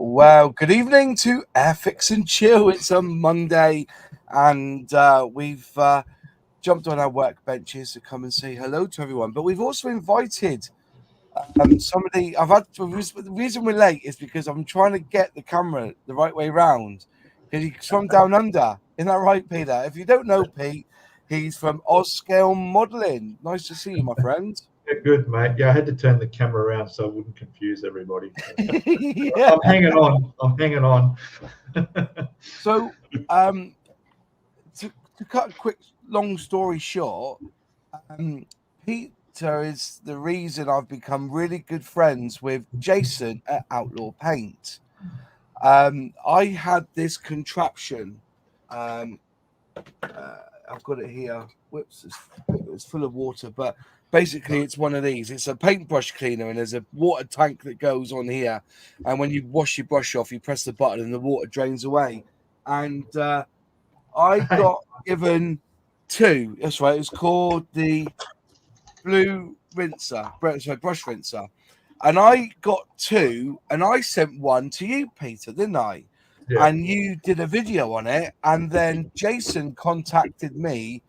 Well, good evening to Airfix and Chill. It's a Monday, and we've jumped on our workbenches to come and say hello to everyone. But we've also invited somebody. The reason we're late is because I'm trying to get the camera the right way round. Because he's from down under. Isn't that right, Peter? If you don't know Pete, he's from Oz Scalemodeling. Nice to see you, my friend. Yeah, good, mate. Yeah, I had to turn the camera around so I wouldn't confuse everybody. Yeah. I'm hanging on. I'm hanging on. So, to cut a quick, long story short, Peter is the reason I've become really good friends with Jason at Outlaw Paint. I had this contraption. I've got it here. Whoops, it's full of water, but basically it's one of these. It's a paintbrush cleaner, and there's a water tank that goes on here. And when you wash your brush off, you press the button, and the water drains away. And I got given two. That's right. It's called the blue rinser, brush rinser. And I got two, and I sent one to you, Peter, didn't I? Yeah. And you did a video on it. And then Jason contacted me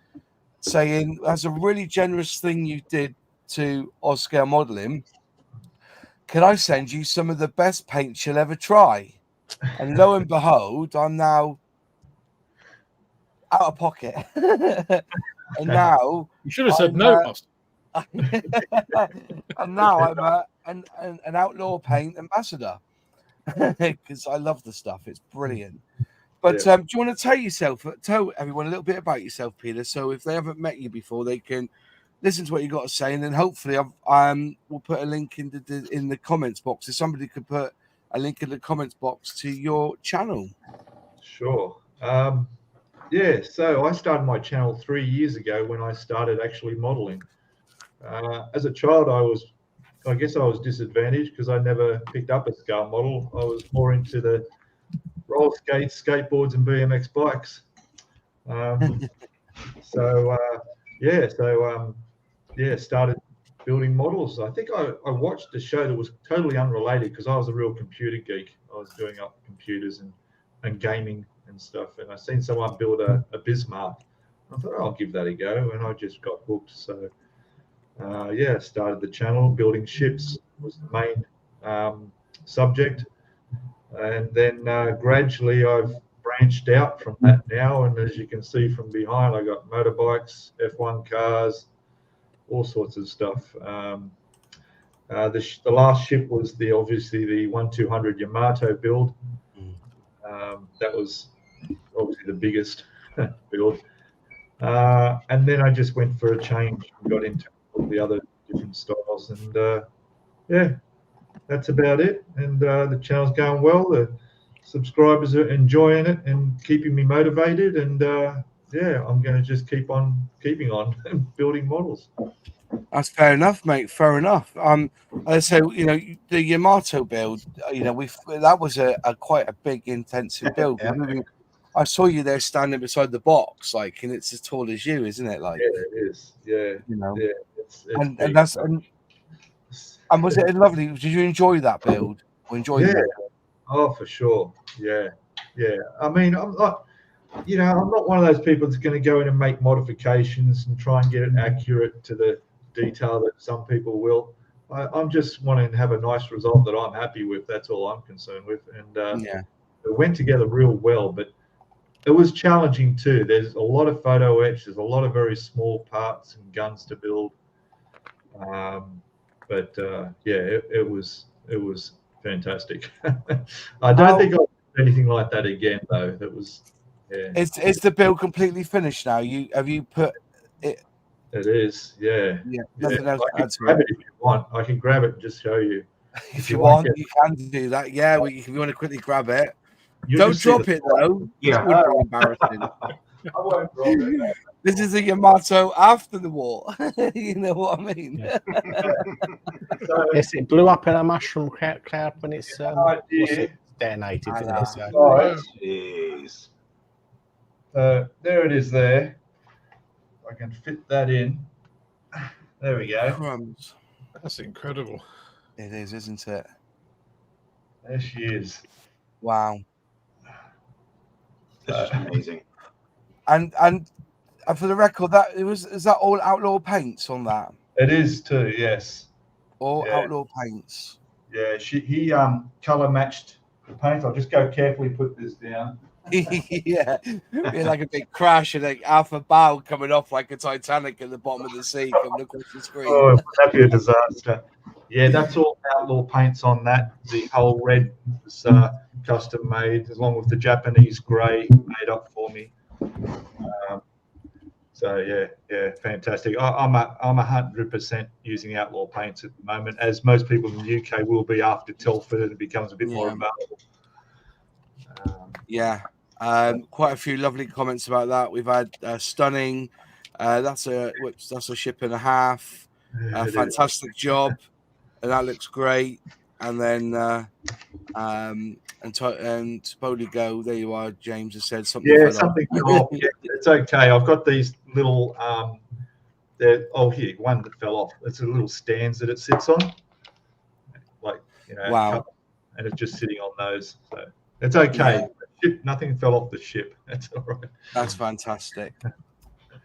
saying, that's a really generous thing you did to Oz Scalemodeling. Can I send you some of the best paint you'll ever try? And lo and behold, I'm now out of pocket. And now you should have said no. And now I'm an Outlaw Paint ambassador because I love the stuff. It's brilliant. But do you want to tell everyone a little bit about yourself, Peter? So if they haven't met you before, they can listen to what you got to say, and then hopefully we'll put a link in the comments box. If somebody could put a link in the comments box to your channel. Sure. Yeah, so I started my channel 3 years ago when I started actually modeling. As a child, I guess I was disadvantaged because I never picked up a scale model. I was more into the roller skates, skateboards, and BMX bikes. Started building models. I think I watched a show that was totally unrelated because I was a real computer geek. I was doing up computers and gaming and stuff, and I seen someone build a Bismarck. I thought, I'll give that a go, and I just got hooked. So, started the channel. Building ships was the main subject, and then gradually I've branched out from that now. And as you can see from behind, I got motorbikes, F1 cars, all sorts of stuff. The last ship was obviously the 1200 Yamato build. That was obviously the biggest build. And then I just went for a change and got into all the other different styles. And that's about it. And the channel's going well. The subscribers are enjoying it and keeping me motivated. And I'm going to just keep on keeping on and building models. That's fair enough, mate. Fair enough. So the Yamato build, that was a quite a big, intensive build. Yeah. I saw you there standing beside the box, and it's as tall as you, isn't it? Like, yeah, it is. Yeah, yeah. It's and was it lovely? Did you enjoy that build? Or enjoy that? Oh, for sure. Yeah. I mean, I'm not one of those people that's going to go in and make modifications and try and get it accurate to the detail that some people will. I'm just wanting to have a nice result that I'm happy with. That's all I'm concerned with. And it went together real well, but it was challenging too. There's a lot of photo etch. There's a lot of very small parts and guns to build. It was fantastic. I don't think I'll do anything like that again, though. That was. Yeah. Is the build completely finished now? Have you put it? It is, yeah. Nothing else. I can grab it if you want. I can grab it and just show you. If you want, you can do that. Yeah, if you want to quickly grab it. Don't drop it though. Yeah, that would be embarrassing. I won't drop it. This is a Yamato after the war. You know what I mean? Yeah. Yes, it blew up in a mushroom cloud when it's detonated. Jeez. There it is. There, I can fit that in. There we go. Crumbs. That's incredible. It is, isn't it? There she is. Wow. It's just amazing. And for the record, is that all Outlaw paints on that? It is too, yes. All Yeah. Outlaw paints. Yeah, he color matched the paint. I'll just go carefully put this down. Yeah, like a big crash and like Alpha Bow coming off like a Titanic at the bottom of the sea coming across the screen. Oh, that'd be a disaster. Yeah, that's all Outlaw paints on that. The whole red was custom made, along with the Japanese grey made up for me. So yeah, fantastic. I'm 100% using Outlaw paints at the moment, as most people in the UK will be after Telford and it becomes a bit more available. Quite a few lovely comments about that. We've had stunning. That's a ship and a half. Fantastic job, and that looks great. And then and Boligo, there you are. James has said something. Yeah, something fell off. Yeah, it's okay. I've got these little. Here, one that fell off. It's a little stands that it sits on, like Wow. And it's just sitting on those. So it's okay. Yeah. Nothing fell off the ship. That's all right. That's fantastic.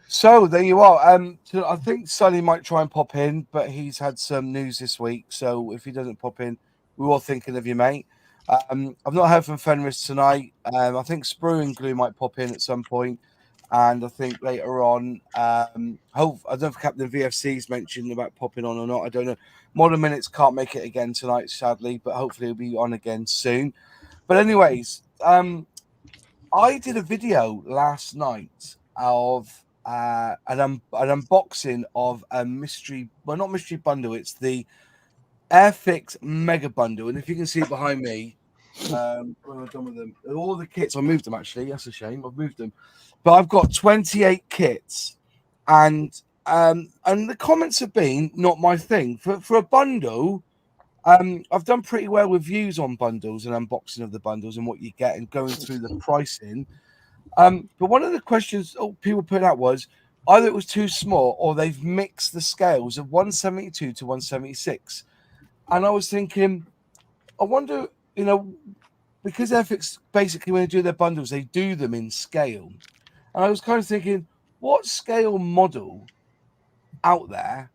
So there you are. I think Sonny might try and pop in, but he's had some news this week. So if he doesn't pop in, we're all thinking of you, mate. I've not heard from Fenris tonight. I think Sprue and Glue might pop in at some point, and I think later on, I don't know if Captain VFC's mentioned about popping on or not. I don't know. Modern Minutes can't make it again tonight, sadly, but hopefully he'll be on again soon. But anyways, I did a video last night of an unboxing of a mystery, well, not mystery bundle, it's the Airfix mega bundle. And if you can see it behind me, what have I done with them? All the kits, I moved them actually. That's a shame. I've moved them, but I've got 28 kits, and the comments have been not my thing for a bundle. I've done pretty well with views on bundles and unboxing of the bundles and what you get and going through the pricing. But one of the questions people put out was either it was too small or they've mixed the scales of 172 to 176. And I was thinking, I wonder, because Airfix basically when they do their bundles, they do them in scale. And I was kind of thinking, what scale model out there?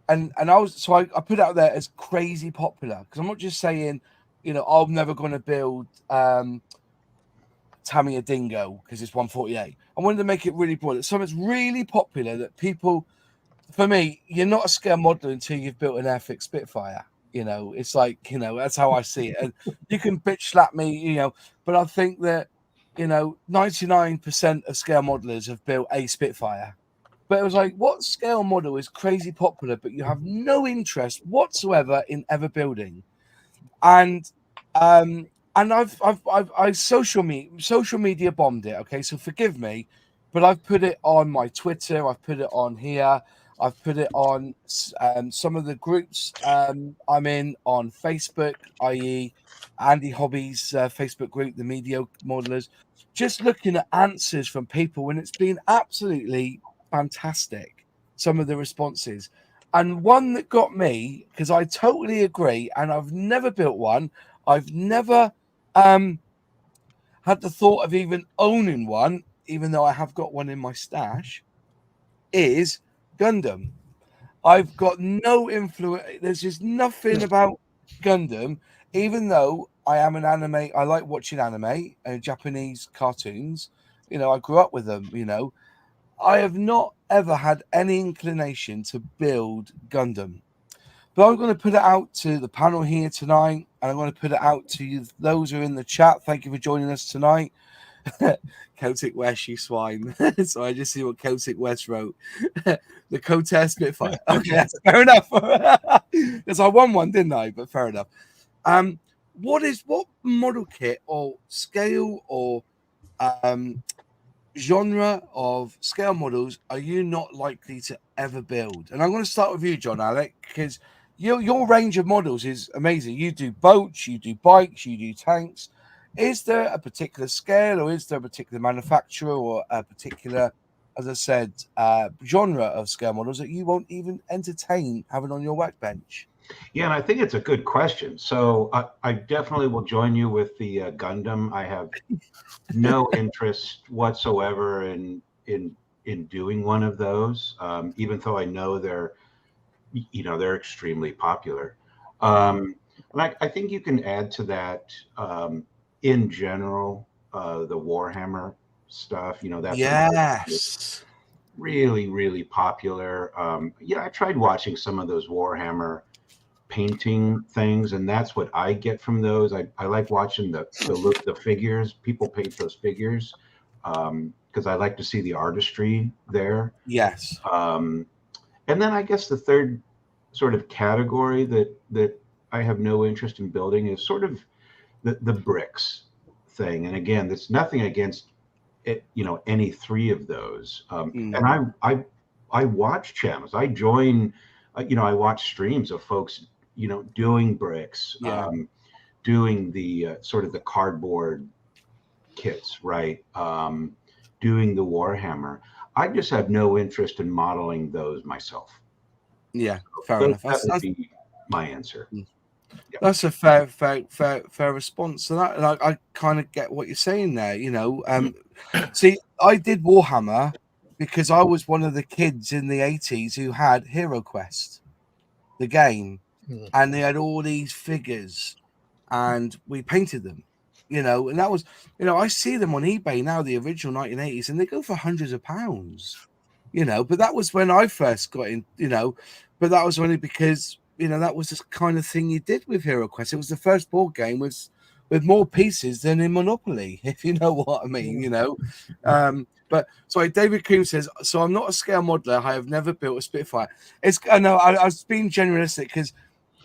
And I put it out there as crazy popular, because I'm not just saying, I'm never going to build Tammy a Dingo because it's 148. I wanted to make it really broad. Something's really popular that people, for me, you're not a scale modeler until you've built an Airfix Spitfire. It's like, that's how I see it. And you can bitch slap me, but I think that, 99% of scale modelers have built a Spitfire. But it was like, what scale model is crazy popular, but you have no interest whatsoever in ever building? And I social media bombed it. Okay, so forgive me, but I've put it on my Twitter. I've put it on here. I've put it on some of the groups I'm in on Facebook, i.e. Andy Hobby's Facebook group, the Media Modelers, just looking at answers from people, and it's been absolutely fantastic, some of the responses. And one that got me, because I totally agree, and I've never built one, I've never had the thought of even owning one, even though I have got one in my stash, is Gundam. I've got no influence. There's just nothing about Gundam, even though I am an anime. I like watching anime and Japanese cartoons. I grew up with them. I have not ever had any inclination to build Gundam. But I'm going to put it out to the panel here tonight, and I'm going to put it out to you, those who are in the chat. Thank you for joining us tonight. Celtic West, you swine. So I just see what Celtic West wrote. The Cote Spitfire. Okay, that's fair enough. Because I won one, didn't I? But fair enough. What model kit or scale or genre of scale models are you not likely to ever build? And I'm going to start with you, John Alec, because your range of models is amazing. You do boats, you do bikes, you do tanks. Is there a particular scale, or is there a particular manufacturer, or a particular as I said, genre of scale models that you won't even entertain having on your workbench? Yeah, and I think it's a good question. So I definitely will join you with the Gundam. I have no interest whatsoever in doing one of those, even though I know they're extremely popular. And I think you can add to that in general the Warhammer stuff. That's Yes. really, really popular. I tried watching some of those Warhammer painting things, and that's what I get from those. I like watching the figures. People paint those figures because I like to see the artistry there. Yes. And then I guess the third sort of category that I have no interest in building is sort of the bricks thing. And again, there's nothing against it, any three of those. And I watch channels. I join. I watch streams of folks, doing bricks, doing the sort of the cardboard kits, right? Doing the Warhammer. I just have no interest in modeling those myself. Yeah, fair enough. That would be my answer. Yeah. That's a fair response to that, and I kind of get what you're saying there. See, I did Warhammer because I was one of the kids in the 80s who had Hero Quest, the game, and they had all these figures, and we painted them. And that was, I see them on eBay now, the original 1980s, and they go for hundreds of pounds. But that was when I first got in. But that was only because that was the kind of thing you did with Hero Quest. It was the first board game with more pieces than in Monopoly, if you know what I mean. But sorry, David Coombs says, so I'm not a scale modeler. I have never built a Spitfire. I know I was being generalistic because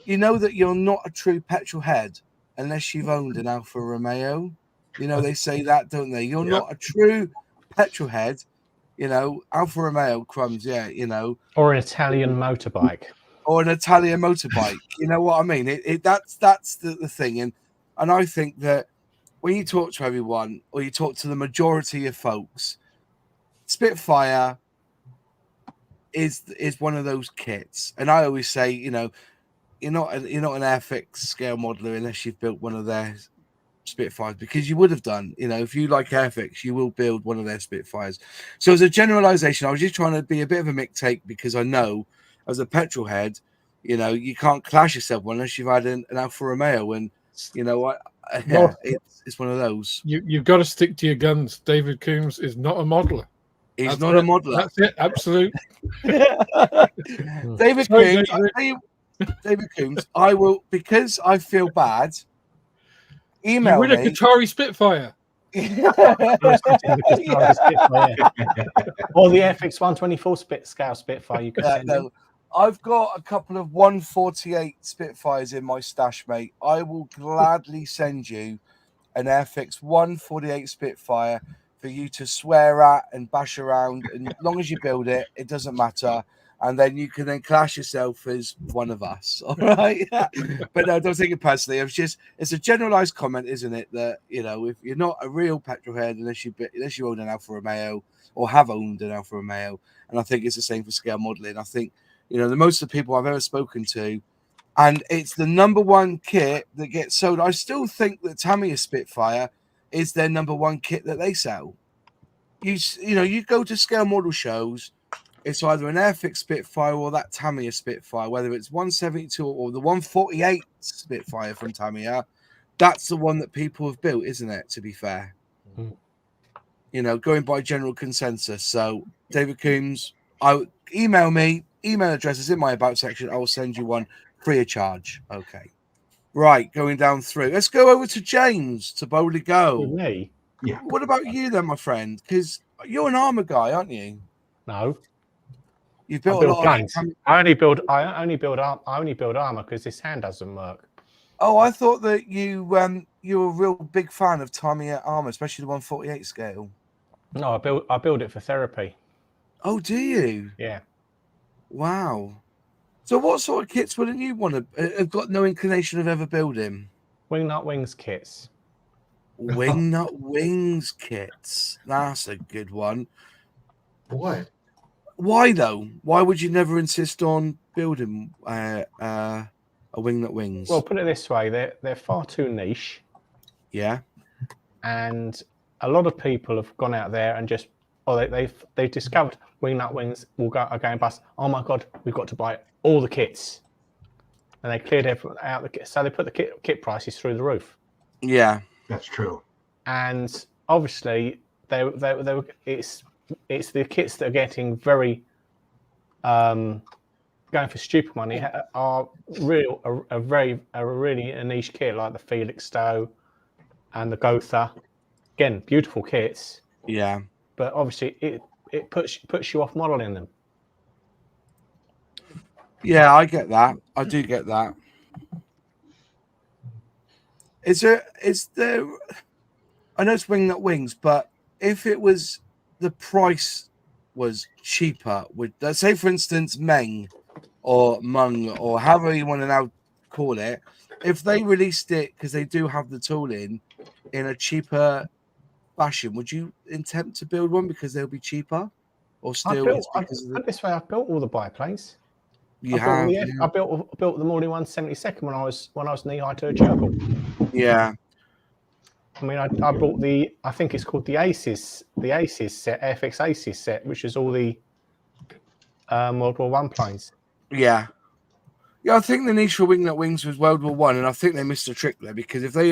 you know that you're not a true petrol head unless you've owned an Alfa Romeo. They say that, don't they? You're not a true petrol head. Alfa Romeo crumbs, or an Italian motorbike, or an Italian motorbike. You know what I mean? That's the thing, and I think that when you talk to everyone or you talk to the majority of folks, Spitfire is one of those kits, and I always say, you're not an Airfix scale modeler unless you've built one of their Spitfires, because you would have done. If you like Airfix, you will build one of their Spitfires. So as a generalization, I was just trying to be a bit of a mick take, because I know as a petrol head, you can't clash yourself unless you've had an Alfa Romeo, and it's one of those. You've got to stick to your guns. David Coombs is not a modeler. He's not a modeler. That's it. Absolute. David Coombs. David Coombs. I will, because I feel bad. Email me. You win a Qatari Spitfire. Or the Airfix 124 scale Spitfire. You could send them. I've got a couple of 148 Spitfires in my stash, mate. I will gladly send you an Airfix 148 Spitfire for you to swear at and bash around. And as long as you build it, it doesn't matter. And then you can then class yourself as one of us. All right. But no, don't take it personally. It's a generalized comment, isn't it? That, if you're not a real petrol head, unless you own an Alfa Romeo or have owned an Alfa Romeo. And I think it's the same for scale modeling. I think, the most of the people I've ever spoken to, and it's the number one kit that gets sold. I still think that Tamiya Spitfire is their number one kit that they sell. You go to scale model shows, it's either an Airfix Spitfire or that Tamiya Spitfire, whether it's 172 or the 148 Spitfire from Tamiya. That's the one that people have built, isn't it? To be fair, going by general consensus. So, David Coombs, email me. Email address is in my about section. I will send you one free of charge. Okay. Right, going down through. Let's go over to James to boldly go. Me? Yeah. What about you then, my friend? Because you're an armor guy, aren't you? No. You've built a lot planes. I only build armor because this hand doesn't work. Oh, I thought that you were a real big fan of Tamiya armor, especially the 148 scale. No, I build it for therapy. Oh, do you? Yeah. Wow. So what sort of kits wouldn't you want to have got no inclination of ever building? Wingnut Wings kits. Wingnut Wings kits. That's a good one. Why? Why though? Why would you never insist on building a wing that wings? Well, put it this way: they're far too niche, yeah, and a lot of people have gone out there and just, they've discovered wing nut wings are going bust. Oh my god, we've got to buy all the kits, and they cleared everything out. So they put the kit prices through the roof. yeah, That's true. And obviously, it's the kits that are getting very going for stupid money are a really niche kit like the Felix Stowe and the Gotha. Again, beautiful kits, yeah. but obviously it puts you off modeling them. Yeah, I get that. I do get that. Is there? I know it's wing nut wings, but if it was the price was cheaper, would let's say for instance Meng or Mung or however you want to now call it, if they released it because they do have the tooling in a cheaper fashion, would you attempt to build one because they'll be cheaper, or still? Put this way, I've built all the biplanes. I built them all in 1/72 when I was knee high to a gerbil. Yeah. I mean, I bought I think it's called the Aces set, Airfix Aces set, which is all the World War I planes. Yeah. Yeah, I think the niche for wing nut wings was World War One, and I think they missed a trick there because if they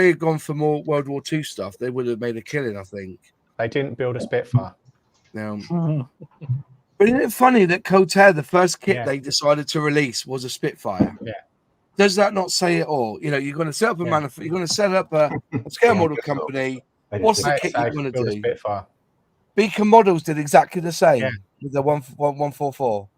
had gone for more World War II stuff, they would have made a killing. I think they didn't build a Spitfire. No. But isn't it funny that Cotair, the first kit they decided to release, was a Spitfire? Yeah. Does that not say it all? You know, you're going to set up you're going to set up a scale model company. What's the kit you're going to do? Spitfire. Beacon Models did exactly the same with the 144.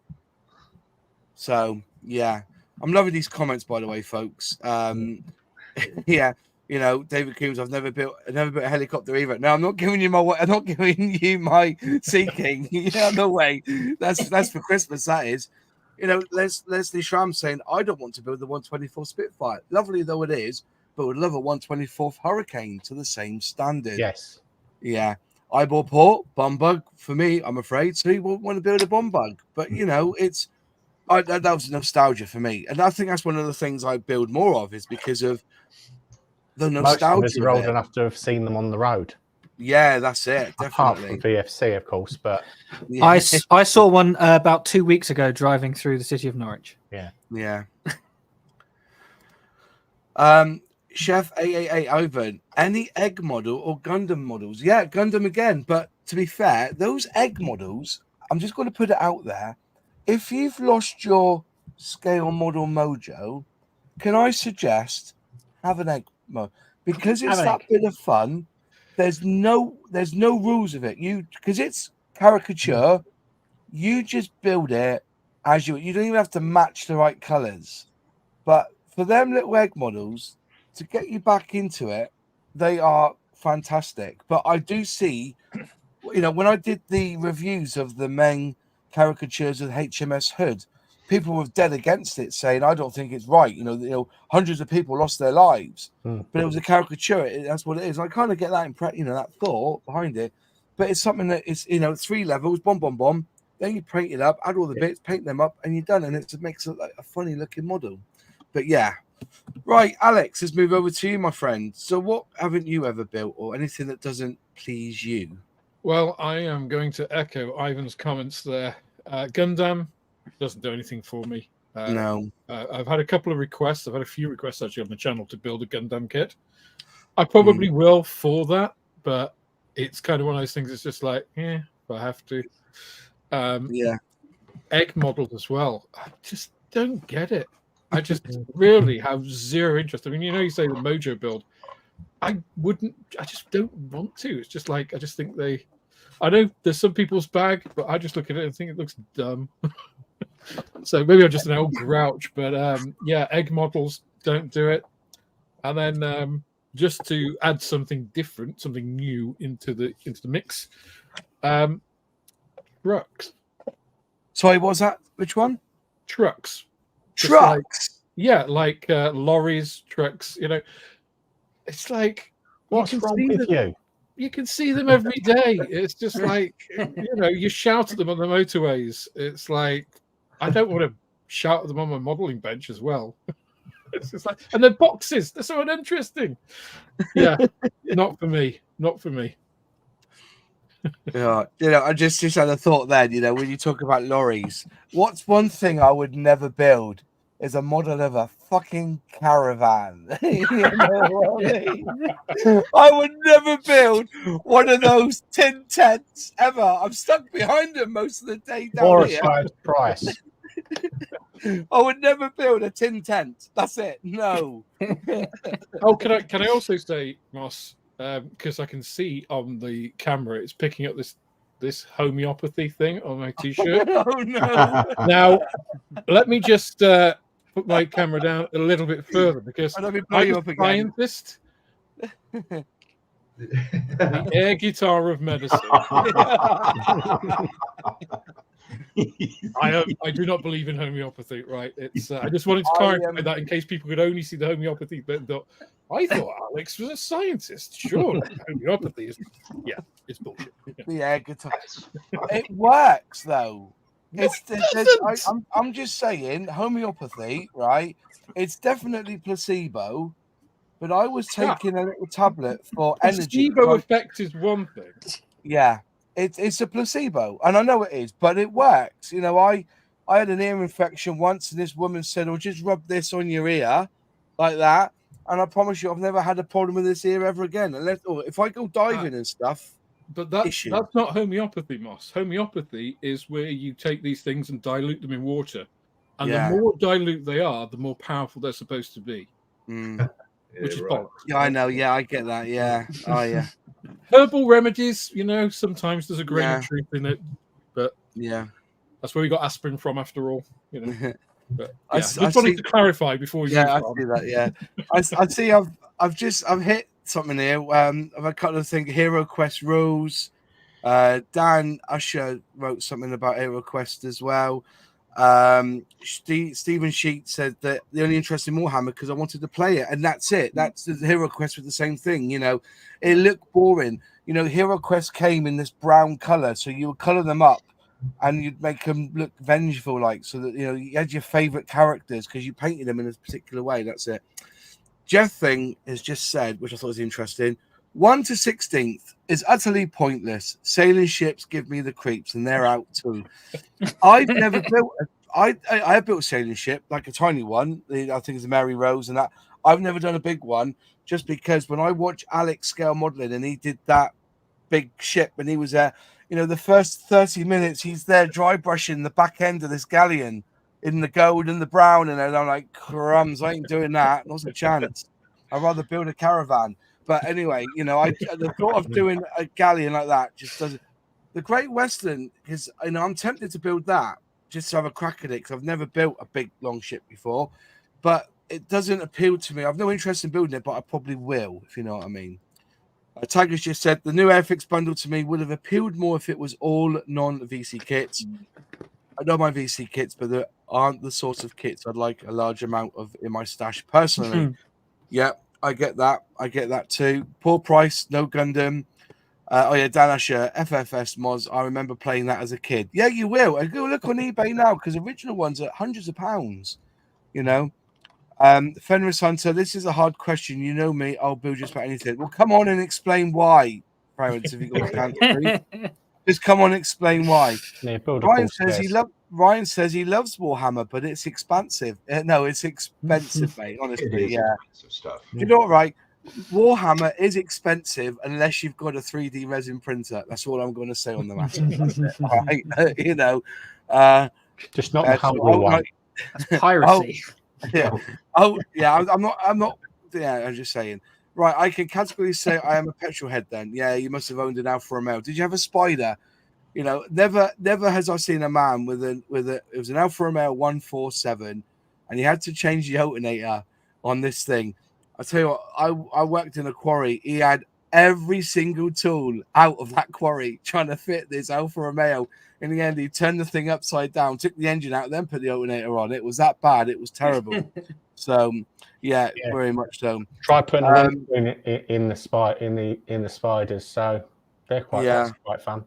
So yeah, I'm loving these comments, by the way, folks. Yeah, you know, David Coombs, I've never built a helicopter either. No, I'm not giving you my Sea King. Yeah, no way. That's for Christmas. That is. You know, Leslie Schramm saying, I don't want to build the 124 Spitfire. Lovely though it is, but would love a 124th Hurricane to the same standard. Yes. Yeah. Eyeball Port, Bombug, for me, I'm afraid. So he won't want to build a Bombug. But, you know, that was nostalgia for me. And I think that's one of the things I build more of is because of the nostalgia. Most of us are old enough to have seen them on the road. Yeah, that's it. Definitely. Apart from VFC, of course, but yeah. I saw one about 2 weeks ago driving through the city of Norwich. Yeah. Chef AAA over any egg model or Gundam models? Yeah, Gundam again. But to be fair, those egg models, I'm just going to put it out there. If you've lost your scale model mojo, can I suggest have an egg model because it's that bit of fun. There's no rules of it. Because it's caricature, you just build it as you don't even have to match the right colors. But for them little egg models to get you back into it, they are fantastic. But I do see, you know, when I did the reviews of the Meng caricatures of HMS Hood, people were dead against it, saying, I don't think it's right. You know, hundreds of people lost their lives, but it was a caricature. That's what it is. I kind of get that that thought behind it, but it's something that is, 3 levels, bomb. Then you paint it up, add all the bits, paint them up, and you're done. And it makes it like a funny looking model. But yeah, right, Alex, let's move over to you, my friend. So what haven't you ever built or anything that doesn't please you? Well, I am going to echo Ivan's comments there. Gundam doesn't do anything for me. No. I've had a couple of requests. I've had a few requests actually on the channel to build a Gundam kit. I probably will for that, but it's kind of one of those things. It's just like, if I have to. Egg models as well. I just don't get it. I just really have zero interest. I mean, you say the Mojo build. I just don't want to. It's just like, I just think I know there's some people's bag, but I just look at it and think it looks dumb. So maybe I'm just an old grouch, but egg models don't do it. And then just to add something different, something new into the mix, trucks. Sorry, what was that? Which one? Trucks. Trucks. Like lorries, trucks. It's like, what's wrong with you? you can see them every day. It's just like, you shout at them on the motorways. It's like, I don't want to shout at them on my modeling bench as well. It's just like, and they're boxes. They're so uninteresting. Yeah, not for me. Not for me. Yeah, I just had a thought then. When you talk about lorries, what's one thing I would never build is a model of a fucking caravan. You know what I mean? I would never build one of those tin tents ever. I'm stuck behind them most of the day down Or a here. size price. I would never build a tin tent. That's it. No. Oh, can I also say, Moss, because I can see on the camera it's picking up this homeopathy thing on my t-shirt. Oh no. Now, let me just put my camera down a little bit further because I don't mean blow you up again. Scientist, the air guitar of medicine. I do not believe in homeopathy, right? It's I just wanted to clarify that in case people could only see the homeopathy bit and thought, I thought Alex was a scientist. Sure, homeopathy is it's bullshit. The air guitar. It works though. I'm just saying, homeopathy, right? It's definitely placebo, but I was taking a little tablet for energy. Placebo effect is one thing. Yeah, it's a placebo, and I know it is, but it works. I had an ear infection once, and this woman said, "Oh, just rub this on your ear, like that," and I promise you, I've never had a problem with this ear ever again. Unless, if I go diving and stuff. But that's not homeopathy, Moss. Homeopathy is where you take these things and dilute them in water. And the more dilute they are, the more powerful they're supposed to be. Which is bollocks. Yeah, I know. Yeah, I get that. Yeah. Oh, yeah. Herbal remedies, sometimes there's a grain of truth in it. But yeah, that's where we got aspirin from after all. But I just wanted to clarify before you. Yeah, I see that. Yeah. I see I've hit something here. I've had a couple of things. Hero Quest rules. Dan Usher wrote something about Hero Quest as well. Stephen Sheet said that the only interest in Warhammer because I wanted to play it, and that's it. That's the Hero Quest with the same thing. It looked boring. Hero Quest came in this brown color, so you would color them up, and you'd make them look vengeful, like so that you had your favorite characters because you painted them in a particular way. That's it. Jeff Thing has just said, which I thought was interesting. 1 to 16th is utterly pointless. Sailing ships give me the creeps, and they're out too. I've never built. I built a sailing ship, like a tiny one. I think it's a Mary Rose, and that. I've never done a big one, just because when I watched Alex Scalemodeling and he did that big ship, and he was there, the first 30 minutes he's there dry brushing the back end of this galleon in the gold and the brown, and I'm like, crumbs, I ain't doing that. Not a chance. I'd rather build a caravan. But anyway, the thought of doing a galleon like that just doesn't. The Great Western, because I'm tempted to build that just to have a crack at it, because I've never built a big long ship before, but it doesn't appeal to me. I've no interest in building it, but I probably will, if you know what I mean. Tiger's just said the new Airfix bundle to me would have appealed more if it was all non-VC kits. I know my VC kits, but they aren't the sort of kits I'd like a large amount of in my stash personally. Yeah, I get that. I get that too. Poor price, no Gundam. Dan Asher, FFS mods. I remember playing that as a kid. Yeah, you will. And go look on eBay now because original ones are hundreds of pounds. Fenris Hunter, this is a hard question. You know me, I'll build just about anything. Well, come on and explain why, parents, if you got cancer. Just come on and explain why. Yeah, Ryan says he loves Warhammer, but it's expensive. No, it's expensive, mate. Honestly, yeah. Stuff. You know what, right? Warhammer is expensive unless you've got a 3D resin printer. That's all I'm going to say on the matter. Right? Just not the humble one. That's piracy. I'm not. Yeah, I'm just saying. Right, I can categorically say I am a petrol head. Then, yeah, you must have owned an Alfa Romeo. Did you have a Spider? Never has I seen a man with it was an Alfa Romeo 147, and he had to change the alternator on this thing. I tell you what, I worked in a quarry. He had every single tool out of that quarry trying to fit this Alfa Romeo. In the end, he turned the thing upside down, took the engine out, then put the alternator on. It was that bad. It was terrible. So, yeah, very much so. Try putting a windscreen in the spiders, so they're that's quite fun.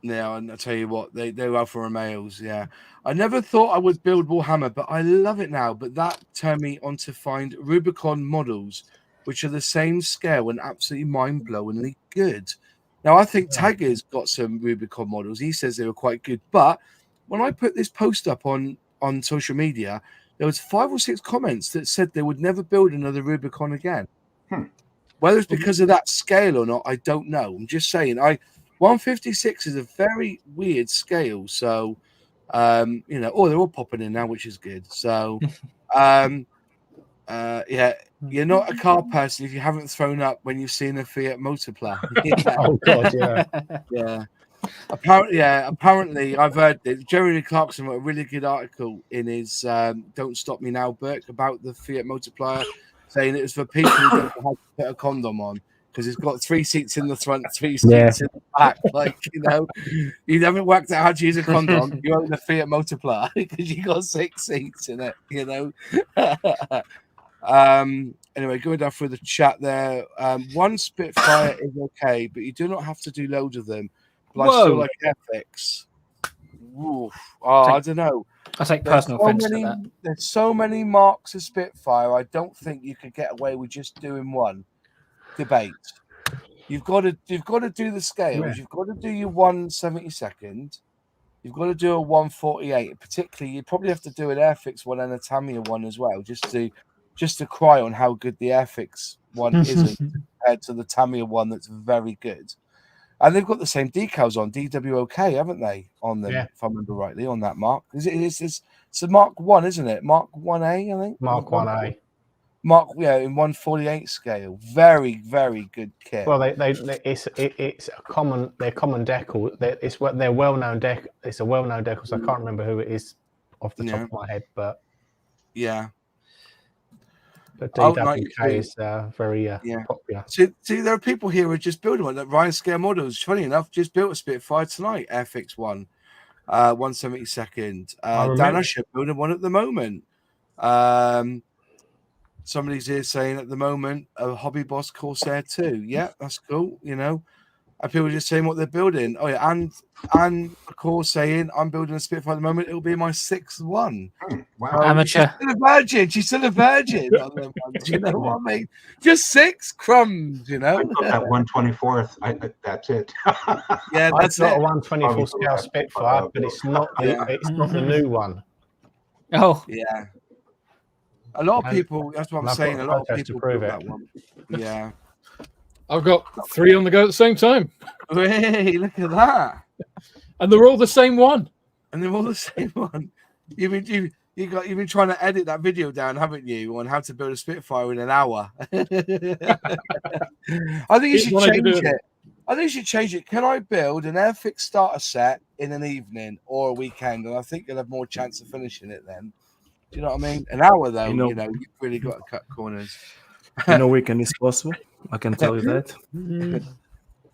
Yeah, and I tell you what, they were Alfa Romeos. Yeah, I never thought I would build Warhammer, but I love it now. But that turned me on to find Rubicon models, which are the same scale and absolutely mind-blowingly good. Now, I think Tagger's got some Rubicon models. He says they were quite good. But when I put this post up on social media, there was 5 or 6 comments that said they would never build another Rubicon again. Whether it's because of that scale or not, I don't know. I'm just saying, 156 is a very weird scale. So, they're all popping in now, which is good. So, you're not a car person if you haven't thrown up when you've seen a Fiat Multipla. Oh God, yeah. Yeah. Apparently, I've heard that Jeremy Clarkson wrote a really good article in his "Don't Stop Me Now" book about the Fiat Multiplier, saying it was for people who don't know how to put a condom on because it's got 3 seats in the front, 3 seats in the back. Like, you haven't worked out how to use a condom. You own a Fiat Multiplier because you got 6 seats in it. Anyway, going down through the chat there. One Spitfire is okay, but you do not have to do loads of them. But I still like Airfix. I don't know. I take personal offense to that. There's so many marks of Spitfire. I don't think you could get away with just doing one. Debate. You've got to do the scales. Yeah. You've got to do your 1/72. You've got to do a 1/48. Particularly, you probably have to do an Airfix one and a Tamiya one as well, just to cry on how good the Airfix one isn't compared to the Tamiya one that's very good. And they've got the same decals on DWOK, haven't they? On them, if I remember rightly, on that mark. It's a Mark 1, isn't it? Mark 1A, I think. Mark 1A. Mark, in 1/48 scale. Very, very good kit. Well, it's a common. They're common decal. They're well-known deck. It's a well-known decal. So I can't remember who it is off the top of my head, but yeah. But DWK is very popular. See, there are people here who are just building one. Like Ryan Scale Models, funny enough, just built a Spitfire tonight, Airfix one, 1/72. Dan Usher building one at the moment. Somebody's here saying at the moment a Hobby Boss Corsair 2. Yeah, that's cool. And people are just saying what they're building. Oh yeah, and of course saying I'm building a Spitfire at the moment. It'll be my 6th one. Wow, amateur. She's still a virgin. She's still a virgin on them ones. You know what I mean? Just 6 crumbs. I got that 1/24. That's it. Yeah, that's I've got a 1/24 scale Spitfire, but it's not. It's not the new one. Oh yeah. A lot of people. That's what I'm saying. A lot of people prove that one. Yeah. I've got 3 on the go at the same time. Hey, look at that! And they're all the same one. You've been trying to edit that video down, haven't you, on how to build a Spitfire in an hour? I think you should change it. Can I build an Airfix starter set in an evening or a weekend? And I think you'll have more chance of finishing it then. Do you know what I mean? An hour though, you've really got to cut corners. Weekend is possible. I can tell you that.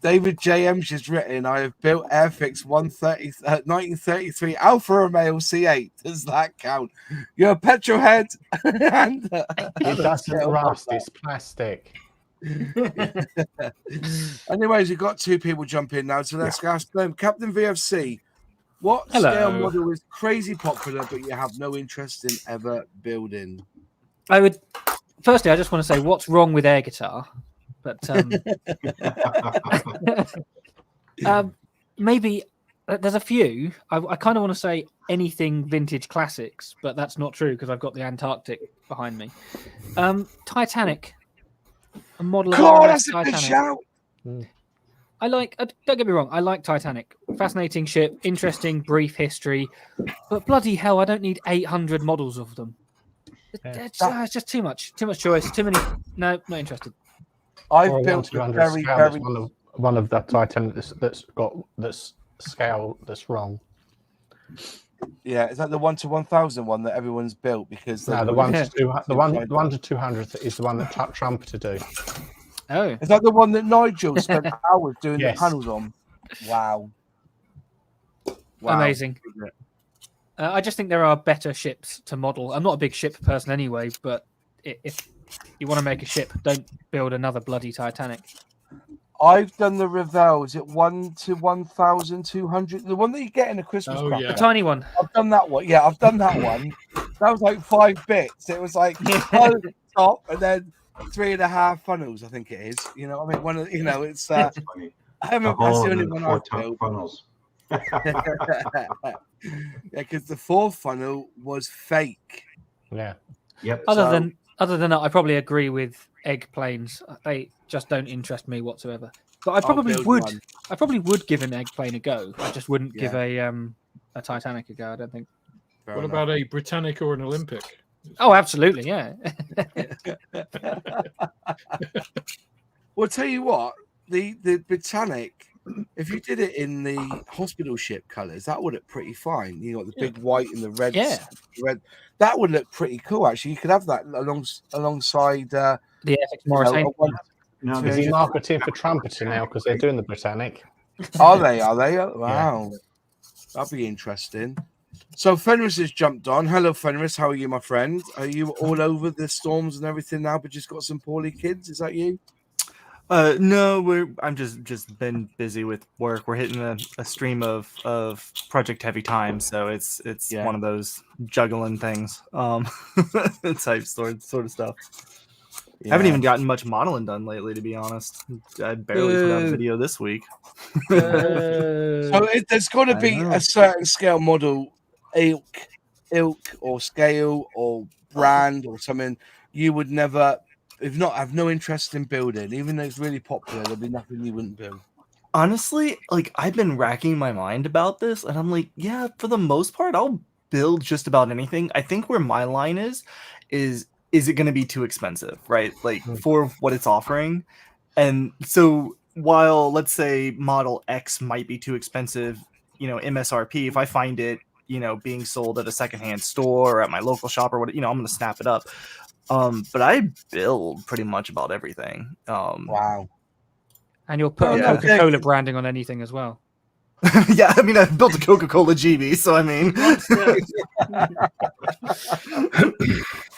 David JM's just written, I have built Airfix 1933 Alfa Romeo C8. Does that count? You're a petrol head. And, it doesn't rust, it's plastic. Anyways, we've got 2 people jump in now, so let's ask them. Captain VFC, what scale model is crazy popular but you have no interest in ever building? Firstly, I just want to say what's wrong with air guitar, but maybe there's a few. I kind of want to say anything vintage classics, but that's not true because I've got the Antarctic behind me. Titanic, a model of that's Titanic. A good shout. Don't get me wrong, I like Titanic. Fascinating ship, interesting, brief history, but bloody hell, I don't need 800 models of them. It's just too much choice. Too many. No, not interested. I've built a very one of the Titanic that's scale that's wrong. Yeah, is that the 1/1000 one that everyone's built because no, the 1 to 200 is the one that Trump to do. Oh, is that the one that Nigel spent hours doing the panels on? Wow. Wow. Amazing. I just think there are better ships to model. I'm not a big ship person anyway, but if you want to make a ship, don't build another bloody Titanic. I've done the Revell. Is it 1 to 1,200? The one that you get in a Christmas Oh, cracker. yeah. A tiny one. I've done that one. Yeah, I've done that one. That was like 5 bits. It was like one top and then 3.5 funnels. I think it is. You know, I mean, one of it's. That's funny. I The remember that's hole the and only then one 4 I've top built. funnels. Yeah, because the 4th funnel was fake. Yeah. Yep. Other So- than that, I probably agree with egg planes. They just don't interest me whatsoever. But I I'll probably build would. one. I probably would give an egg plane a go. I just wouldn't give Yeah. a Titanic a go. I don't think. Fair What enough. about a Britannic or an Olympic? Oh, absolutely, yeah. Well, tell you what, the Britannic, if you did it in the hospital ship colours, that would look pretty fine. You got the big white and the red. Yeah. Red. That would look pretty cool. Actually, you could have that alongside. The Airfix Morrison. No, Yeah, Is they he yeah. marketing for Trumpeter now because they're doing the Britannic? Are they? Are they? Wow, that'd be interesting. So Fenris has jumped on. Hello, Fenris. How are you, my friend? Are you all over the storms and everything now, but just got some poorly kids? Is that you? No, I'm just been busy with work. We're hitting a stream of project heavy time, so it's Yeah. one of those juggling things, type sort of stuff. I haven't even gotten much modeling done lately, to be honest. I barely put out a video this week. So there's got to I be know. a certain scale model, ilk or scale or brand or something you would never, if not, have no interest in building. Even though it's really popular, there'll be nothing you wouldn't build. Honestly, like I've been racking my mind about this, and I'm like, yeah, for the most part, I'll build just about anything. I think where my line is it going to be too expensive, right? Like for what it's offering. And so while let's say Model X might be too expensive, MSRP, if I find it, being sold at a secondhand store or at my local shop or what, I'm going to snap it up. But I build pretty much about everything. Wow. And you'll put Yeah. a Coca-Cola branding on anything as well. Yeah, I mean, I've built a Coca-Cola GB, so I mean,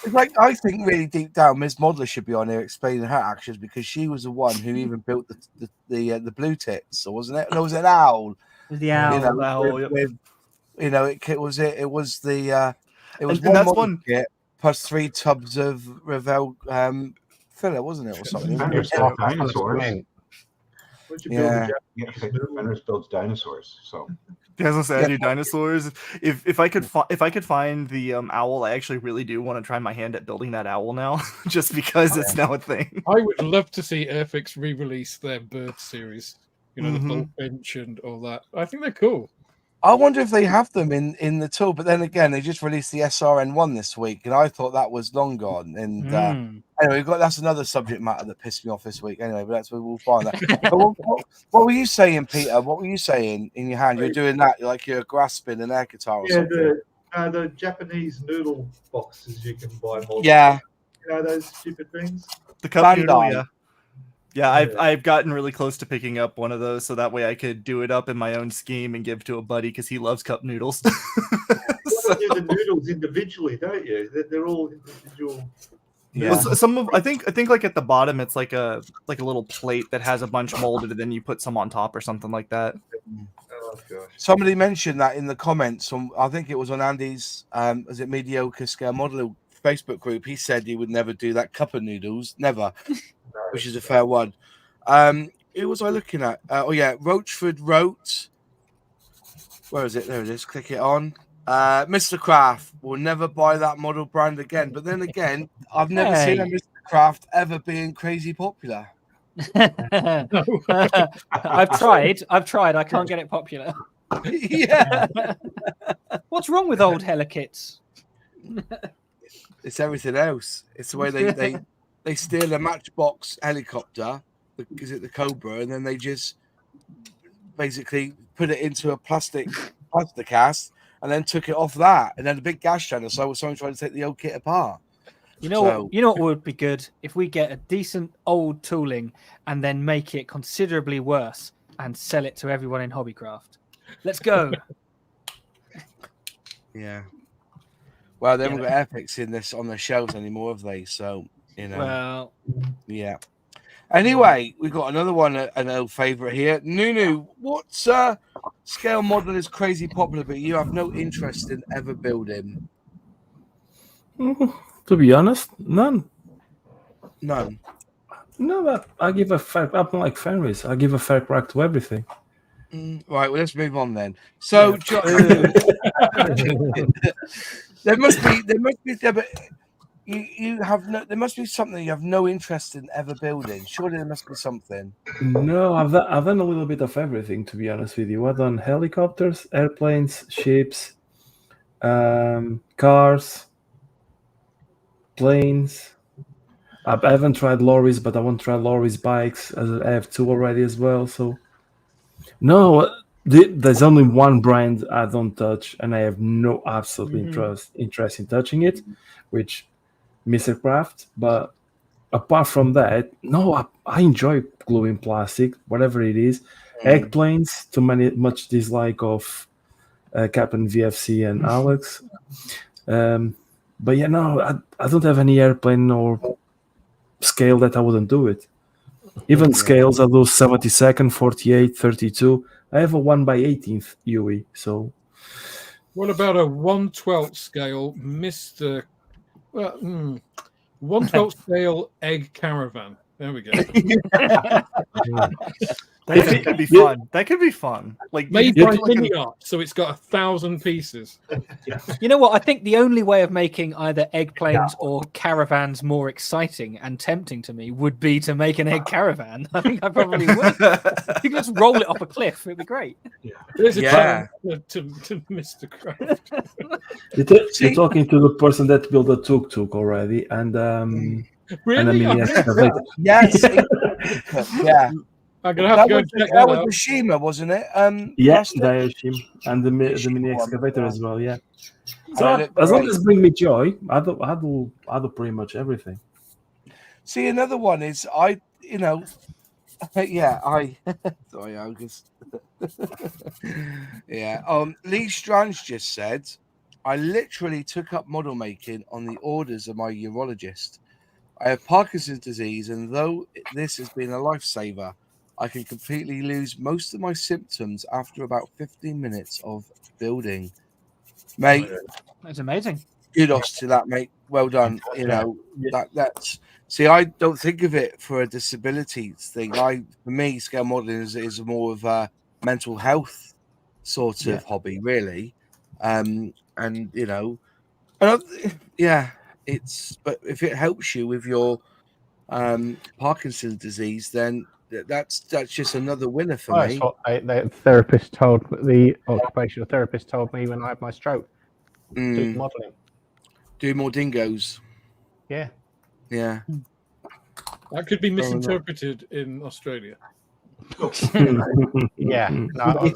It's like, I think really deep down, Ms. Modeler should be on here explaining her actions because she was the one who even built the blue tits, or wasn't it? No, it was an owl. The You owl. know, owl, yep. it was the And one that's model one- kit plus 3 tubs of Revell filler, wasn't it, or something? Fenris Yeah. built dinosaurs. Would you build Yeah. a Yeah, Japanese noodle? Fenris builds dinosaurs. So as I said, I Yeah. do dinosaurs. If I could find the owl, I actually really do want to try my hand at building that owl now, just because it's now a thing. I would love to see Airfix re-release their bird series. The Mhm. bullfinch and all that. I think they're cool. I wonder if they have them in the tool, but then again, they just released the SRN1 this week, and I thought that was long gone. And anyway, that's another subject matter that pissed me off this week. Anyway, but that's where we'll find that. But what were you saying, Peter? What were you saying in your hand? You're doing that like you're grasping an air guitar or Yeah, something. the Japanese noodle boxes you can buy more. Yeah. You know those stupid things? The cup noodle, Bandai. yeah. Yeah, I've gotten really close to picking up one of those, so that way I could do it up in my own scheme and give to a buddy because he loves cup noodles. You do the noodles individually, don't you? They're all individual. Yeah. Well, some of I think like at the bottom it's like a little plate that has a bunch molded, and then you put some on top or something like that. Oh gosh. Somebody mentioned that in the comments. I think it was on Andy's is it Mediocre Scale Modeling Facebook group. He said he would never do that cup of noodles, never, which is a fair one. Who was I looking at? Roachford wrote. Where is it? There it is. Click it on. Mr. Kraft will never buy that model brand again. But then again, I've never seen a Mr. Kraft ever being crazy popular. I've tried. I can't get it popular. Yeah. What's wrong with old Helikits? It's everything else. It's the way they steal a Matchbox helicopter, is it the Cobra, and then they just basically put it into a plastic cast and then took it off that, and then a big gas channel. So someone trying to take the old kit apart. You know what would be good if we get a decent old tooling and then make it considerably worse and sell it to everyone in Hobbycraft. Let's go. Yeah. Well, they haven't got Airfix in this on the shelves anymore, have they? So Well, yeah. Anyway, we've got another one, an old favourite here. Nunu, what's scale model is crazy popular, but you have no interest in ever building? To be honest, none. None. No, but I give a fair. I'm like Fenris. I give a fair crack to everything. Right. Well, let's move on then. So, there must be. But you have no. There must be something you have no interest in ever building. Surely there must be something. No, I've done a little bit of everything. To be honest with you, I've done helicopters, airplanes, ships, cars, planes. I haven't tried lorries, but I want to try lorries, bikes. As I have 2 already as well. So, no, there's only one brand I don't touch, and I have no absolute interest in touching it, which Mr. Craft. But apart from that, no, I enjoy gluing plastic, whatever it is. Eggplanes, much dislike of Captain VFC and Alex. But yeah, no, I don't have any airplane or scale that I wouldn't do it. Even scales, I do 72nd, 48, 32. I have a 1/18th UE. So, What about a 1/12 scale, Mr. 1/12 scale egg caravan? There we go. That could be fun. That could be fun. Like Made by mini art, so it's got 1,000 pieces. you know what? I think the only way of making either egg planes or caravans more exciting and tempting to me would be to make an egg caravan. I think I probably would. You could just roll it off a cliff. It'd be great. There's a challenge to Mr. Craft. you're talking to the person that built a tuk-tuk already, and Really? and a mini excavator. Yes. Yeah. I'm gonna have to go and check that that was out. the Shima, wasn't it? Yes, Diashim, and the mini excavator as well. Yeah. So And as long as it brings me joy, I do pretty much everything. See, another one is sorry, August. Lee Strange just said, I literally took up model making on the orders of my urologist. I have Parkinson's disease, and though this has been a lifesaver, I can completely lose most of my symptoms after about 15 minutes of building. Mate, That's amazing. kudos to that, mate. Well done. That's see, I don't think of it for a disability thing. For me, scale modeling is more of a mental health sort of hobby, really. But if it helps you with your Parkinson's disease, then that's just another winner for me. That's what the occupational therapist told me when I had my stroke. Do modelling. Do more dingoes. Yeah. Yeah. That could be misinterpreted in Australia. Yeah. No,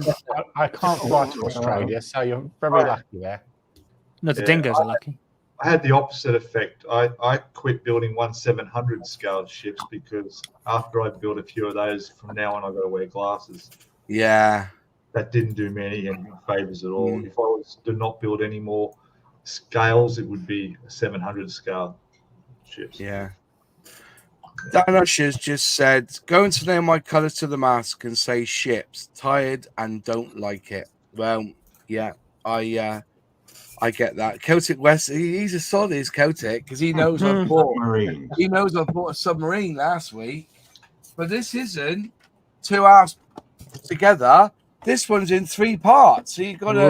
I can't fly to Australia, so you're very lucky there. No, the dingoes are lucky. I had the opposite effect. I quit building 1/700 scale ships because after I built a few of those, from now on I've got to wear glasses. Yeah. That didn't do me any favors at all. If I was to not build any more scales, it would be a 700 scale ships. Yeah. Dan Usher's just said, going to nail my colours to the mask and say ships, tired and don't like it. Well, yeah, I get that. Celtic West, he's a solid as Celtic because he knows I bought a submarine last week. But this isn't 2 hours together. This one's in 3 parts. So you've got to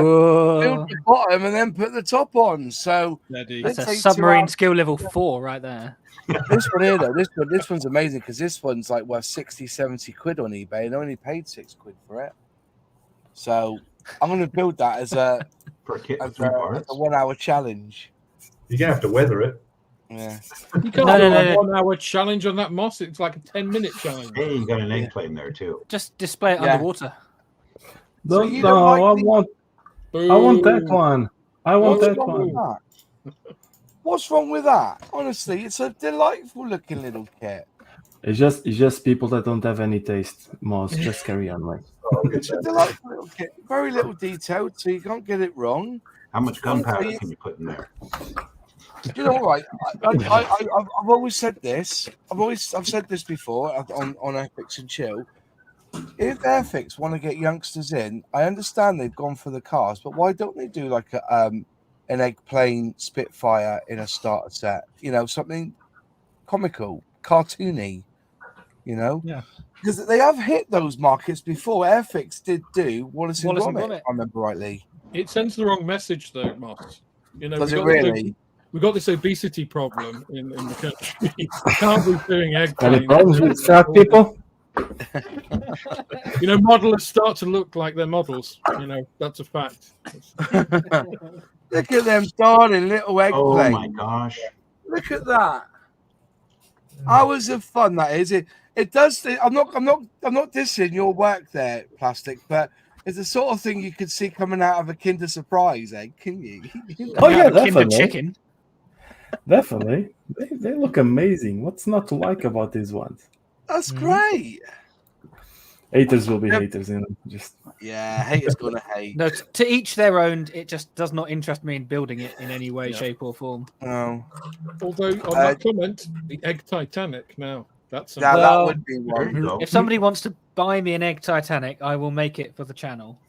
build the bottom and then put the top on. So it's a submarine skill level 4 right there. This one here, though, this one's amazing because this one's like worth 60, 70 quid on eBay and I only paid 6 quid for it. So I'm going to build that as a 1 hour challenge. You're going to have to weather it. Yeah. You can't do a 1 hour challenge on that moss. It's like a 10-minute challenge. Hey, you got an eggplane there too. Just display it underwater. I want that one. I want that one. What's wrong with that? Honestly, it's a delightful looking little kit. It's just people that don't have any taste, Moss. Just carry on, mate. It's a delightful little kit. Very little detailed, so you can't get it wrong. How much gunpowder can you put in there? You know what? I've always said this. I've said this before on Airfix and Chill. If Airfix want to get youngsters in, I understand they've gone for the cars, but why don't they do like an eggplane Spitfire in a starter set? You know, something comical, cartoony. You know, Yeah. because they have hit those markets before. Airfix did do Wallace and Gromit, if I remember rightly. It sends the wrong message, though, Moss. You know, Does it really? We got this obesity problem in the country. We can't be doing egg Any planes. problems with fat people? You know, modelers start to look like their models. You know, that's a fact. Look at them darling little eggplanes. Oh my gosh. Look at that. Hours of fun that is. It does. I'm not dissing your work there, Plastic, but it's the sort of thing you could see coming out of a Kinder Surprise egg, can you? Oh yeah, Kinder definitely. chicken. Definitely. They look amazing. What's not to like about these ones? That's great. Haters will be Yep. haters, you know. Just Yeah, haters gonna hate. No, to each their own. It just does not interest me in building it in any way, shape, or form. No, Although on that comment, the egg Titanic now. That's that Well, would be There you one. go. If somebody wants to buy me an egg Titanic, I will make it for the channel.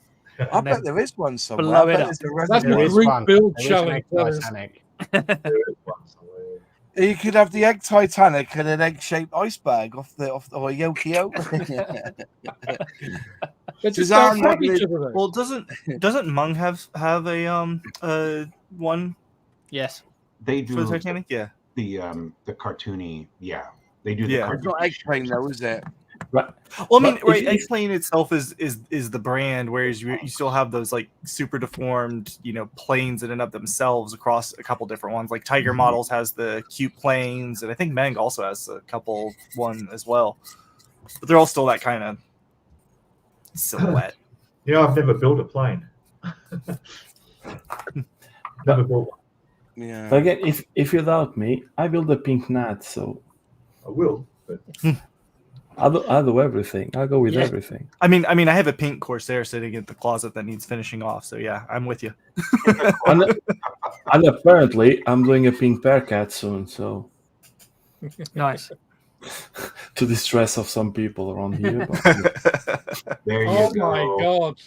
I bet there is one somewhere. blow I bet it there's a that's reservoir. There the is group one. build There is an challenge. egg Titanic. There is one somewhere. You could have the egg Titanic and an egg-shaped iceberg off the or Yokio. They just Suzanne don't have each Woodley- other though. Well, doesn't Mung have a one They for the do Titanic? Yeah. the cartoony. Yeah, they do the Yeah. It's not cartoony. eggplane though, is it? Well, I mean, But right? if- Eggplane itself is the brand, whereas you still have those like super deformed, planes in and of themselves across a couple different ones. Like Tiger Models has the cute planes, and I think Meng also has a couple one as well. But they're all still that kind of silhouette. Yeah, I've never built a plane. Never built one. Yeah. But again, if you doubt me, I build a pink gnat, so I will, but I'll do everything. I'll go with Yeah. everything. I mean, I have a pink Corsair sitting in the closet that needs finishing off. So yeah, I'm with you. And, and apparently, I'm doing a pink Bearcat soon, so Nice. to the stress of some people around here. But There you Oh go. my god!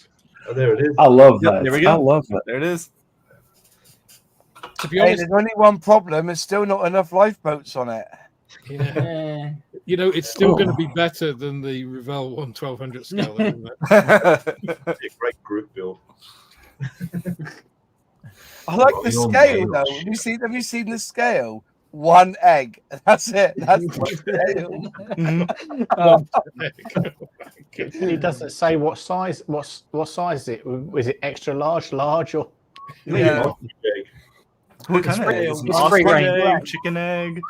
oh, there it is. I love Yep, that. there we go. I love that. There it is. To be Hey, honest, there's only one problem. There's still not enough lifeboats on it. yeah. You know, it's still going to be better than the Revell 1200 scale. Isn't it? It's a great group build. I like the Royal scale Mail though. ship. Have you seen the scale? One egg. That's it. That's the scale. It doesn't say what size. What size is it? Was it extra large, or? Yeah. Big. What kind of free- egg? it's Ostrich free range. egg, chicken egg.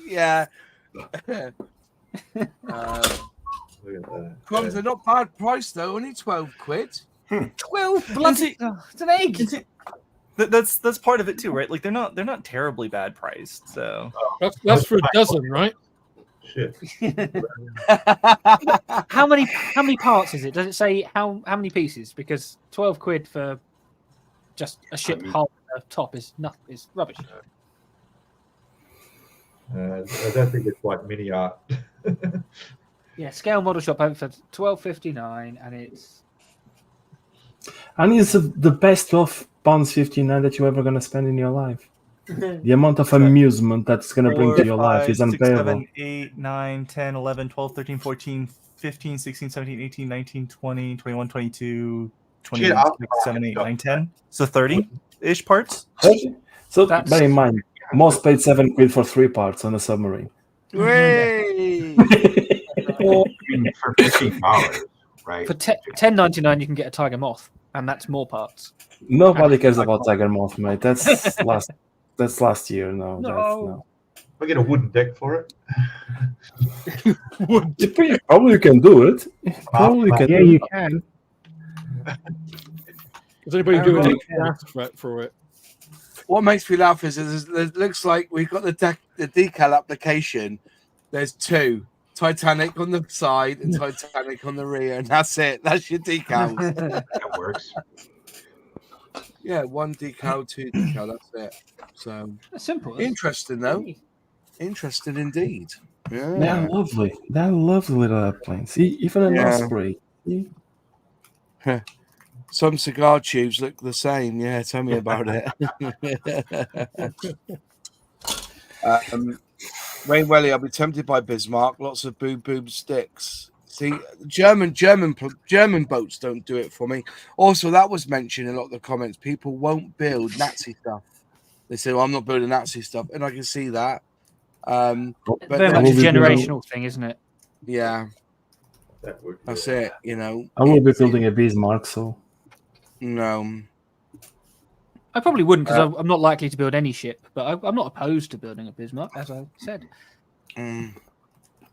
Yeah. Look at that. Crumbs Yeah. are not bad price though. Only 12 quid. 12 bloody. It's an egg. That's part of it too, right? Like they're not terribly bad priced. So That's for a dozen, right? Shit. How many parts is it? Does it say how many pieces? Because 12 quid for just a ship hull top is rubbish. I don't think it's like mini art. Yeah, Scale Model Shop open for £12.59, and it's And it's the best £12.59 that you're ever going to spend in your life. The amount of amusement that's going to bring to your life is 6, unbearable. 7, 8, 9, 10, 11, 12, 13, 14, 15, 16, 17, 18, 19, 20, 21, 22, 26, Shit, I'll- 7, 8, 9, 10. So 30-ish parts. So That's- bear in mind, most paid 7 quid for 3 parts on a submarine. Way. For $15, right? for $10.99 you can get a Tiger Moth, and that's more parts. Nobody cares about Tiger Moth, mate. That's last year. No. No. I get a wooden deck for it. Probably you can do it. Probably you can. Yeah, do you it. can. Does anybody do an gas threat for it? What makes me laugh is it looks like we've got the decal application. There's two. Titanic on the side and Titanic on the rear, and that's it. That's your decal. That works. Yeah, 1 decal, 2 decal. That's it. So That's simple. That's interesting, though. Interesting indeed. They're Yeah. lovely. They're lovely little airplanes. See, even an Yeah. Osprey. See? Some cigar tubes look the same. Yeah, tell me about it. Wayne Welly, I'll be tempted by Bismarck. Lots of boom sticks. See, German boats don't do it for me. Also, that was mentioned in a lot of the comments. People won't build Nazi stuff. They say, "Well, I'm not building Nazi stuff," and I can see that. But very then- much a will be generational thing, isn't it? yeah, That would. that's it. You know, I will be building a Bismarck, so no. I probably wouldn't because I'm not likely to build any ship, but I'm not opposed to building a Bismarck, as I said. Mm.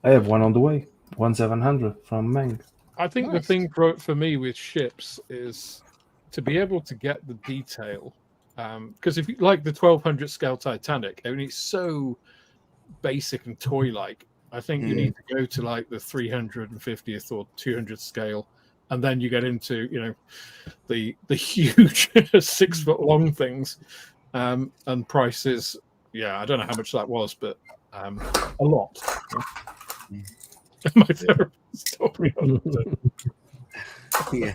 I have one on the way. 1700 from Meng. I think the Nice. thing for me with ships is to be able to get the detail. Because if you like the 1200 scale Titanic, I mean, it's so basic and toy-like. I think you need to go to like the 350th or 200 scale, and then you get into the huge 6 foot long things, and prices. Yeah, I don't know how much that was, but a lot. My therapist told me not to. Yeah.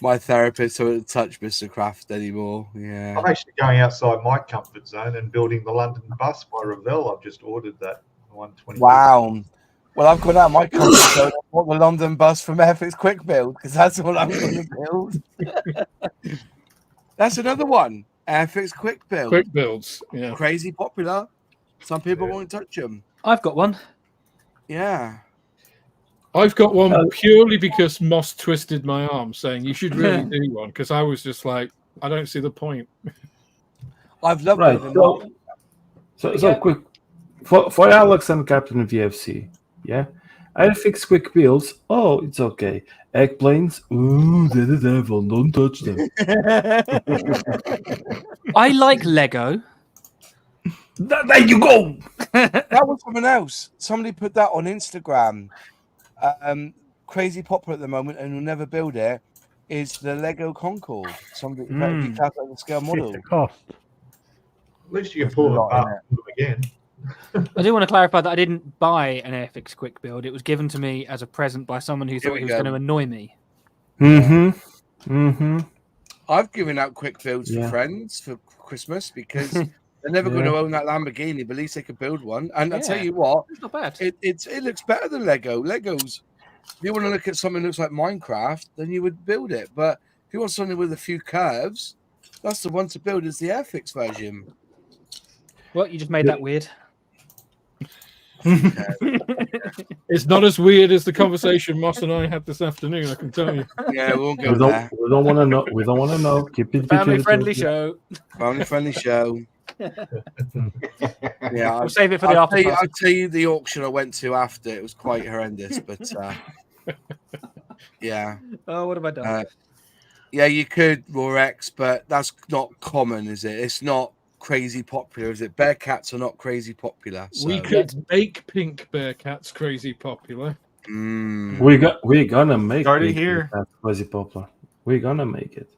My therapist won't touch Mr. Craft anymore. Yeah. I'm actually going outside my comfort zone and building the London bus by Revell. I've just ordered that 120. Wow. Well, I've gone out my comfort zone. I want the London bus from Airfix Quick Build because that's what I'm going to build. That's another one. Airfix Quick Build. Quick builds. Yeah. Crazy popular. Some people won't touch them. I've got one. Yeah. I've got one purely because Moss twisted my arm, saying you should really do one. Because I was just like, I don't see the point. I've loved Right. them. So quick for Alex and Captain VFC. Yeah. Airfix quick builds. Oh, it's okay. Eggplanes. Ooh, they're the devil. Don't touch them. I like Lego. There you go. That was someone else. Somebody put that on Instagram. Crazy popular at the moment, and will never build it. Is the Lego Concorde? Somebody that would be classed as a scale model. The cost. At least you can pull them apart and put them again. I do want to clarify that I didn't buy an Airfix Quick Build. It was given to me as a present by someone who thought he was going to annoy me. I've given out quick builds for Yeah. friends for Christmas because they're never going to own that Lamborghini, but at least they could build one. And I tell Yeah. you what, It's not bad. it looks better than Lego. Legos, if you want to look at something that looks like Minecraft, then you would build it. But if you want something with a few curves, that's the one to build is the Airfix version. Well, you just made that weird. It's not as weird as the conversation Moss and I had this afternoon, I can tell you. Yeah, we won't go We there. don't want to know. We don't want to know. Keep it Family between friendly the two. show. Family friendly show. Yeah, We'll save it for the after party. I'll tell you the auction I went to after. It was quite horrendous, but yeah. Oh, what have I done? Yeah, you could Rorex, but that's not common, is it? It's not crazy popular, is it? Bearcats are not crazy popular. So. We could make pink Bearcats crazy popular. We're gonna make Started it. here. That's crazy popular. We're gonna make it.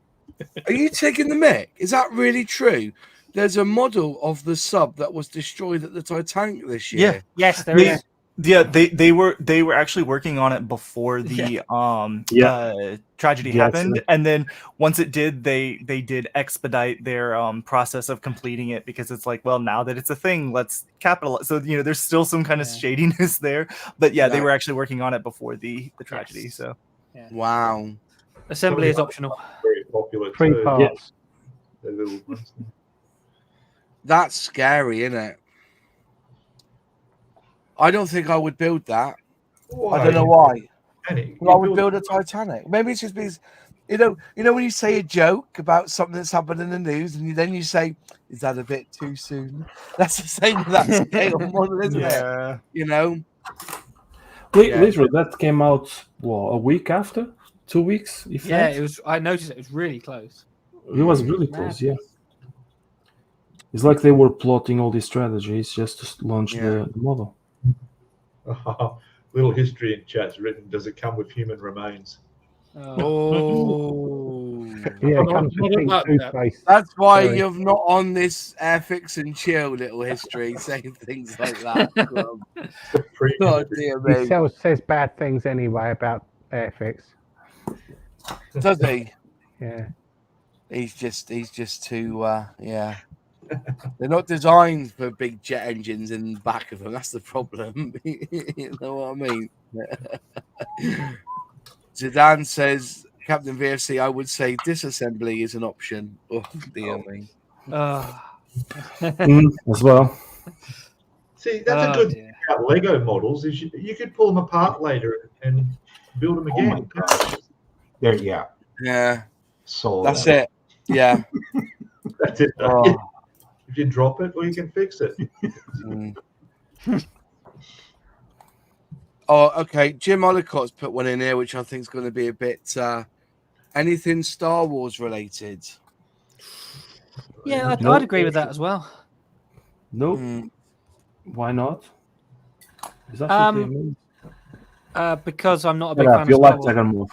Are you taking the mick? Is that really true? There's a model of the sub that was destroyed at the Titanic this year. Yeah. Yes, there They- is. Yeah, they were actually working on it before the tragedy The happened, accident. and then once it did, they did expedite their process of completing it because it's like, well, now that it's a thing, let's capitalize. So there's still some kind of shadiness there, but yeah, they were actually working on it before the tragedy. Yes. So Wow. Assembly is optional. Very popular Three too. parts. The little ones. That's scary, isn't it? I don't think I would build that. I don't know why. Well, I would build a Titanic. Maybe it's just because, you know when you say a joke about something that's happened in the news, and then you say, "Is that a bit too soon?" That's the same with that scale model, isn't it? You know. Literally, that came out a week after, 2 weeks. If Yeah, that? it was. I noticed it was really close. It was really close. Yeah. It's like they were plotting all these strategies just to launch the model. Little history in chat's written. Does it come with human remains? Oh. Yeah, Not- comes not with pink about that. toothpaste. That's why Sorry. you're not on this Airfix and Chill little history saying things like that. Grub. Oh dear He me. says bad things anyway about Airfix. Does he? Yeah. He's just too yeah. They're not designed for big jet engines in the back of them. That's the problem. You know what I mean? Zidane says, Captain VFC, I would say disassembly is an option. Oh dear me. As well. See, that's a good dear. thing about Lego models is you could pull them apart later and build them Oh my again. gosh. There, yeah. Yeah, Sold that's out. it. Yeah. That's it. Oh. If you drop it, well, you can fix it. Mm. Oh, okay. Jim Ollicott's put one in here, which I think is going to be a bit anything Star Wars related. Yeah, I'd, No. I'd agree with that as well. Nope. Mm. Why not? Is that what they Um, mean? Because I'm not a big Shut fan up, of you Star like Wars. Tiger Moth.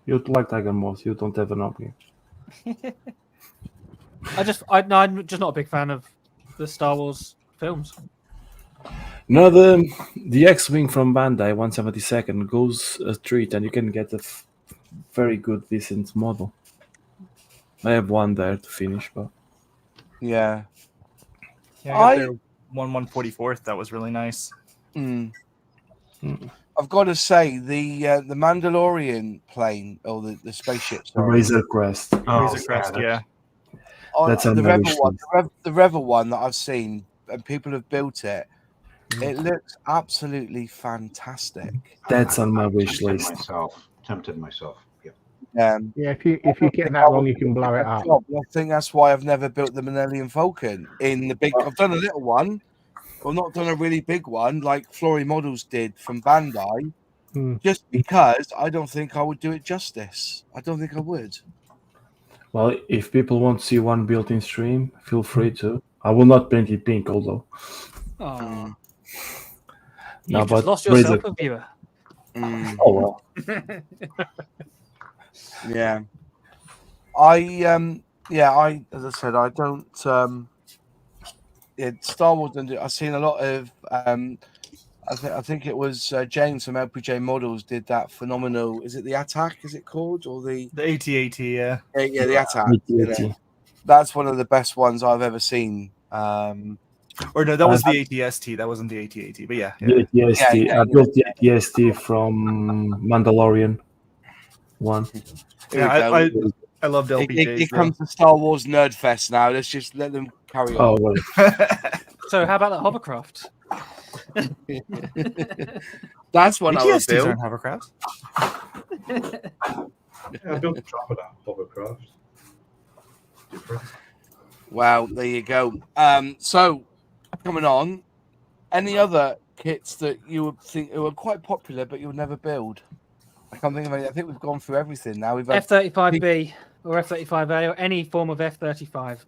You like Tiger Moth. You don't have an opinion. I'm just not a big fan of the Star Wars films. No, the X-wing from Bandai 172nd goes a treat, and you can get a very good, decent model. I have one there to finish, but Yeah. Yeah, I got their 1/144th. That was really nice. Mm. Mm. I've got to say the Mandalorian plane or the spaceship. the Sorry. Razor Crest. Razor Crest, yeah. That's the on my Rebel wish one, list. the Rebel one that I've seen and people have built it. It looks absolutely fantastic. That's on my I'm wish tempted list. myself. Yeah. Yeah, if you get that wrong, you can blow it up. I think that's why I've never built the Millennium Falcon in the big. I've done a little one, but not done a really big one like Flory Models did from Bandai. Just because I don't think I would do it justice. I don't think I would. Well, if people want to see one built in stream, feel free to. I will not paint it pink, although. Oh, No, you've just but lost Razor. yourself a viewer. Oh well. Yeah. I as I said, I don't Star Wars don't do, I've seen a lot of I think it was James from LPJ Models did that phenomenal. Is it the Attack? Is it called or the AT-AT, yeah. yeah the Attack? AT-AT. Yeah. That's one of the best ones I've ever seen. Or no, that was the ATST. That wasn't the AT-AT, but yeah. The ATST. Yeah, I built the ATST from Mandalorian one. Yeah, I loved LPJs. It comes to Star Wars Nerd Fest now. Let's just let them carry Oh on. well. So how about that hovercraft? That's one I would ATSTs build. aren't hovercrafts. I built a trumpet hovercraft. Different. Wow, there you go. So coming on, any other kits that you would think were quite popular but you would never build? I can't think of any. I think we've gone through everything now. We've had F-35B or F-35A or any form of F-35.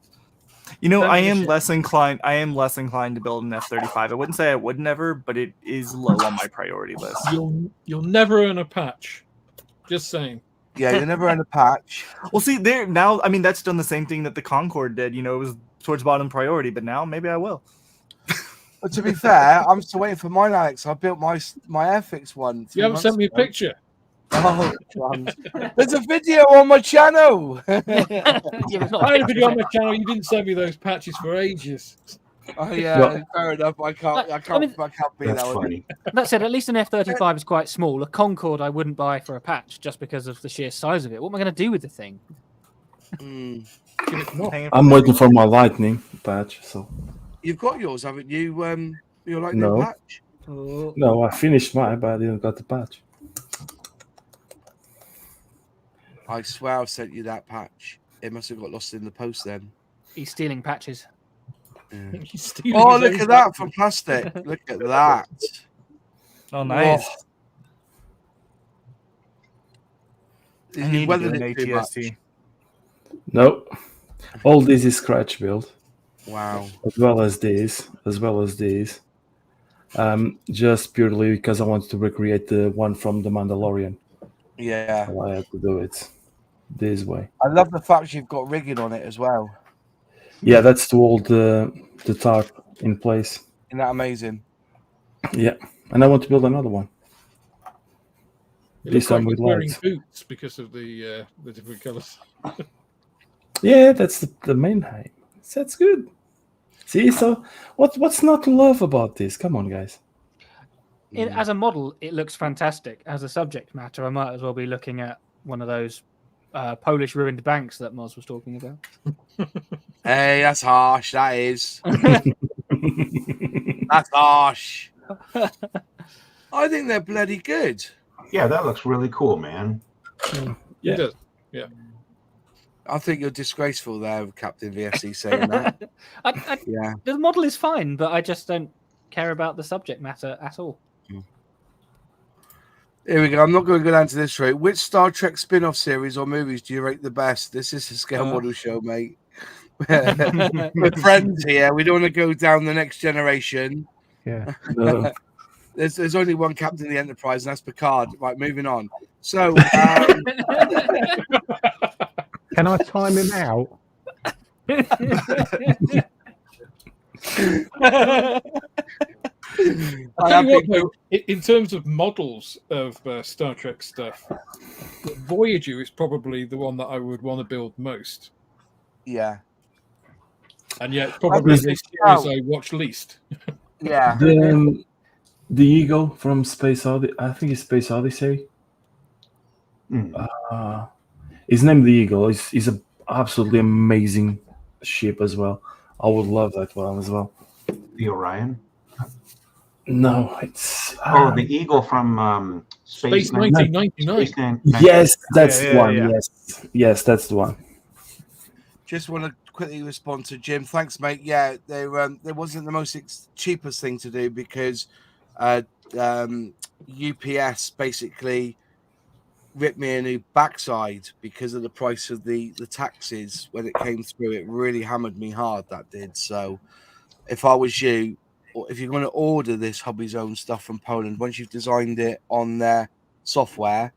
You know, Don't I give a am shit. less inclined. I am less inclined to build an F-35. I wouldn't say I would never, but it is low on my priority list. You'll never earn a patch. Just saying. Yeah, you never earn a patch. Well, see, there now. I mean, that's done the same thing that the Concorde did. You know, it was towards bottom priority, but now maybe I will. But to be fair, I'm still waiting for mine, Alex. I built my Airfix one. You haven't sent me a picture. Oh, crumbs. There's a video on my channel. Yeah, but not I had a video on my channel. You didn't send me those patches for ages. Oh yeah, No. fair enough. I can't be That's that one. funny. That said, at least an F-35 is quite small. A Concorde I wouldn't buy for a patch just because of the sheer size of it. What am I going to do with the thing? Mm. Hanging I'm waiting for my lightning patch. So You've got yours, haven't you? You're like No. the patch. Oh, no, I finished mine, but I didn't got the patch. I swear I've sent you that patch. It must have got lost in the post then. he's stealing patches. Yeah. He's stealing Oh, his look own at that patches. from plastic. Look at that. Oh, nice. Oh. I need to Weathered do an it too much. ATST. Nope. All this is scratch build, Wow. as well as these. Just purely because I wanted to recreate the one from the Mandalorian. Yeah. So I had to do it. this way. I love the fact you've got rigging on it as well. Yeah, that's to hold the tarp in place. Isn't that amazing? Yeah, and I want to build another one. It This looks like time with he's wearing lights. boots because of the different colours. Yeah, that's the main height. That's good. See, so what's not to love about this? Come on, guys. As a model, it looks fantastic. As a subject matter, I might as well be looking at one of those Polish ruined banks that Moz was talking about. Hey, that's harsh. That is. That's harsh. I think they're bloody good. Yeah, that looks really cool, man. Yeah. It does. I think you're disgraceful there, Captain VFC, saying that. Yeah. The model is fine, but I just don't care about the subject matter at all. Here we go. I'm not going to go down to this route. Which Star Trek spin-off series or movies do you rate the best? This is a scale model show, mate. We're friends here. We don't want to go down the next generation. Yeah. No. There's only one Captain of the Enterprise, and that's Picard. Right, moving on. So, Can I time him out? I'll tell you what, though, in terms of models of Star Trek stuff, Voyager is probably the one that I would want to build most. yeah, And yet, probably the series I watch least. yeah. The Eagle from Space Odyssey. I think it's Space Odyssey. His name the Eagle. He's an absolutely amazing ship as well. I would love that one as well. The Orion. No, it's The Eagle from Space 1999. Space yes, that's Yeah, the one. yeah. Yes, that's the one. Just want to quickly respond to Jim. Thanks, mate. Yeah, there wasn't the most cheapest thing to do because UPS basically ripped me a new backside because of the price of the taxes when it came through. It really hammered me hard, that did. So if I was you, or if you're going to order this Hobby's Own stuff from Poland, once you've designed it on their software,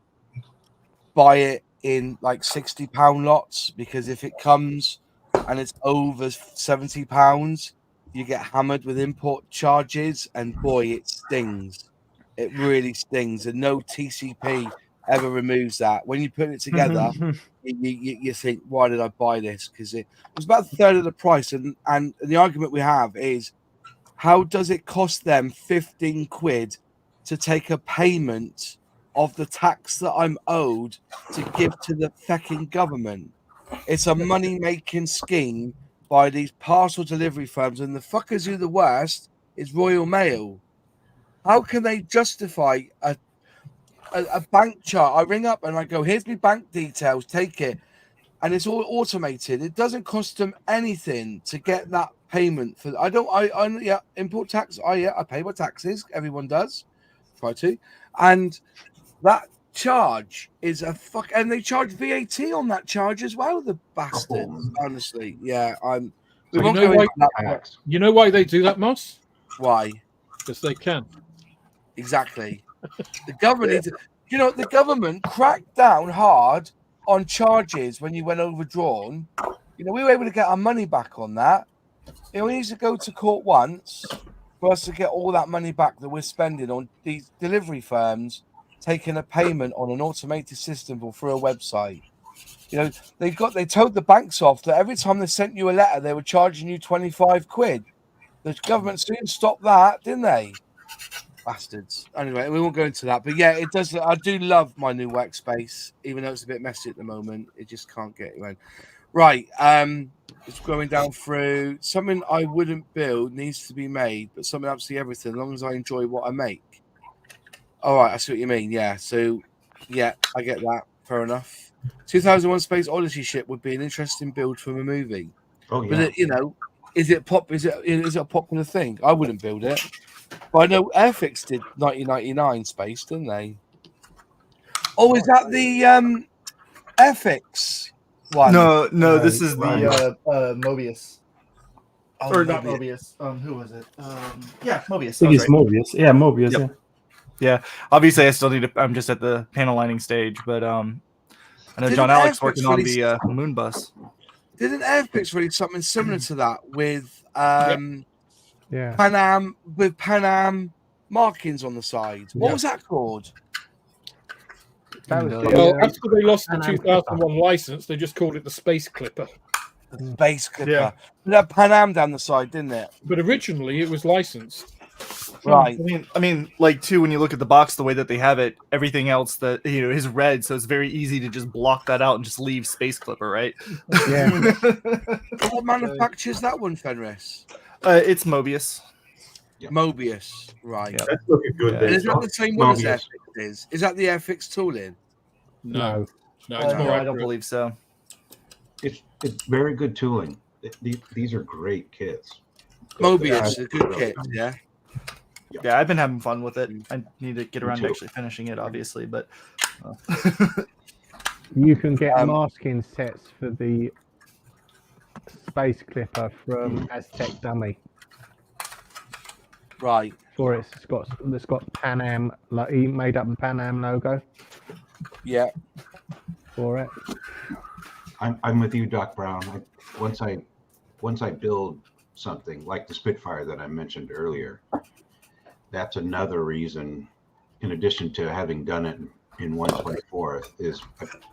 buy it in like £60 lots, because if it comes and it's over £70, you get hammered with import charges, and boy, it stings. It really stings, and no TCP ever removes that. When you put it together, you think, why did I buy this? Because it was about a third of the price, and the argument we have is, how does it cost them 15 quid to take a payment of the tax that I'm owed to give to the fucking government? It's a money-making scheme by these parcel delivery firms, and the fuckers who are the worst is Royal Mail. How can they justify a bank chart? I ring up and I go, here's my bank details, take it. And it's all automated. It doesn't cost them anything to get that payment for. Import tax. I pay my taxes. Everyone does. Try to. And that charge is a fuck. And they charge VAT on that charge as well, the bastards. Honestly. Yeah. You know why they do that, Moss? Why? Because they can. Exactly. The government the government cracked down hard on charges when you went overdrawn. We were able to get our money back on that. We need to go to court once for us to get all that money back that we're spending on these delivery firms taking a payment on an automated system or through a website. They told the banks off that every time they sent you a letter, they were charging you 25 quid. The government soon stopped that, didn't they? Bastards. Anyway, we won't go into that, but yeah, it does. I do love my new workspace, even though it's a bit messy at the moment. It just can't get around. Right, it's going down through. Something I wouldn't build needs to be made, but something absolutely everything, as long as I enjoy what I make. All right, I see what you mean. Yeah, so yeah, I get that. Fair enough. 2001: Space Odyssey ship would be an interesting build from a movie. Oh yeah. But is it a popular thing? I wouldn't build it. But I know Airfix did 1999 Space, didn't they? Oh, is that the Airfix one? No, this is Right. the Mobius. Oh, Or not Mobius. Who was it? Yeah, Mobius. I think it's That was right. Mobius. Yeah, Mobius. Yep. Yeah. Yeah, obviously I still need to. I'm just at the panel lining stage, but I know Didn't John Alex Airfix working on really- the moon bus. Didn't Airfix release something similar to that with Yeah. Pan Am markings on the side? What Yeah. was that called? That was Well, after they lost the Pan Am 2001 license, they just called it the Space Clipper. Base Clipper. Yeah. It had Pan Am down the side, didn't it? But originally, it was licensed. Right. I mean, like too, when you look at the box, the way that they have it, everything else that is red, so it's very easy to just block that out and just leave Space Clipper, right? Yeah. What manufactures that one, Fenris? It's Mobius. Yeah. Mobius. Right. Yeah. That's looking good. Yeah. there, And is that John. the same one as Mobius. Airfix is? Is that the Airfix tooling? No, No. it's more No, I don't accurate. believe so. It's very good tooling. These are great kits. Mobius, a good kit, yeah. Yeah, I've been having fun with it. I need to get Me around to too. actually finishing it, obviously, but You can get Um, masking sets for the Space Clipper from Aztec Dummy. Right. For it's got Pan Am, like he made up the Pan Am logo Yeah. for it. I'm with you, Doc Brown. Once I build something like the Spitfire that I mentioned earlier, that's another reason, in addition to having done it in 1/24th, is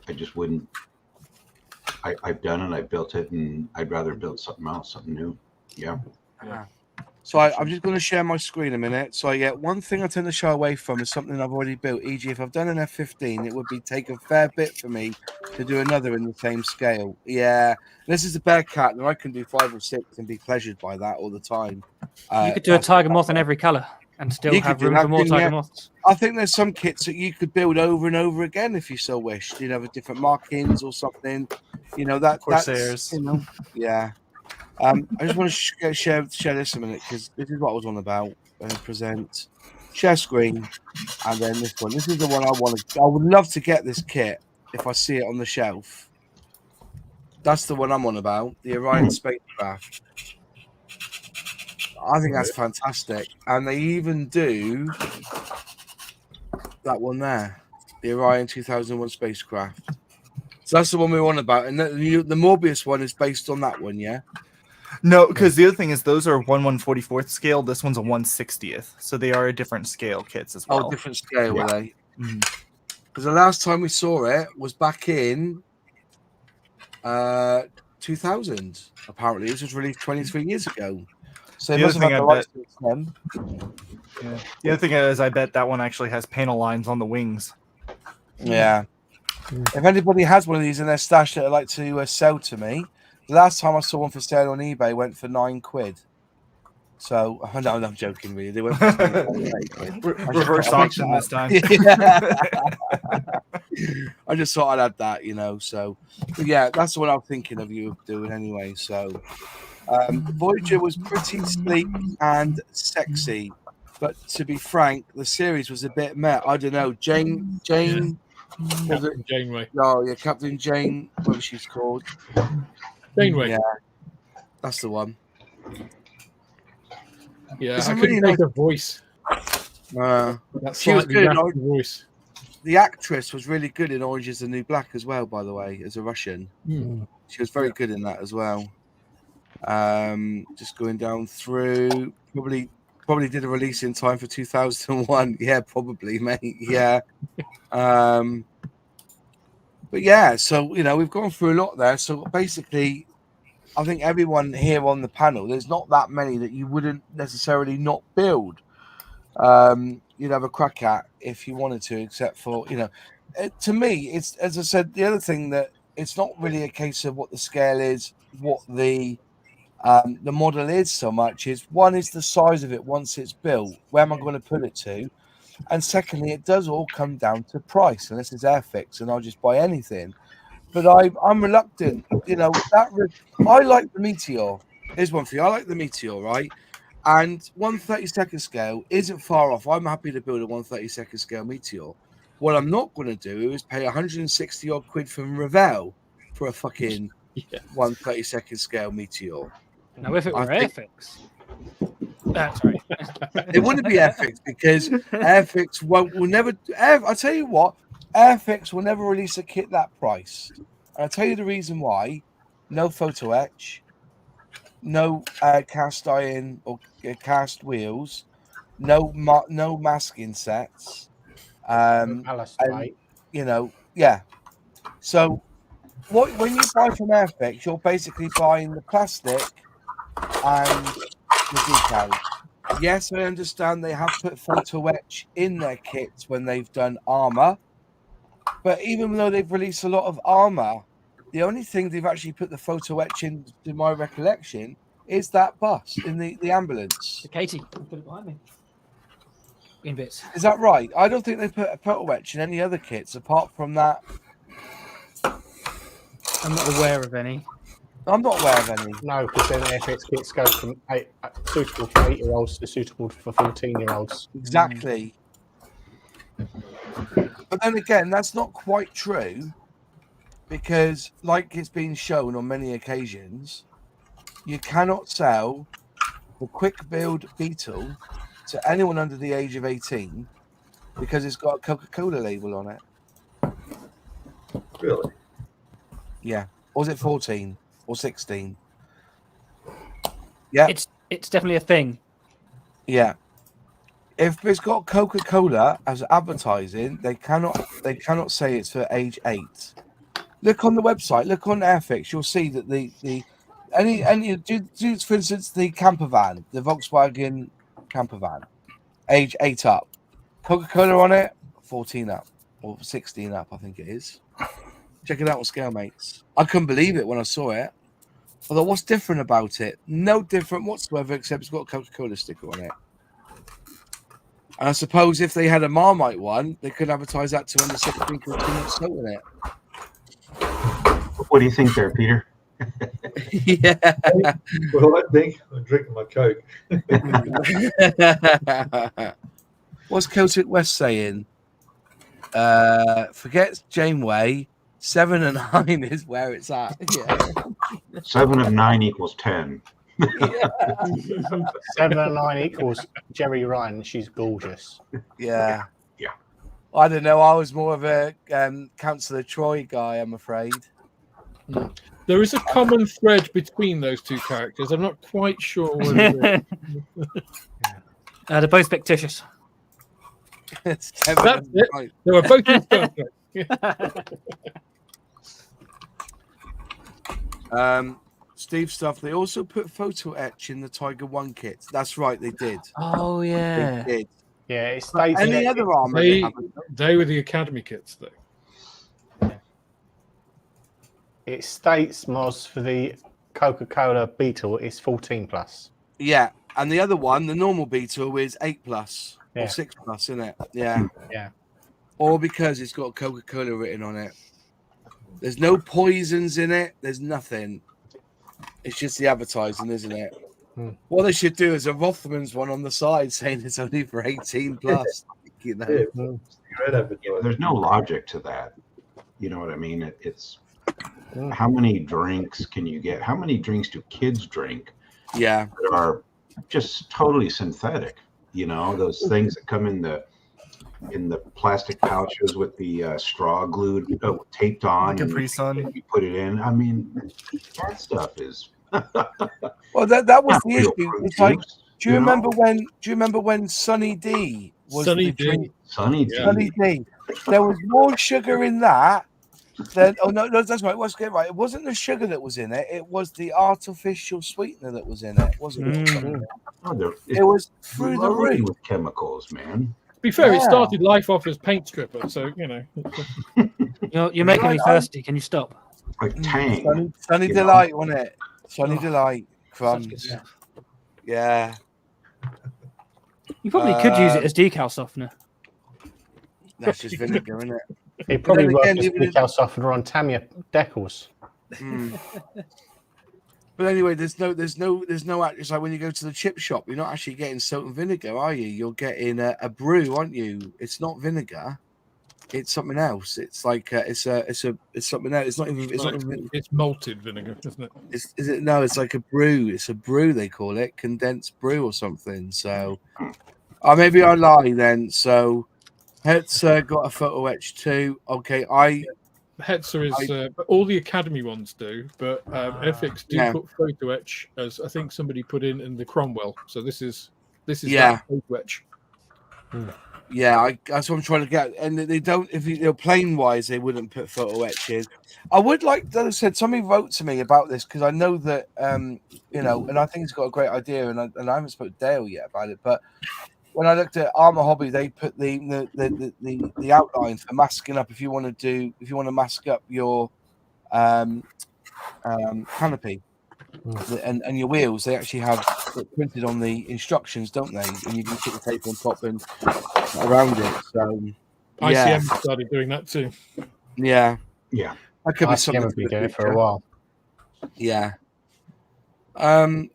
I just wouldn't. I've done it, I built it, and I'd rather build something else, something new. Yeah. So I'm just going to share my screen a minute. So yeah, one thing I tend to shy away from is something I've already built. E.g., if I've done an F-15, it would be take a fair bit for me to do another in the same scale. Yeah, this is a Bearcat, and I can do 5 or 6 and be pleasured by that all the time. You could do a tiger moth in every color and still You could have do room that, for more couldn't tiger you? moths. I think there's some kits that you could build over and over again if you so wished. With different markings or something. That's Corsairs. yeah. I just want to share this a minute because this is what I was on about. Present, share screen, and then this one. This is the one I want. I would love to get this kit if I see it on the shelf. That's the one I'm on about. The Orion spacecraft. I think that's fantastic, and they even do that one there, the Orion 2001 spacecraft. So that's the one we're on about, and the Morbius one is based on that one, yeah. no, because the other thing is those are 1/144th scale. This one's a 1/60th, so they are a different scale kits as well. Oh, different scale, were they? Mhm. Because the last time we saw it was back in 2000. Apparently, this was released 23 years ago. So The it must other have thing had the I bet- license then. Yeah. The other thing is, I bet that one actually has panel lines on the wings. Yeah. If anybody has one of these in their stash that would like to sell to me, the last time I saw one for sale on eBay went for £9. So no, I'm joking. Really, they went for 20 quid. Reverse auction this time. I just thought I'd add that, So, but yeah, that's what I'm thinking of you doing anyway. So, Voyager was pretty sleek and sexy, but to be frank, the series was a bit meh. I don't know. Jane. Was it? Captain Janeway. Oh yeah, Captain Jane. What she's called? Janeway. Yeah, that's the one. Yeah, It's I a couldn't really make nice- a voice. Uh, That She was slightly good, raspy voice. the actress was really good in Orange Is the New Black as well. By the way, as a Russian, she was very good in that as well. Just going down through, probably did a release in time for 2001. Yeah, probably, mate. Yeah. But yeah, so we've gone through a lot there. So basically, I think everyone here on the panel, there's not that many that you wouldn't necessarily not build. You'd have a crack at if you wanted to, except for to me, it's, as I said, the other thing that it's not really a case of what the scale is, what the model is so much is one is the size of it once it's built. Where am I going to put it to? And secondly, it does all come down to price. And this is Airfix, and I'll just buy anything. But I'm reluctant. I like the Meteor. Here's one for you. I like the Meteor, right? And 1/32nd scale isn't far off. I'm happy to build a 1/32nd scale Meteor. What I'm not going to do is pay 160 odd quid from Revell for a fucking 1/32nd scale Meteor. Now, if it were I think- Airfix, sorry. It wouldn't be Airfix because Airfix will never. I'll tell you what, Airfix will never release a kit that priced. And I'll tell you the reason why. No photo etch, no cast iron or cast wheels, no masking sets. Ballast And, plate. you know, yeah. So when you buy from Airfix, you're basically buying the plastic and the decals. Yes, I understand they have put photo etch in their kits when they've done armor, but even though they've released a lot of armor, the only thing they've actually put the photo etch in, to my recollection, is that bus in the ambulance. So Katie, put it behind me. In bits. Is that right? I don't think they put a photo etch in any other kits apart from that. I'm not aware of any. I'm not aware of any. No, because then Airfix kits go from suitable for 8-year-olds to suitable for 14-year-olds. Exactly. But then again, that's not quite true, because like it's been shown on many occasions, you cannot sell the quick build Beetle to anyone under the age of 18 because it's got a Coca-Cola label on it. Really? Yeah. Or was it 14 or 16? Yeah. It's definitely a thing. Yeah. If it's got Coca-Cola as advertising, they cannot say it's for age 8. Look on the website, look on Airfix, you'll see that do for instance the camper van, the Volkswagen camper van, age 8 up. Coca-Cola on it, 14 up or 16 up, I think it is. Check it out on Scalemates. I couldn't believe it when I saw it. I thought, what's different about it? No different whatsoever, except it's got a Coca-Cola sticker on it. And I suppose if they had a Marmite one, they could advertise that to under 16 with too much salt in it. What do you think there, Peter? Yeah. Well, I think I'm drinking my Coke. What's Celtic West saying? Forget Janeway. 7 and 9 is where it's at. Yeah. 7 of 9 equals 10. 7 and 9 equals Jerry Ryan. She's gorgeous. Yeah. Yeah. I don't know. I was more of a Councillor Troy guy, I'm afraid. There is a common thread between those two characters. I'm not quite sure what it is. They're both fictitious. That's it. right. They were both in Star Trek. Steve Stuff, they also put photo etch in the Tiger 1 kit. That's right, they did. Oh yeah. They did. Yeah, it states Any that other armor they haven't done? They were the Academy kits, though. it states Moz for the Coca-Cola Beetle is 14 plus. Yeah, and the other one, the normal Beetle, is 8 plus Yeah. or 6 plus, isn't it? Yeah. Yeah. All because it's got Coca-Cola written on it. There's no poisons in it. There's nothing. It's just the advertising, isn't it? What they should do is a Rothman's one on the side saying it's only for 18 plus. You know? Yeah, There's no logic to that. You know what I mean? It's how many drinks can you get? How many drinks do kids drink? Yeah. That are just totally synthetic. You know, those things that come in the plastic pouches with the straw glued, taped on, Capri Sun. and you put it in. I mean, that stuff is. Well, that was the real issue. fruit It's like, juice, do you you know? remember when Sunny D was Sunny the D. drink? Sunny D. Sunny D. There was more sugar in that than. Oh no, that's right. Let's get it right. It wasn't the sugar that was in it. It was the artificial sweetener that was in it, wasn't it? Oh, It was through the loaded roof. with chemicals, man. To be fair, it Yeah. started life off as paint stripper, so you know. You're making me thirsty. Can you stop? Like Tang. Sunny you know? Delight, wasn't it? Sunny Oh, Delight. Such good Crumbs. stuff. Yeah. You probably could use it as decal softener. That's just vinegar, isn't it? It probably then works again, as even if- decal softener on Tamiya decals. Mm. But anyway, there's no it's like when you go to the chip shop, you're not actually getting salt and vinegar, are you? You're getting a brew, aren't you? It's not vinegar, it's something else. It's like it's something else. It's not even It's malted vinegar, isn't it? is it? No, it's like a brew. It's a brew, they call it, condensed brew or something. So maybe I lie then. So Hetzer got a photo etch too. Okay, Hetzer is all the Academy ones do, but Airfix do Yeah. put photo etch, as I think somebody put in the Cromwell. So this is Yeah. that photo etch. Yeah, that's what I'm trying to get. And they don't, if you know, plane wise, they wouldn't put photo etches. I would like, as I said, somebody wrote to me about this because I know that, you know, and I think it's got a great idea, and I haven't spoken to Dale yet about it. But when I looked at Armor Hobby, they put the outline for masking up if you want to mask up your canopy and your wheels. They actually have it printed on the instructions, don't they? And you can put the tape on top and around it. So ICM started doing that too. yeah, that could be ICM something have for been the doing it for future. a while. Yeah.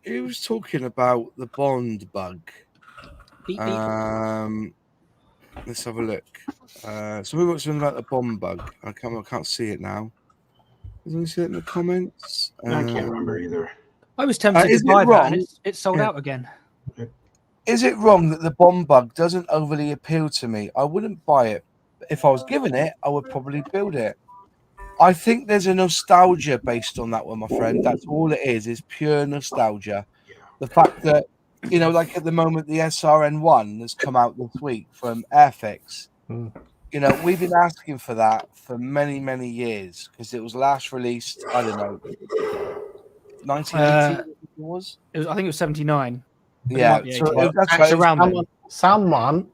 He was talking about the Bond bug. Beep, beep. Let's have a look. Somebody wrote something about the Bond bug. I can't see it now. Does anyone see it in the comments? I can't remember either. I was tempted is to it buy that, wrong? and it's sold Yeah. out again. Is it wrong that the bomb bug doesn't overly appeal to me? I wouldn't buy it. If I was given it, I would probably build it. I think there's a nostalgia based on that one, my friend. That's all it is pure nostalgia. The fact that, you know, like at the moment, the SRN1 has come out this week from Airfix. You know, we've been asking for that for many, many years because it was last released, I don't know, 1980 it was? I think it was 79. Yeah, so that's right. around then. Someone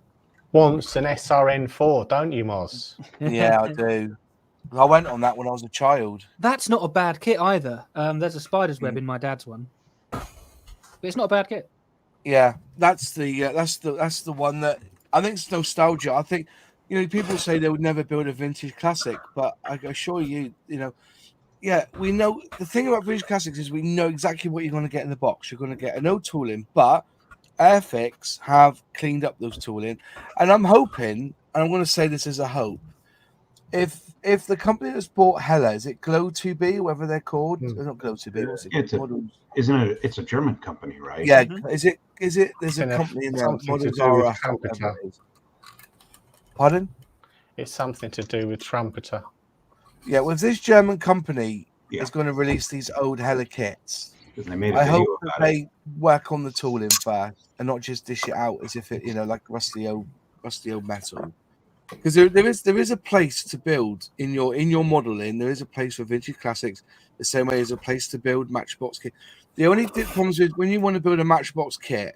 wants an SRN4, don't you, Moz? Yeah, I do. I went on that when I was a child. That's not a bad kit either. There's a spider's web in my dad's one, but it's not a bad kit. Yeah, that's the one that I think it's nostalgia. I think, you know, people say they would never build a vintage classic, but I assure you, you know, yeah, we know the thing about vintage classics is we know exactly what you're going to get in the box. You're going to get no tooling, but Airfix have cleaned up those tooling, and I'm hoping, and I'm going to say this as a hope, if the company that's bought Hella, is it Glow 2B, whatever they're called? Not Glow 2B, what's it called? It's a German company, right? Yeah, is it? There's a company in there. Something to Models do with are Trumpeter. Pardon? It's something to do with Trumpeter. Yeah, well, if this German company is going to release these old Hella kits, I hope that they work on the tooling first and not just dish it out as if it, you know, like rusty old metal. Because there is a place to build in your modeling. There is a place for vintage classics, the same way as a place to build Matchbox kit. The only problems with when you want to build a Matchbox kit,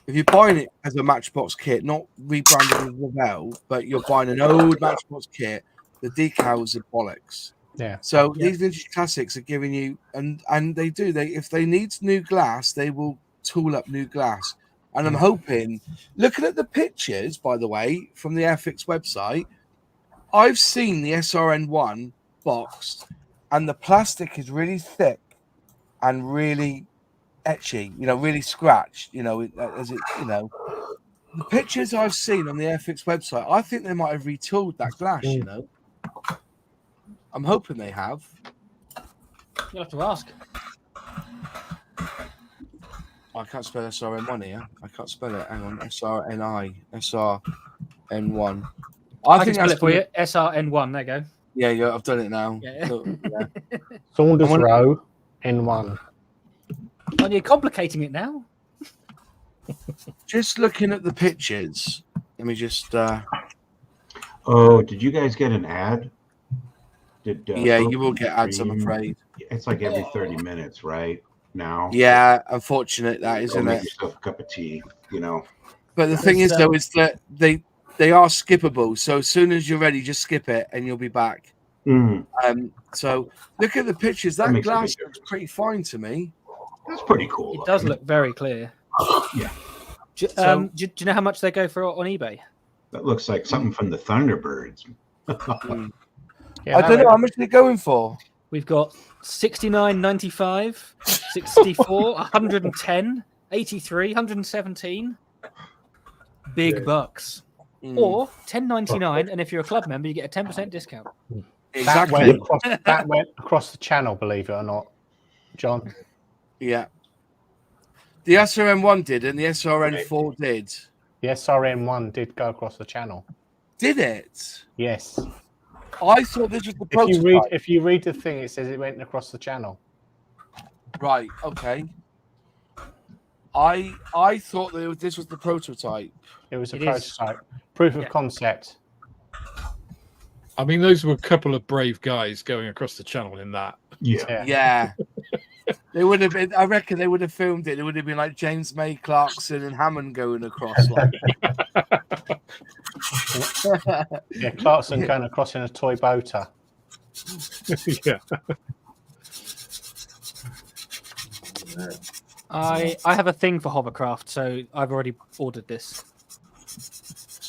if you're buying it as a Matchbox kit, not rebranded as Revell, but you're buying an old Matchbox kit, the decals are bollocks. Yeah. So these vintage classics are giving you, and they do. If they need new glass, they will tool up new glass. And I'm hoping, looking at the pictures, by the way, from the Airfix website, I've seen the SRN1 boxed, and the plastic is really thick and really etchy, you know, really scratched, you know, as it, you know. The pictures I've seen on the Airfix website, I think they might have retooled that glass, you know. I'm hoping they have. You'll have to ask. I can't spell SRN1 here. I can't spell it. Hang on. SRNI. SRN1. I can spell it for you. SRN1. There you go. Yeah, I've done it now. Yeah. Saunders Row N1. Oh, you're complicating it now. Just looking at the pictures. Let me just. Oh, did you guys get an ad? Yeah, you will get ads, I'm afraid. It's like every 30 minutes, right? Now. Yeah, unfortunate that, isn't make it? yourself a cup of tea, you know. But the thing is, though, is that they are skippable. So as soon as you're ready, just skip it, and you'll be back. So look at the pictures. That glass looks pretty fine to me. That's pretty cool. It does look very clear. Yeah. Do you know how much they go for on eBay? That looks like something from the Thunderbirds. I don't know how much they're going for. We've got 69.95, 64, 110, 83, 117. Big bucks. Or 10.99, and if you're a club member, you get a 10% discount. Exactly. That went across the channel, believe it or not, John. Yeah. The SRN1 did, and the SRN4 did. The SRN1 did go across the channel. did it? Yes. I thought this was the If you prototype. if you read the thing, it says it went across the channel. Right. Okay. I thought that this was the prototype. It was a It is. prototype, proof of Yeah. concept. I mean, those were a couple of brave guys going across the channel in that. Yeah. Yeah. They would have been. I reckon they would have filmed it. It would have been like James May, Clarkson, and Hammond going across. Like, Yeah, Clarkson going across in a toy boater. Yeah. I have a thing for hovercraft, so I've already ordered this.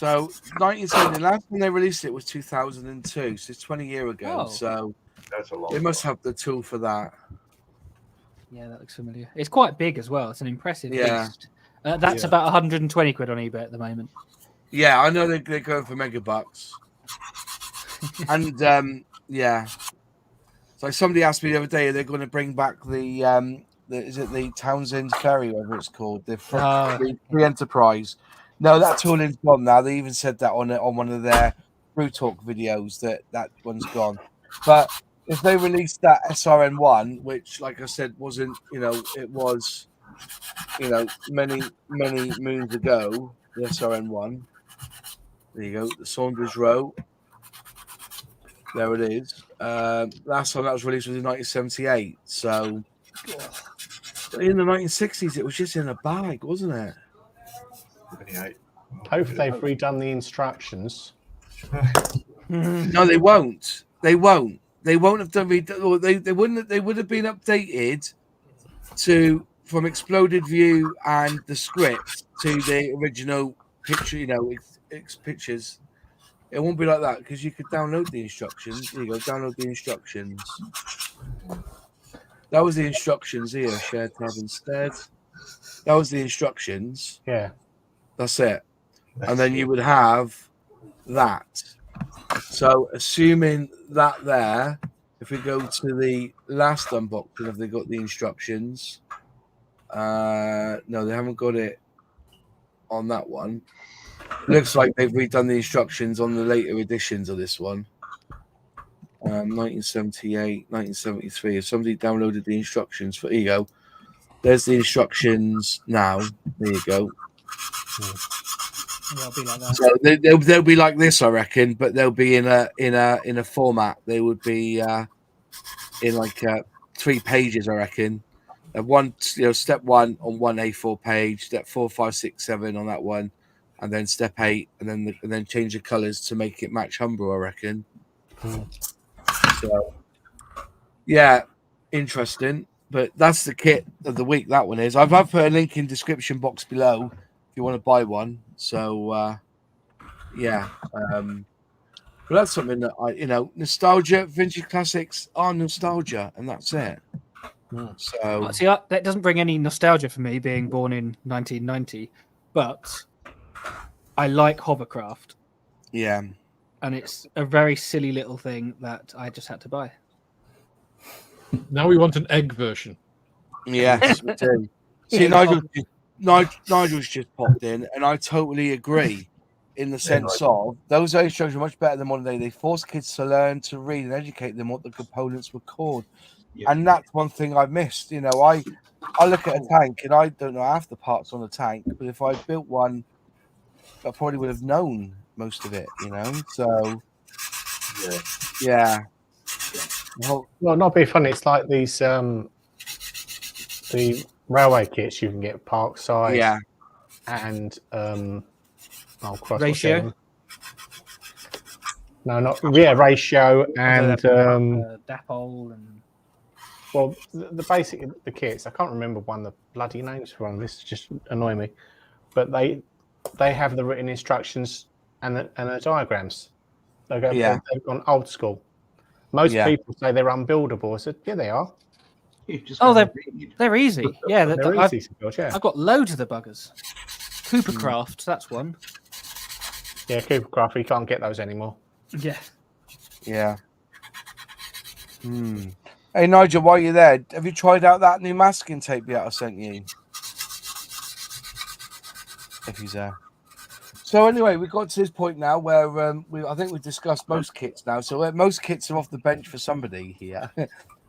so 1970. The last time they released it was 2002. So it's 20 years ago. Oh. So That's a lot. they must have the tool for that. Yeah, that looks familiar. It's quite big as well. It's an impressive Yeah. beast. That's Yeah. about 120 quid on eBay at the moment. Yeah, I know they're going for mega bucks. And yeah, so somebody asked me the other day, are they going to bring back the is it the Townsend Ferry, whatever it's called, the free Enterprise? No, that tooling's gone now. They even said that on one of their Brew Talk videos that one's gone. But if they released that SRN1, which, like I said, wasn't, it was, many moons ago, the SRN1. There you go, the Saunders Row. There it is. Last time that was released was in 1978. So in the 1960s, it was just in a bag, wasn't it? 28. Hopefully they've redone the instructions. No, they won't. They won't. They won't have done. Or they wouldn't. They would have been updated from exploded view and the script to the original picture. Pictures. It won't be like that because you could download the instructions. Here you go. Download the instructions. That was the instructions here. Share tab instead. That was the instructions. Yeah. That's it. And then you would have that. So assuming that there, if we go to the last unboxing, have they got the instructions? No, they haven't got it on that one. Looks like they've redone the instructions on the later editions of this one. 1978, 1973. If somebody downloaded the instructions for EO, there's the instructions now. There you go. Yeah, it'll be like that. So they'll be like this, I reckon, but they'll be in a format. They would be in like 3 pages, I reckon. One, step 1 on one A4 page, step 4, 5, 6, 7 on that one, and then step 8, and then change the colours to make it match Humber, I reckon. So, yeah, interesting. But that's the kit of the week. That one is. I've put a link in description box below if you want to buy one. So, yeah. But that's something that nostalgia, vintage classics are nostalgia, and that's it. So, See, that doesn't bring any nostalgia for me being born in 1990, but I like hovercraft. yeah. And it's a very silly little thing that I just had to buy. Now we want an egg version. Yes, we do. See, Nigel's just popped in, and I totally agree in the sense of those instructions are much better than modern day. They force kids to learn to read and educate them what the components were called. Yeah. And that's one thing I missed. I look at a tank and I don't know half the parts on a tank, but if I built one, I probably would have known most of it, So, yeah. Well, not be funny. It's like these the railway kits you can get park size. Yeah. And Ratio? No, not ratio and Dapole and well, the basic the kits. I can't remember the bloody names for them. This is just annoying me. But they have the written instructions and the diagrams. They've gone old school. Most people say they're unbuildable. I said, yeah, they are. They're easy. Yeah, they're easy to build. Yeah, I've got loads of the buggers. Coopercraft, that's one. Yeah, Coopercraft. You can't get those anymore. Yeah. Yeah. Hey, Nigel, while you're there, have you tried out that new masking tape yet I sent you? If he's there. So anyway, we got to this point now where I think we've discussed most kits now. So most kits are off the bench for somebody here.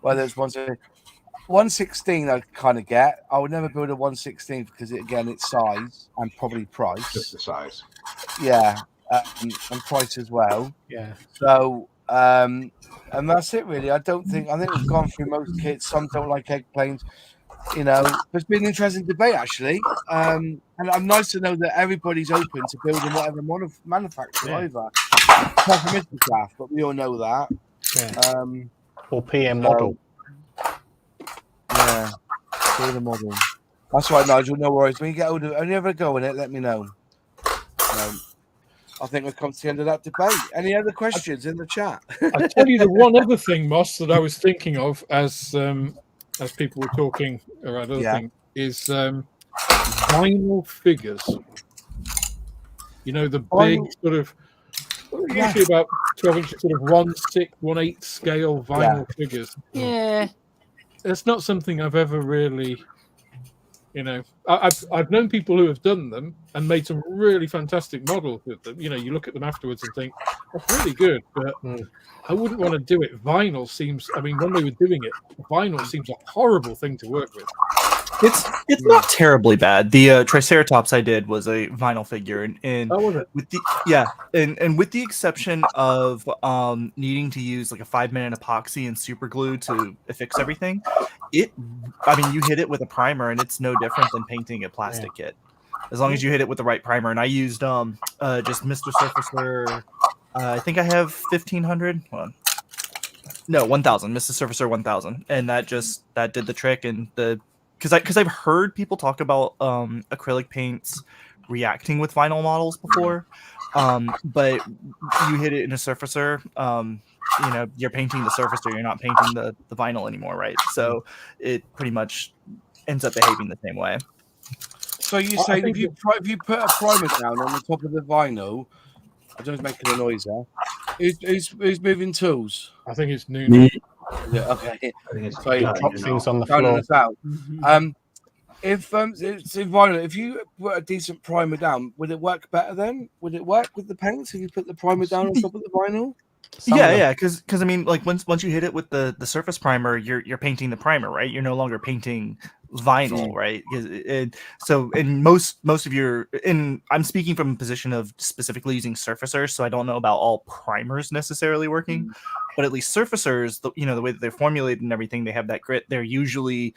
Whether it's 116, I kind of get. I would never build a 116 because it's size and probably price. Just the size. Yeah, and price as well. Yeah. So and that's it really. I think we've gone through most kits. Some don't like egg planes. It's been an interesting debate actually, and I'm nice to know that everybody's open to building whatever manufacturer over. Apart from Mr. Craft, but we all know that. Yeah. Or PM model. Yeah, build a model. That's right, Nigel. No worries. When you get older, only ever go in it. Let me know. I think we've come to the end of that debate. Any other questions in the chat? I'll tell you the one other thing, Moss, that I was thinking of as people were talking around other things is vinyl figures. The big sort of usually about 12 inches, sort of 1/6, 1/8 scale vinyl figures. Yeah, it's not something I've ever really. I've known people who have done them and made some really fantastic models with them. You look at them afterwards and think that's really good, but I wouldn't want to do it. Vinyl seems. I mean, when they were doing it, vinyl seems a horrible thing to work with. It's not terribly bad. The Triceratops I did was a vinyl figure, and was it? with the exception of needing to use like a 5-minute epoxy and super glue to affix everything, you hit it with a primer and it's no different than painting a plastic kit, as long as you hit it with the right primer. And I used just Mr. Surfacer. I think I have 1500. No, 1000. Mr. Surfacer 1000, and that did the trick. And because I've heard people talk about acrylic paints reacting with vinyl models before, but you hit it in a surfacer, you're painting the surfacer, you're not painting the vinyl anymore, right? So it pretty much ends up behaving the same way. So you say if you put a primer down on the top of the vinyl, I don't know, making a noise there. Who's moving tools? I think it's noon. Yeah, okay. I think it's Drop things on the floor. If it's in vinyl, if you put a decent primer down, would it work better then? Would it work with the paints if you put the primer down on top of the vinyl? Because I mean, like once you hit it with the surface primer, you're painting the primer, right? You're no longer painting vinyl, right? So in most of your, I'm speaking from a position of specifically using surfacers, so I don't know about all primers necessarily working, but at least surfacers, the way that they're formulated and everything, they have that grit. They're usually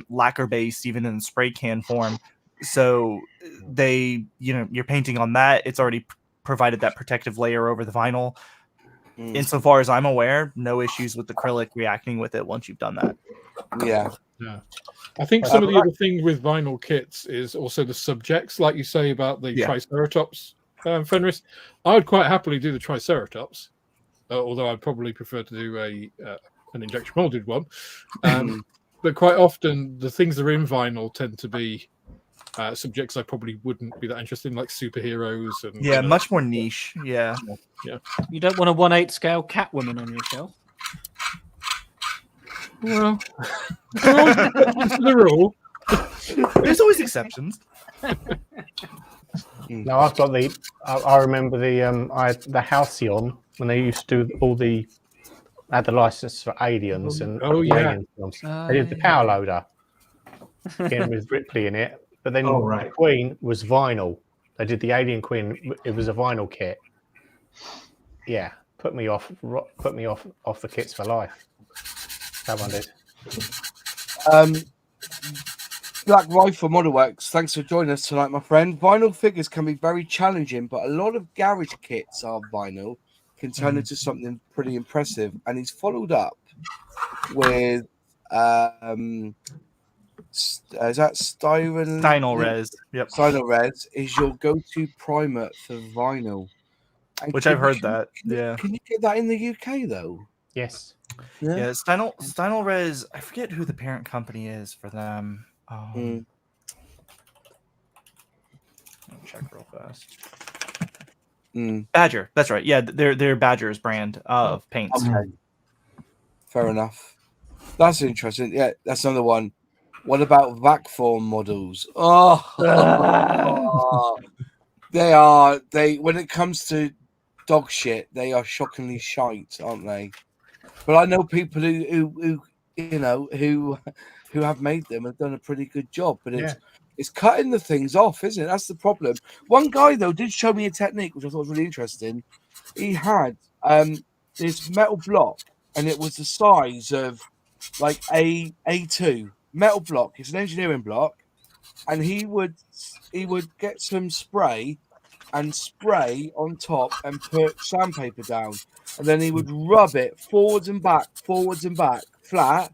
lacquer based, even in spray can form. So you're painting on that. It's already provided that protective layer over the vinyl. Insofar as I'm aware, no issues with acrylic reacting with it once you've done that. Yeah. I think some of the other things with vinyl kits is also the subjects, like you say about the Triceratops, Fenris. I would quite happily do the Triceratops, although I'd probably prefer to do an injection molded one. But quite often, the things that are in vinyl tend to be subjects I probably wouldn't be that interested in, like superheroes and much more niche. Yeah. You don't want a 1/8 scale Catwoman on your shelf. Well, the rule. There's always exceptions. No, I've got I remember the Halcyon when they used to do had the license for Aliens and Alien films. They did the Power Loader again with Ripley in it, but then the Queen was vinyl. They did the Alien Queen. It was a vinyl kit. Yeah, put me off the kits for life. That one did. Black Rifle Model Works, thanks for joining us tonight, my friend. Vinyl figures can be very challenging, but a lot of garage kits are vinyl, can turn into something pretty impressive. And he's followed up with is that Stynylrez? Yep. Stynylrez is your go-to primer for vinyl. And which I've heard that. Yeah. Can you get that in the UK though? Yes. Yeah. Stynylrez. I forget who the parent company is for them. Let me check real fast. Badger. That's right. Yeah, they're Badger's brand of paints. Okay. Fair enough. That's interesting. Yeah, that's another one. What about vac form models? They are. They when it comes to dog shit, they are shockingly shite, aren't they? But I know people who you know who have made them and done a pretty good job. But it's cutting the things off, isn't it? That's the problem. One guy though did show me a technique which I thought was really interesting. He had this metal block, and it was the size of like A2 metal block. It's an engineering block, and he would get some spray and spray on top and put sandpaper down, and then he would rub it forwards and back, flat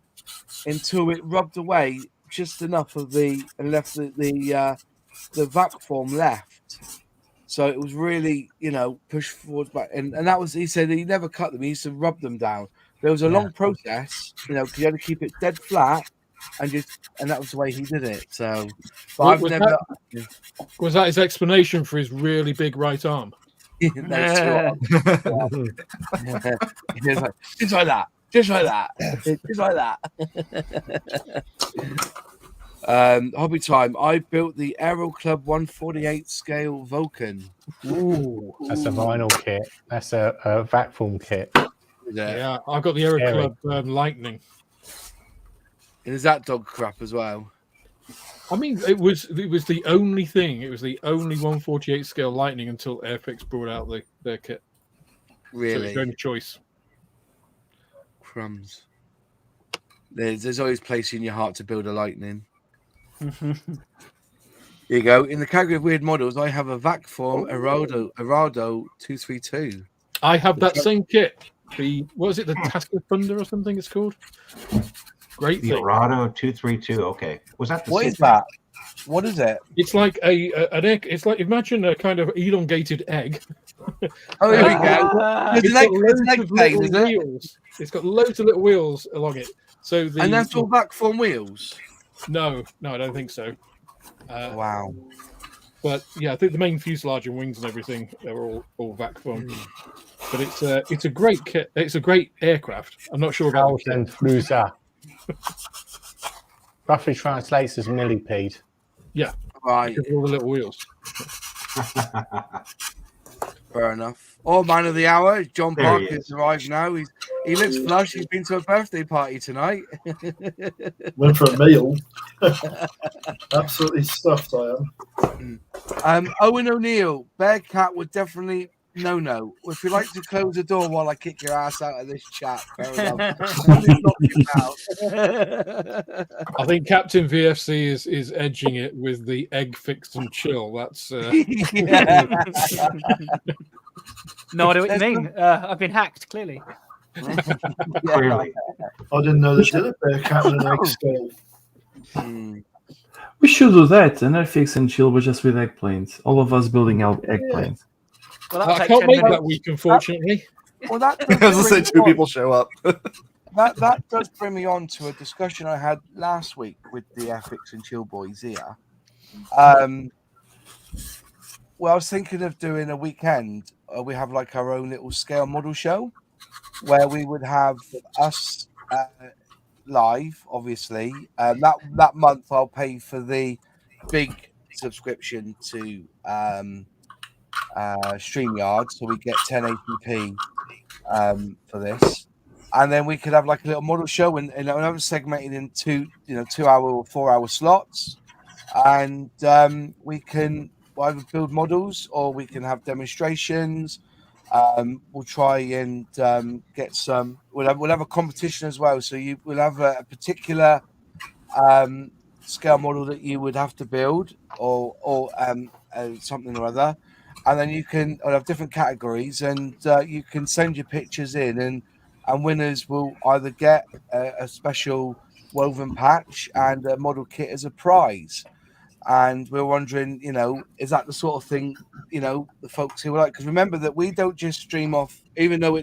until it rubbed away just enough of and left the vac form left. So it was really, pushed forwards back, and that was, he said he never cut them. He used to rub them down. There was a long process, because you had to keep it dead flat, and that was the way he did it. So, but was that his explanation for his really big right arm? Just like that. Hobby time. I built the Aero Club 148 scale Vulcan. Ooh, that's a vinyl kit. That's a vac form kit. Yeah, I've got the Aero Club Lightning. And is that dog crap as well? I mean, it was the only thing. It was the only 148 scale Lightning until Airfix brought out their kit. Really? So it's the only choice. Crumbs. There's always place in your heart to build a Lightning. Here you go. In the category of weird models, I have a Vacform Arado 232. I have that same kit. What is it? The Tasker Thunder or something it's called? Great the thing. Arado 232. Okay. Was that the What is that? What is it? It's like an egg. It's like, imagine a kind of elongated egg. Oh, here we go. It's got loads of little wheels. It's got loads of little wheels along it. So and that's all Vacform wheels? No, I don't think so. Wow. But yeah, I think the main fuselage and wings and everything are all Vacform. But it's a great kit. It's a great aircraft. I'm not sure about the kit. Flusa. Roughly translates as millipede. Yeah, right. Because of all the little wheels. Fair enough. Oh, man of the hour, John There he Parker's arrived now. He looks flush. He's been to a birthday party tonight. Went for a meal. Absolutely stuffed I am. Owen O'Neill, Bearcat would definitely no. If you'd like to close the door while I kick your ass out of this chat, fair enough. I think Captain VFC is edging it with the Airfix and Chill. That's No idea what you mean. I've been hacked, clearly. Clearly. I didn't know they did a Bearcat with an egg scale. We should do that. An Airfix and Chill, but just with eggplanes. All of us building out eggplanes. Well, I can't make that week, unfortunately. Well, that I was going to say two people show up. that does bring me on to a discussion I had last week with the Airfix and Chill boys here. Well, I was thinking of doing a weekend. We have like our own little scale model show where we would have us live, obviously. That month I'll pay for the big subscription to StreamYard, so we get 1080p for this, and then we could have like a little model show and another segmented in 2 hour or 4 hour slots, and we can either build models or we can have demonstrations. We'll try and get some. We'll have a competition as well. So we'll have a particular scale model that you would have to build, or something or other, and then I'll have different categories, and you can send your pictures in, and winners will either get a special woven patch and a model kit as a prize. And we're wondering, is that the sort of thing, the folks who like? Because remember that we don't just stream off, even though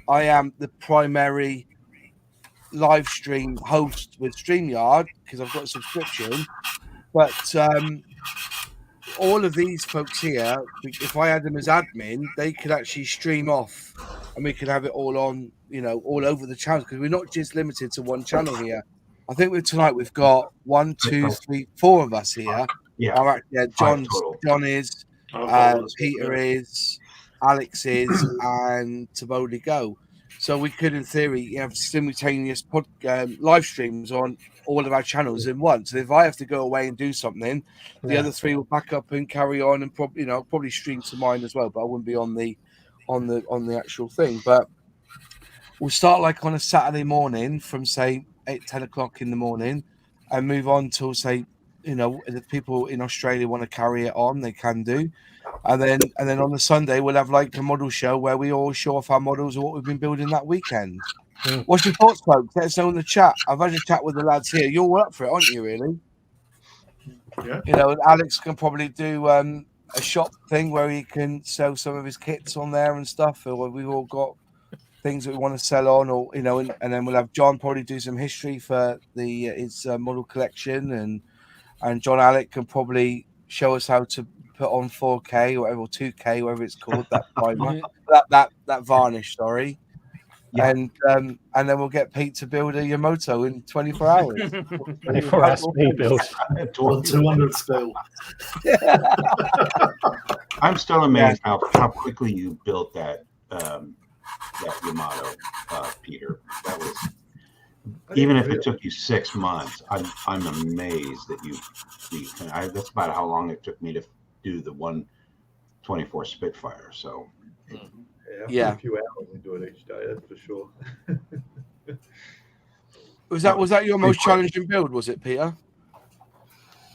I am the primary live stream host with StreamYard because I've got a subscription. But all of these folks here, if I had them as admin, they could actually stream off, and we could have it all on, all over the channel, because we're not just limited to one channel here. I think tonight we've got 1, 2, 3, 4 of us here. Yeah. John is, Peter is, Alex is, and Taboli go. So we could, in theory, have simultaneous live streams on all of our channels in one. So if I have to go away and do something, the other three will back up and carry on, and probably stream to mine as well. But I wouldn't be on the actual thing. But we'll start like on a Saturday morning from say 8-10 o'clock in the morning, and move on till say, if people in Australia want to carry it on, they can do. And then on the Sunday we'll have like a model show where we all show off our models of what we've been building that weekend. What's your thoughts, folks? Let us know in the chat. I've had a chat with the lads here. You're all up for it, aren't you? Really? Yeah. And Alex can probably do a shop thing where he can sell some of his kits on there and stuff. Or we've all got things that we want to sell on, or and then we'll have John probably do some history for his model collection, and John Alec can probably show us how to put on 4K or whatever, or 2K, whatever it's called, that primer, that varnish, sorry. Yeah. And then we'll get Pete to build a Yamato in 24 hours. 24 hour speed build. 200 scale. I'm still amazed how quickly you built that Yamato, Peter. That was, even if it took you 6 months, I'm amazed that you that's about how long it took me to do the 124 Spitfire. So Yeah. A few hours into it each day, that's for sure. Was that your most challenging build? Was it, Peter?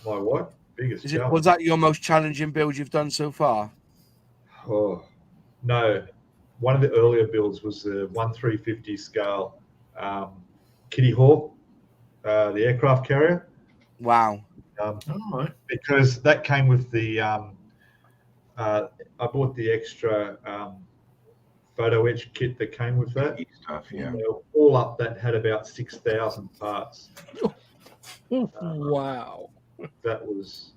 My what? Biggest challenge? Was that your most challenging build you've done so far? Oh no, one of the earlier builds was the 1350 scale Kitty Hawk, the aircraft carrier. Wow. Because that came with the I bought the extra photo etch kit that came with that. Stuff, yeah. So all up, that had about 6,000 parts. Wow. That was,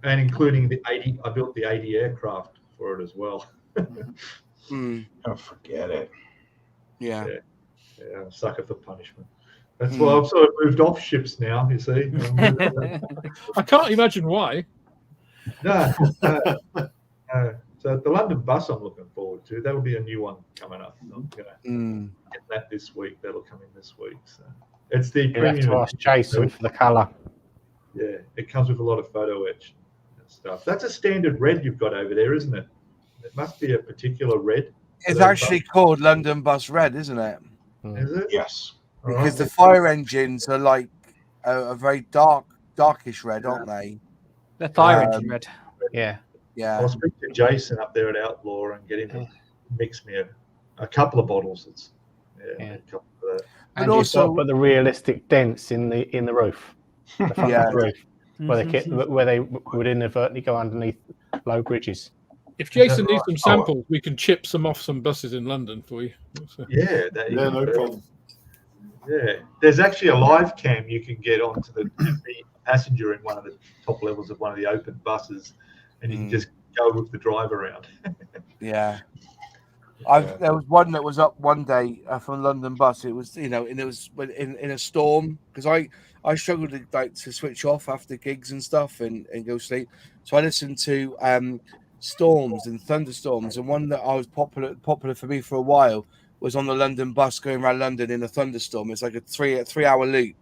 and including the 80. I built the 80 aircraft for it as well. Oh, forget it. Yeah. Yeah, I'm a sucker for punishment. That's why I've sort of moved off ships now, you see. I can't imagine why. No. So the London bus I'm looking forward to. That'll be a new one coming up. I'm going to get that this week. That'll come in this week. So it's the You have to ask Jason for the colour. Yeah, it comes with a lot of photo etch and stuff. That's a standard red you've got over there, isn't it? It must be a particular red. It's actually called London Bus Red, isn't it? Is it? Yes. Because the fire engines are like a very darkish red, aren't they? The fire engine red. Yeah. Yeah. I'll speak to Jason up there at Outlaw and get him to mix me a couple of bottles. It's a couple of that. And also put the realistic dents in the roof. The front of the roof, where they would inadvertently go underneath low bridges. If Jason needs some samples, we can chip some off some buses in London for you. Yeah, no problem. Yeah, there's actually a live cam you can get onto the passenger in one of the top levels of one of the open buses, and you can just go with the drive around. Yeah. There was one that was up one day from London Bus. It was, and it was in a storm, because I struggled to switch off after gigs and stuff and go sleep. So I listened to storms and thunderstorms, and one that I was popular for me for a while was on the London Bus going around London in a thunderstorm. It's like a three-hour loop.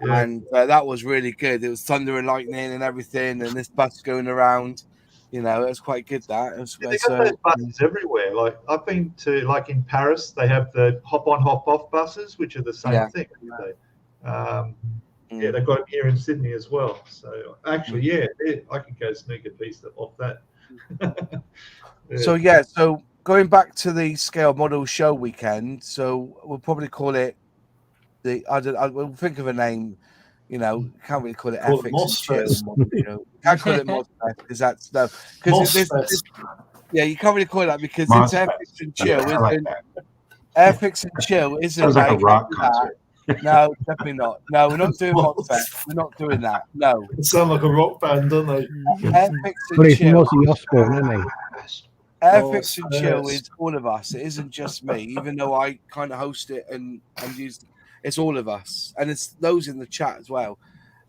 And that was really good. It was thunder and lightning and everything, and this bus going around. It was quite good. That they got those buses everywhere. Like I've been to, like in Paris, they have the hop-on, hop-off buses, which are the same thing. Yeah, they've got them here in Sydney as well. So actually, I could go sneak a piece off that. So going back to the scale model show weekend, so we'll probably call it we'll think of a name. Can't really call it Airfix and Chill. Can't call it Mozfest because that's because you can't really call it that because it's Airfix and Chill. Airfix and Chill isn't Sounds like a rock concert. No, definitely not. No, we're not doing Mozfest. We're not doing that. No. It sounds like a rock band, don't they? Airfix and Chill. Airfix and Yes. Chill is all of us. It isn't just me, even though I kind of host it and use. It's all of us, and it's those in the chat as well.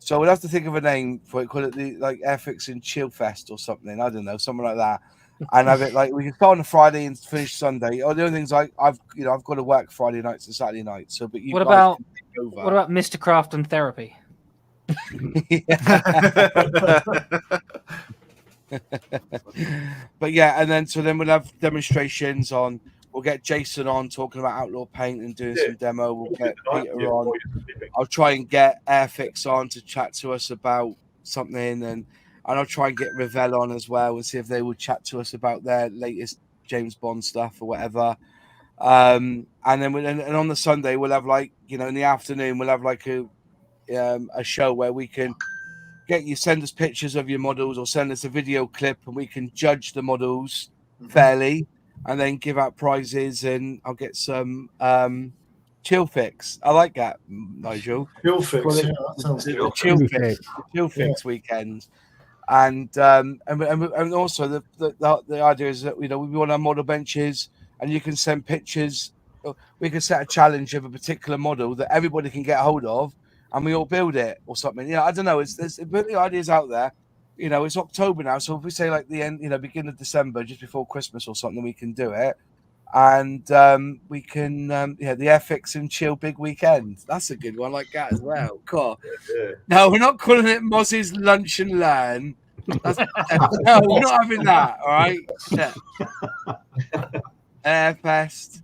So we'll have to think of a name for it. Call it the like Airfix and Chill Fest or something. I don't know, something like that. And have it like we can start on a Friday and finish Sunday. Or the only things I've got to work Friday nights and Saturday nights. So, but you What guys about can take over. what about Mr. Craft and therapy? But yeah, and then we'll have demonstrations on. We'll get Jason on talking about outlaw paint and doing some demo. We'll get Peter on. I'll try and get Airfix on to chat to us about something, and I'll try and get Revell on as well and see if they will chat to us about their latest James Bond stuff or whatever. And then and on the Sunday we'll have like in the afternoon we'll have like a show where we can send us pictures of your models or send us a video clip and we can judge the models fairly and then give out prizes, and I'll get some chill fix. I like that, Nigel. Chill fix, yeah, that sounds good. Chill fix weekend. And also the idea is that we want our model benches and you can send pictures. We can set a challenge of a particular model that everybody can get hold of and we all build it or something. I don't know. There's the ideas out there. It's October now, so if we say like the end, beginning of December, just before Christmas or something, we can do it. And we can, the Airfix and Chill big weekend. That's a good one, like that as well. Cool. Yeah. No, we're not calling it Moz's Lunch and Learn. No, we're not having that. All right. Airfest.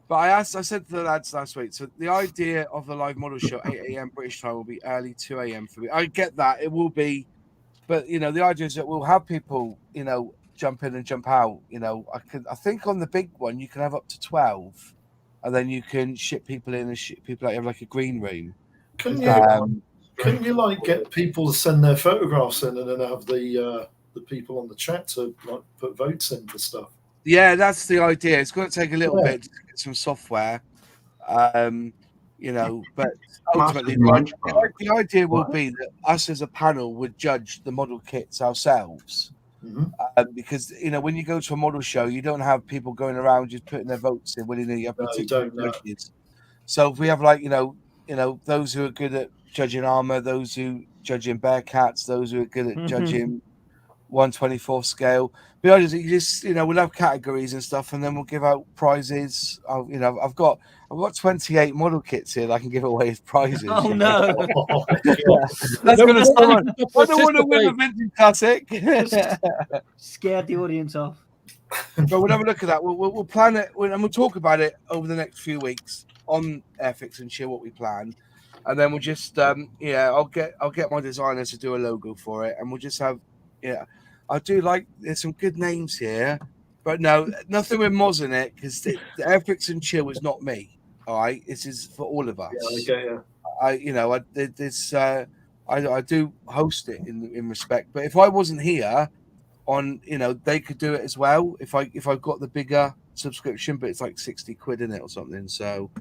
But I said to the lads last week, so the idea of the live model show 8 a.m. British time will be early 2 a.m. for me. I get that it will be, but the idea is that we'll have people jump in and jump out. I think on the big one you can have up to 12, and then you can ship people in and ship people out. You have like a green room. Couldn't you like get people to send their photographs in and then have the people on the chat to like put votes in for stuff? Yeah, that's the idea. It's going to take a little bit to get some software, but ultimately the idea will be that us as a panel would judge the model kits ourselves. Because when you go to a model show, you don't have people going around just putting their votes in willy-nilly. You have particular judges. So if we have those who are good at judging armor, those who judging Bearcats, those who are good at judging 1/24 scale. But you just we'll have categories and stuff, and then we'll give out prizes. I've got 28 model kits here that I can give away as prizes. Oh no! That's gonna someone. I don't want to win a vintage classic. Scared the audience off. But we'll have a look at that. We'll plan it, and we'll talk about it over the next few weeks on Airfix and Chill what we plan, and then we'll just I'll get my designers to do a logo for it, and we'll just have I do like there's some good names here, but no, nothing with Moz in it because the Airfix and Chill is not me. All right, this is for all of us. Yeah, okay, I do host it in respect, but if I wasn't here, they could do it as well. If I got the bigger subscription, but it's like 60 quid in it or something. So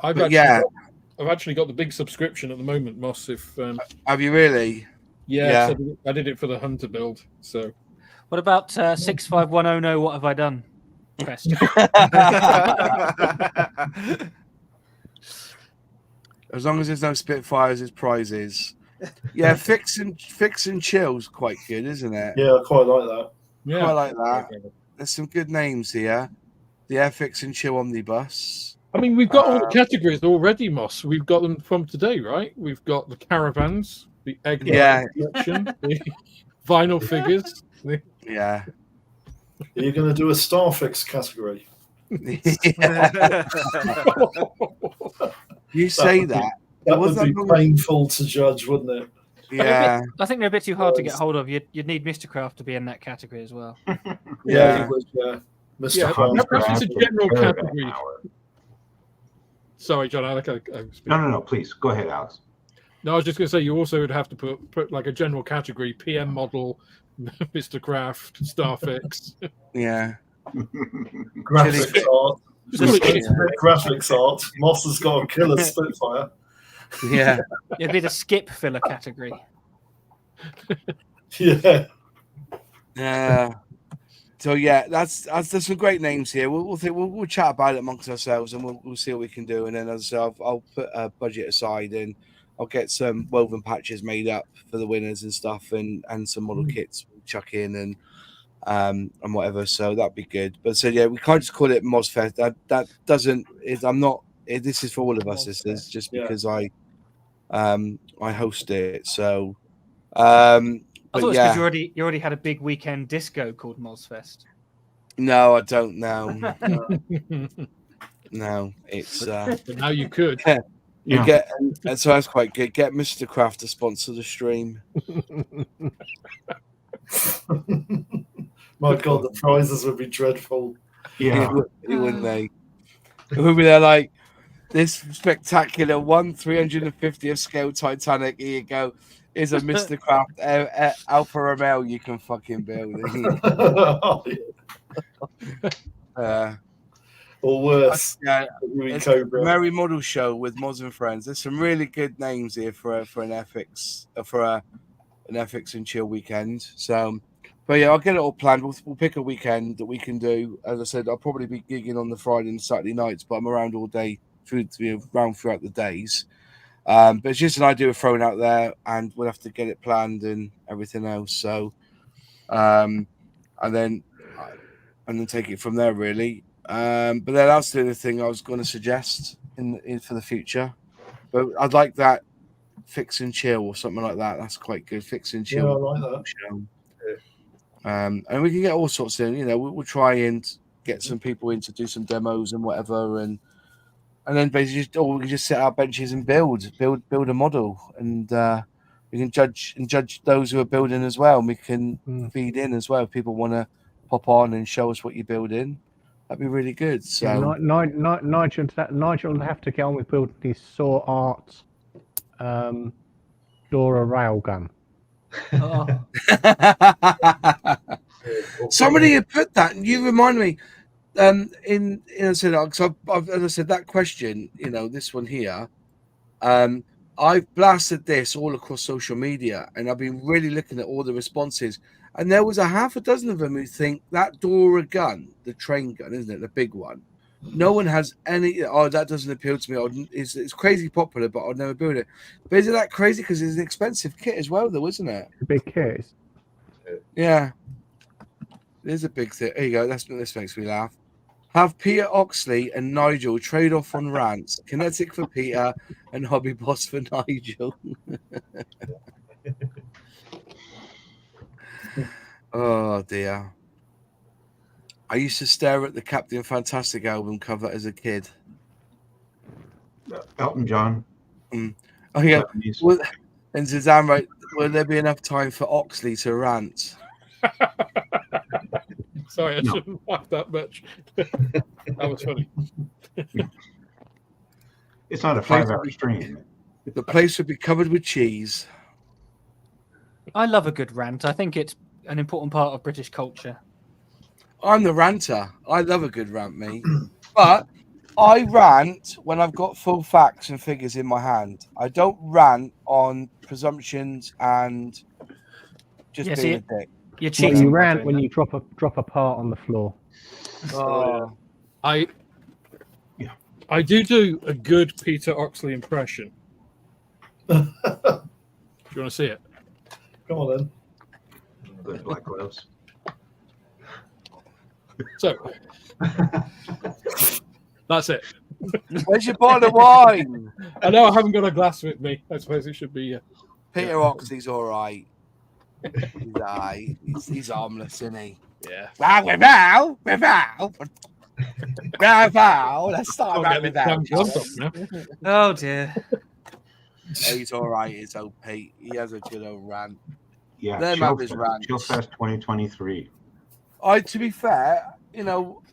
I've actually got the big subscription at the moment, Moss. If have you really? Yeah. So I did it for the Hunter build. So what about 65100? What have I done? Question. As long as there's no Spitfires as prizes. Yeah, fix and chill's quite good, isn't it? Yeah, I quite like that. Yeah, quite like that. There's some good names here. The Airfix and Chill Omnibus. I mean, we've got all the categories already, Moss. We've got them from today, right? We've got the caravans, the egg collection, the vinyl figures. Yeah. Are you going to do a Starfix category? You say that. That would be painful to judge, wouldn't it? Yeah. I think they're a bit too hard to get hold of. You'd need Mr. Craft to be in that category as well. Yeah. Mr. Craft. Perhaps it's a general category. Sorry, John. No. Please go ahead, Alex. No, I was just going to say you also would have to put like a general category: PM model, Mr. Craft, Starfix. Yeah. Graphics art. Graphics art. Moss has got a killer Spitfire. Yeah. It'd be the skip filler category. Yeah. Yeah. So yeah, there's some great names here. We'll chat about it amongst ourselves, and we'll see what we can do. And then as I'll put a budget aside, and I'll get some woven patches made up for the winners and stuff, and some model kits we'll chuck in and whatever. So that'd be good. But so yeah, we can't just call it Mozfest. That doesn't. I'm not. This is for all of us. This is just because I host it. So I but thought it's yeah, because you already had a big weekend disco called Mozfest. no, I don't know. No, it's But now you could. you get, and so that's quite good. Get Mr. Craft to sponsor the stream. My God, the prizes would be dreadful. Yeah. Wouldn't they? It would be there like this spectacular 350th scale Titanic. Here you go. Is a Mr. Craft Alfa Romeo you can fucking build. Or worse. Yeah, it's a Merry Model Show with Mods and Friends. There's some really good names here for an Airfix an Airfix and Chill weekend. So, but yeah, I'll get it all planned. We'll pick a weekend that we can do. As I said, I'll probably be gigging on the Friday and Saturday nights, but I'm around all day around throughout the days. But it's just an idea of throwing out there, and we'll have to get it planned and everything else. So, and then take it from there, really. But then that's the other thing I was going to suggest in for the future. But I'd like that Fix and Chill or something like that. That's quite good. Fix and Chill. Yeah, I like that. Show. And we can get all sorts in. You know, we'll try and get some people in to do some demos and whatever, and then basically we can just set our benches and build a model, and we can judge those who are building as well. And we can feed in as well if people want to pop on and show us what you're building. That'd be really good. So yeah, Nigel will have to get on with building his Saw Art Dora railgun. Somebody had put that, and you remind me. As I said that question, this one here, I've blasted this all across social media, and I've been really looking at all the responses, and there was a half a dozen of them who think that Dora gun, the train gun, isn't it, the big one? No one has any. Oh, that doesn't appeal to me. It's crazy popular, but I'd never build it. But isn't that crazy? Because it's an expensive kit as well, though, isn't it? It's a big kit. Yeah, it is a big thing. There you go. This makes me laugh. Have Peter Oxley and Nigel trade off on rants. Kinetic for Peter and Hobby Boss for Nigel. Oh dear. I used to stare at the Captain Fantastic album cover as a kid. Elton John. Oh yeah. And Suzanne wrote, will there be enough time for Oxley to rant? Sorry, I shouldn't laugh that much. That was funny. It's not a 5-hour stream. The place would be covered with cheese. I love a good rant. I think it's an important part of British culture. I'm the ranter. I love a good rant, me. But I rant when I've got full facts and figures in my hand. I don't rant on presumptions and just being a dick. You're cheating. You rant when you drop a part on the floor. Oh. I do a good Peter Oxley impression. Do you want to see it? Come on then. The black gloves. So that's it. Where's your bottle of wine? I know I haven't got a glass with me. I suppose it should be. Peter Oxley's all right. He's all right. He's harmless, isn't he? Yeah. Let's start right with that. Oh dear. He's all right. It's old Pete. He has a good old rant. Yeah. Chillfest 2023. To be fair,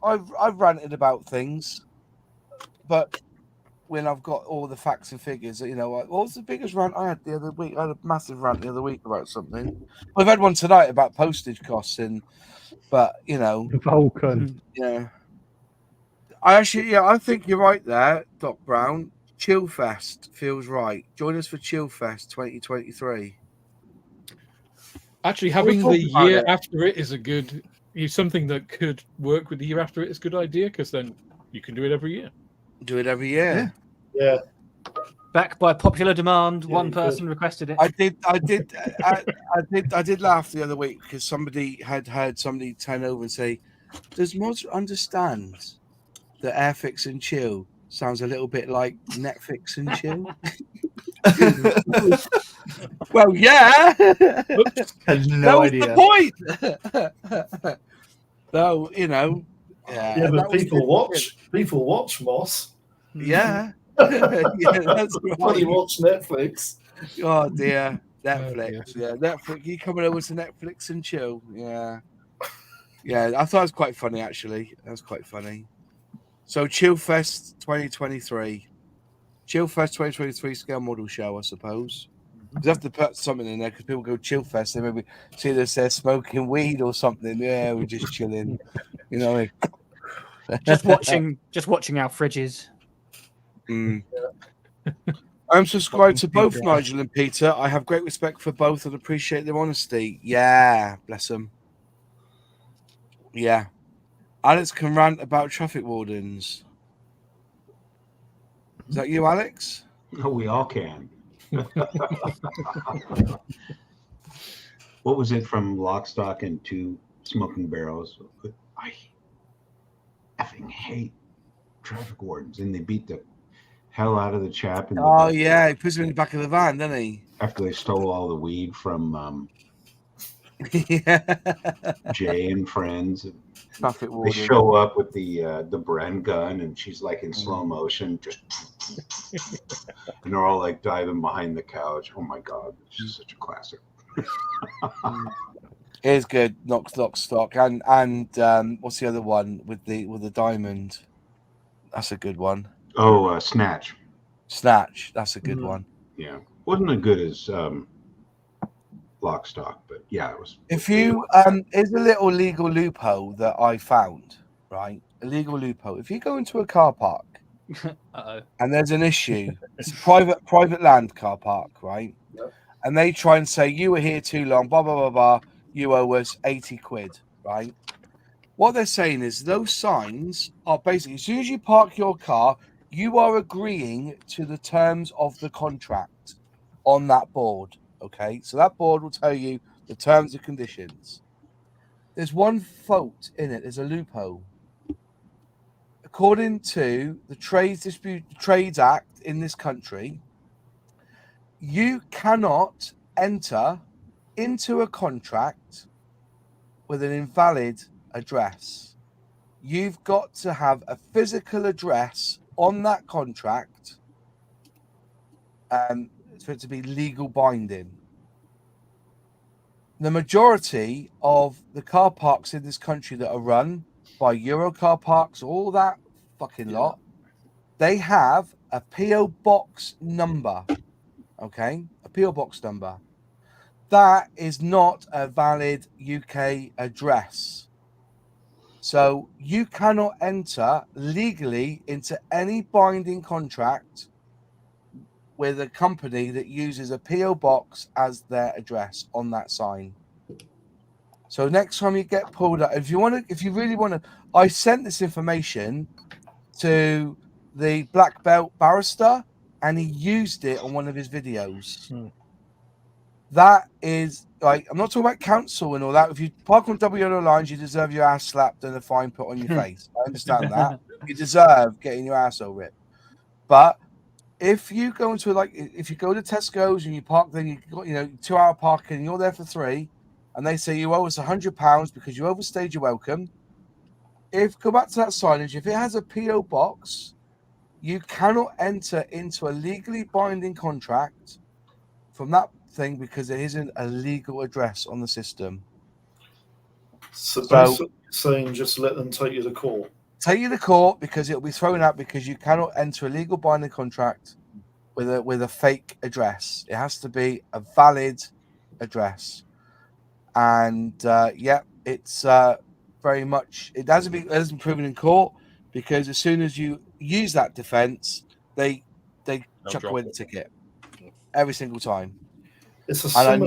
I've ranted about things, but when I've got all the facts and figures, what was the biggest rant I had the other week? I had a massive rant the other week about something. I've had one tonight about postage costs, Vulcan. Yeah. I think you're right there, Doc Brown. Chillfest feels right. Join us for Chillfest 2023. Actually, having the year after it is something that could work with the year after it is a good idea, because then you can do it every year. Do it every year. Yeah. Back by popular demand, Yeah, one you person requested it. I did laugh the other week because somebody had heard somebody turn over and say, "Does Moz understand that Airfix and Chill sounds a little bit like Netflix and Chill?" Well, yeah. Had That no was idea. the point. Though, you know, Yeah, that but was people the- watch Moss. Yeah. Yeah, that's When you right. watch Netflix. Oh dear. dear. Netflix. Yeah, Netflix. You coming over to Netflix and Chill? Yeah. Yeah, I thought it was quite funny actually. That was quite funny. So Chill Fest 2023. Chill Fest 2023 scale model show, I suppose. You have to put something in there because people go Chill Fest. They maybe see this there smoking weed or something. Yeah, we're just chilling. You know what I mean? Just watching our fridges. Mm. I'm subscribed to both Nigel and Peter. I have great respect for both and appreciate their honesty. Yeah, bless them. Yeah. Alex can rant about traffic wardens. Is that you, Alex? Oh, we all can. What was it from Lock, Stock, and Two Smoking Barrels? I effing hate traffic wardens, and they beat the hell out of the chap. In the Oh, yeah. He puts him in the back of the van, doesn't he? after they stole all the weed from Yeah. Jay and friends. Traffic They warden. show up with the Bren gun, and she's like in slow motion, just and they're all like diving behind the couch. Oh my god, it's just such a classic. It is good. Knock, stock, and what's the other one with the diamond? That's a good one. Oh, Snatch. Snatch. That's a good one. Yeah, wasn't as good as Lock, Stock, but yeah, it was. If you here's a little legal loophole that I found. Right, a legal loophole. If you go into a car park and there's an issue, it's a private land car park, right? Yep. And they try and say you were here too long, blah blah blah blah. You owe us 80 quid, right? What they're saying is those signs are basically, as soon as you park your car, you are agreeing to the terms of the contract on that board. Okay, so that board will tell you the terms and conditions. There's one fault in it. There's a loophole. According to the Trades Act in this country, you cannot enter into a contract with an invalid address. You've got to have a physical address on that contract for it to be legal binding. The majority of the car parks in this country that are run by Euro car parks, all that fucking lot, they have a PO box number. Okay, a PO box number. That is not a valid UK address. So you cannot enter legally into any binding contract with a company that uses a PO box as their address on that sign. So next time you get pulled up, if you really want to, I sent this information to the black belt barrister, and he used it on one of his videos. That is like, I'm not talking about council and all that. If you park on WNO lines, you deserve your ass slapped and a fine put on your face. I understand that. You deserve getting your asshole ripped. But if you go into if you go to Tesco's and you park, then you got 2 hour parking, and you're there for 3, and they say you owe us £100 because you overstayed your welcome. Go back to that signage, if it has a PO box, you cannot enter into a legally binding contract from that thing because it isn't a legal address on the system. So basically saying just let them take you to court. Take you to court because it'll be thrown out because you cannot enter a legal binding contract with a fake address. It has to be a valid address. And it's very much, it hasn't been proven in court because as soon as you use that defense, they chuck away the ticket every single time. I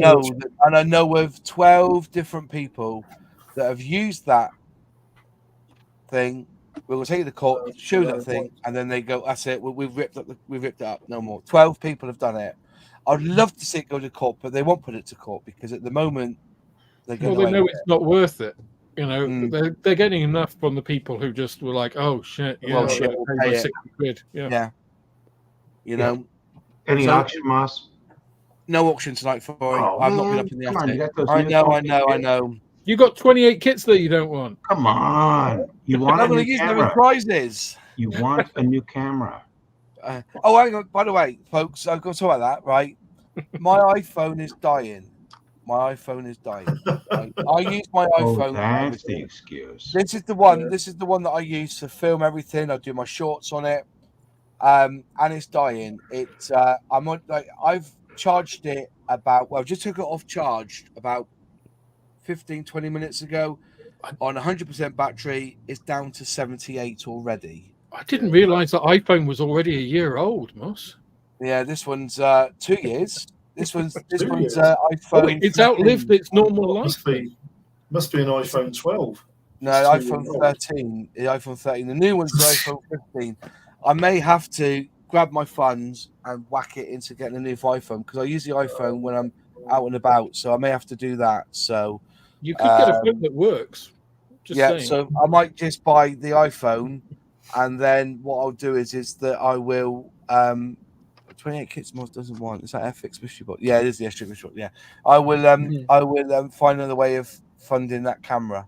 know of 12 different people that have used that thing We'll take the court, show that thing, and then they go, "That's it. We've ripped it up. No more." 12 people have done it. I'd love to see it go to court, but they won't put it to court because at the moment they're going Well, they know it's not worth it. You know, Mm. they're getting enough from the people who just were like, "Oh shit, yeah, Oh, shit, I'll we'll pay my pay it. 60 quid." Yeah. Yeah. You know, Any So- auction, Moss? no auction tonight for Oh, I've not been man, up in the come on, attic. you got those I know. unicorn You got 28 kits that you don't want. Come on. You want I'm a going new to use them in camera. prizes. You want a new camera. Oh, hang on. By the way, folks, I've got to talk about that, right? My iPhone is dying. My iPhone is dying. Right? I use my Oh, iPhone. for that's everything. the excuse. This is the one. This is the one that I use to film everything. I do my shorts on it, and it's dying. It's I'm on like I've charged it about. Well, just took it off charged about 15-20 minutes ago. On 100% battery, it's down to 78 already. I didn't realize that iPhone was already a year old, Moss. Yeah, this one's 2 years. This one's 2 years. iPhone. It's 13. outlived its normal life. Must be an iPhone 12. No, It's 2 iPhone years old. 13. The iPhone 13. The new one's the iPhone 15. I may have to grab my funds and whack it into getting a new iPhone because I use the iPhone when I'm out and about. So I may have to do that. So You could get a phone that works. Just yeah, saying. so I might just buy the iPhone, and then what I'll do is that I will 28 kits Moss doesn't want. Is that Airfix mystery box? Yeah, it is the extra mystery box. Yeah, I will find another way of funding that camera,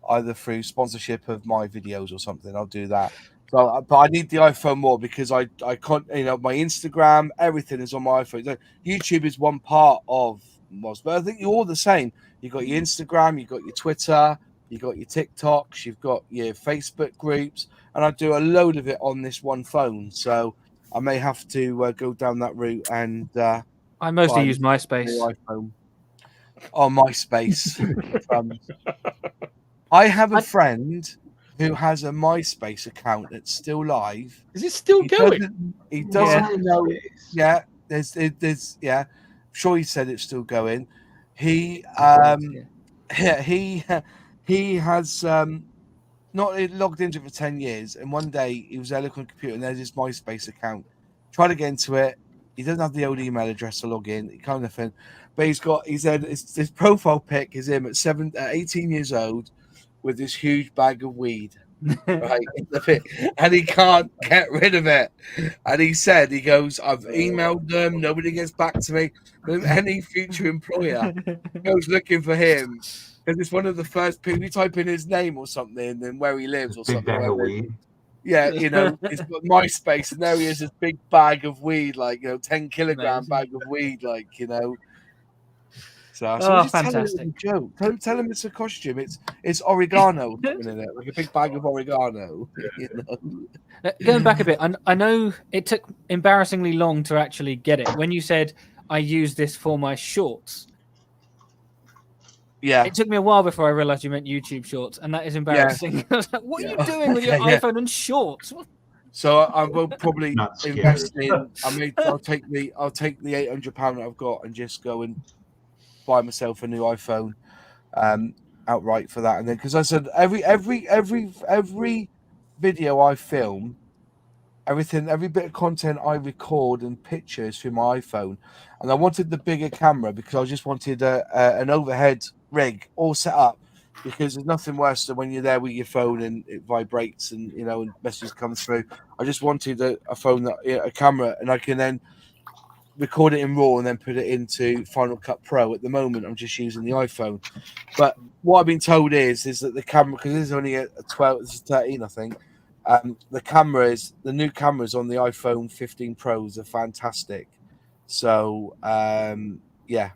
either through sponsorship of my videos or something. I'll do that. So, but I need the iPhone more because I can't. You know, my Instagram, everything is on my iPhone. So YouTube is one part of Moss, but I think you're all the same. You've got your Instagram, you've got your Twitter. You've got your TikToks, you've got your Facebook groups, and I do a load of it on this one phone. So I may have to go down that route and I mostly buy use a MySpace. new iPhone. Oh, MySpace. I have a friend who has a MySpace account that's still live. Is it still going? He doesn't know. Yeah, there's yeah. I'm sure he said it's still going. He he has not logged into it for 10 years, and one day he was there looking on the computer and there's his MySpace account. Tried to get into it. He doesn't have the old email address to log in, kind of thing. But he said his profile pic is him at 18 years old with this huge bag of weed. Right, and he can't get rid of it. And he goes, I've emailed them, nobody gets back to me. But any future employer goes looking for him because it's one of the first people. You type in his name or something and where he lives or Big something. bag of weed. Yeah, you know, it's got MySpace, and there he is, this big bag of weed, like 10-kilogram bag of weed, like So just fantastic! Tell him it's a costume. It's oregano in it, like a big bag of oregano. Going back a bit, I know it took embarrassingly long to actually get it. When you said I use this for my shorts, yeah, it took me a while before I realized you meant YouTube Shorts, and that is embarrassing. I was like, "What are you doing with your iPhone and Shorts?" So I will probably invest in. I'll take the £800 that I've got and just go and buy myself a new iPhone outright for that. And then because I said every video I film, every bit of content I record and pictures through my iPhone, and I wanted the bigger camera because I just wanted an overhead rig all set up, because there's nothing worse than when you're there with your phone and it vibrates and and messages come through. I just wanted a phone a camera, and I can then record it in RAW and then put it into Final Cut Pro. At the moment, I'm just using the iPhone. But what I've been told is that the camera, because this is only a 12, this is 13, I think. The new cameras on the iPhone 15 Pros are fantastic. So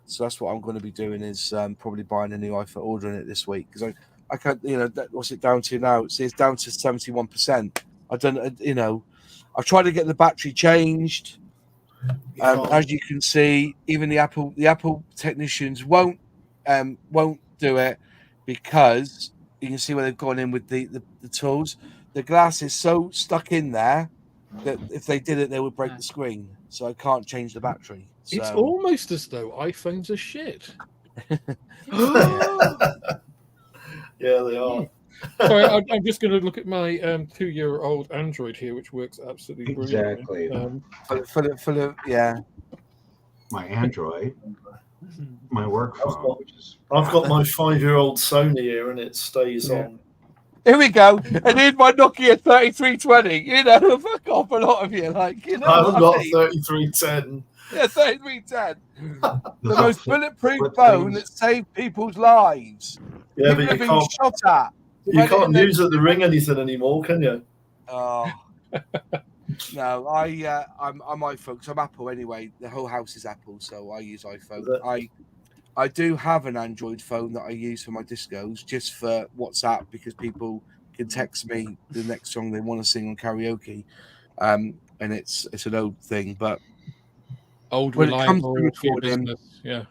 so that's what I'm going to be doing is probably buying a new iPhone, ordering it this week, because I can't, what's it down to now? It's down to 71%. I don't, I've tried to get the battery changed. As you can see, even the Apple technicians won't do it, because you can see where they've gone in with the tools. The glass is so stuck in there that if they did it, they would break the screen. So I can't change the battery. So. It's almost as though iPhones are shit. Yeah, they are. Sorry, I'm just going to look at my 2-year-old Android here, which works absolutely brilliantly. Exactly. For the yeah. My Android, my work phone, which is I've got my 5-year-old Sony here, and it stays on. Here we go. And here's my Nokia 3320. You know, fuck off a lot of you. Like, you know, I haven't what got I a mean? 3310. Yeah, 3310. The most bulletproof phone that saved people's lives. Yeah, People but have been shot at. you can't use it to ring anything anymore, can you? Oh. No, I'm iPhone because I'm Apple anyway. The whole house is Apple, so I use iPhone. I do have an Android phone that I use for my discos, just for WhatsApp, because people can text me the next song they want to sing on karaoke, and it's an old thing. But Old, when it comes to reliable for your recording, business. Yeah.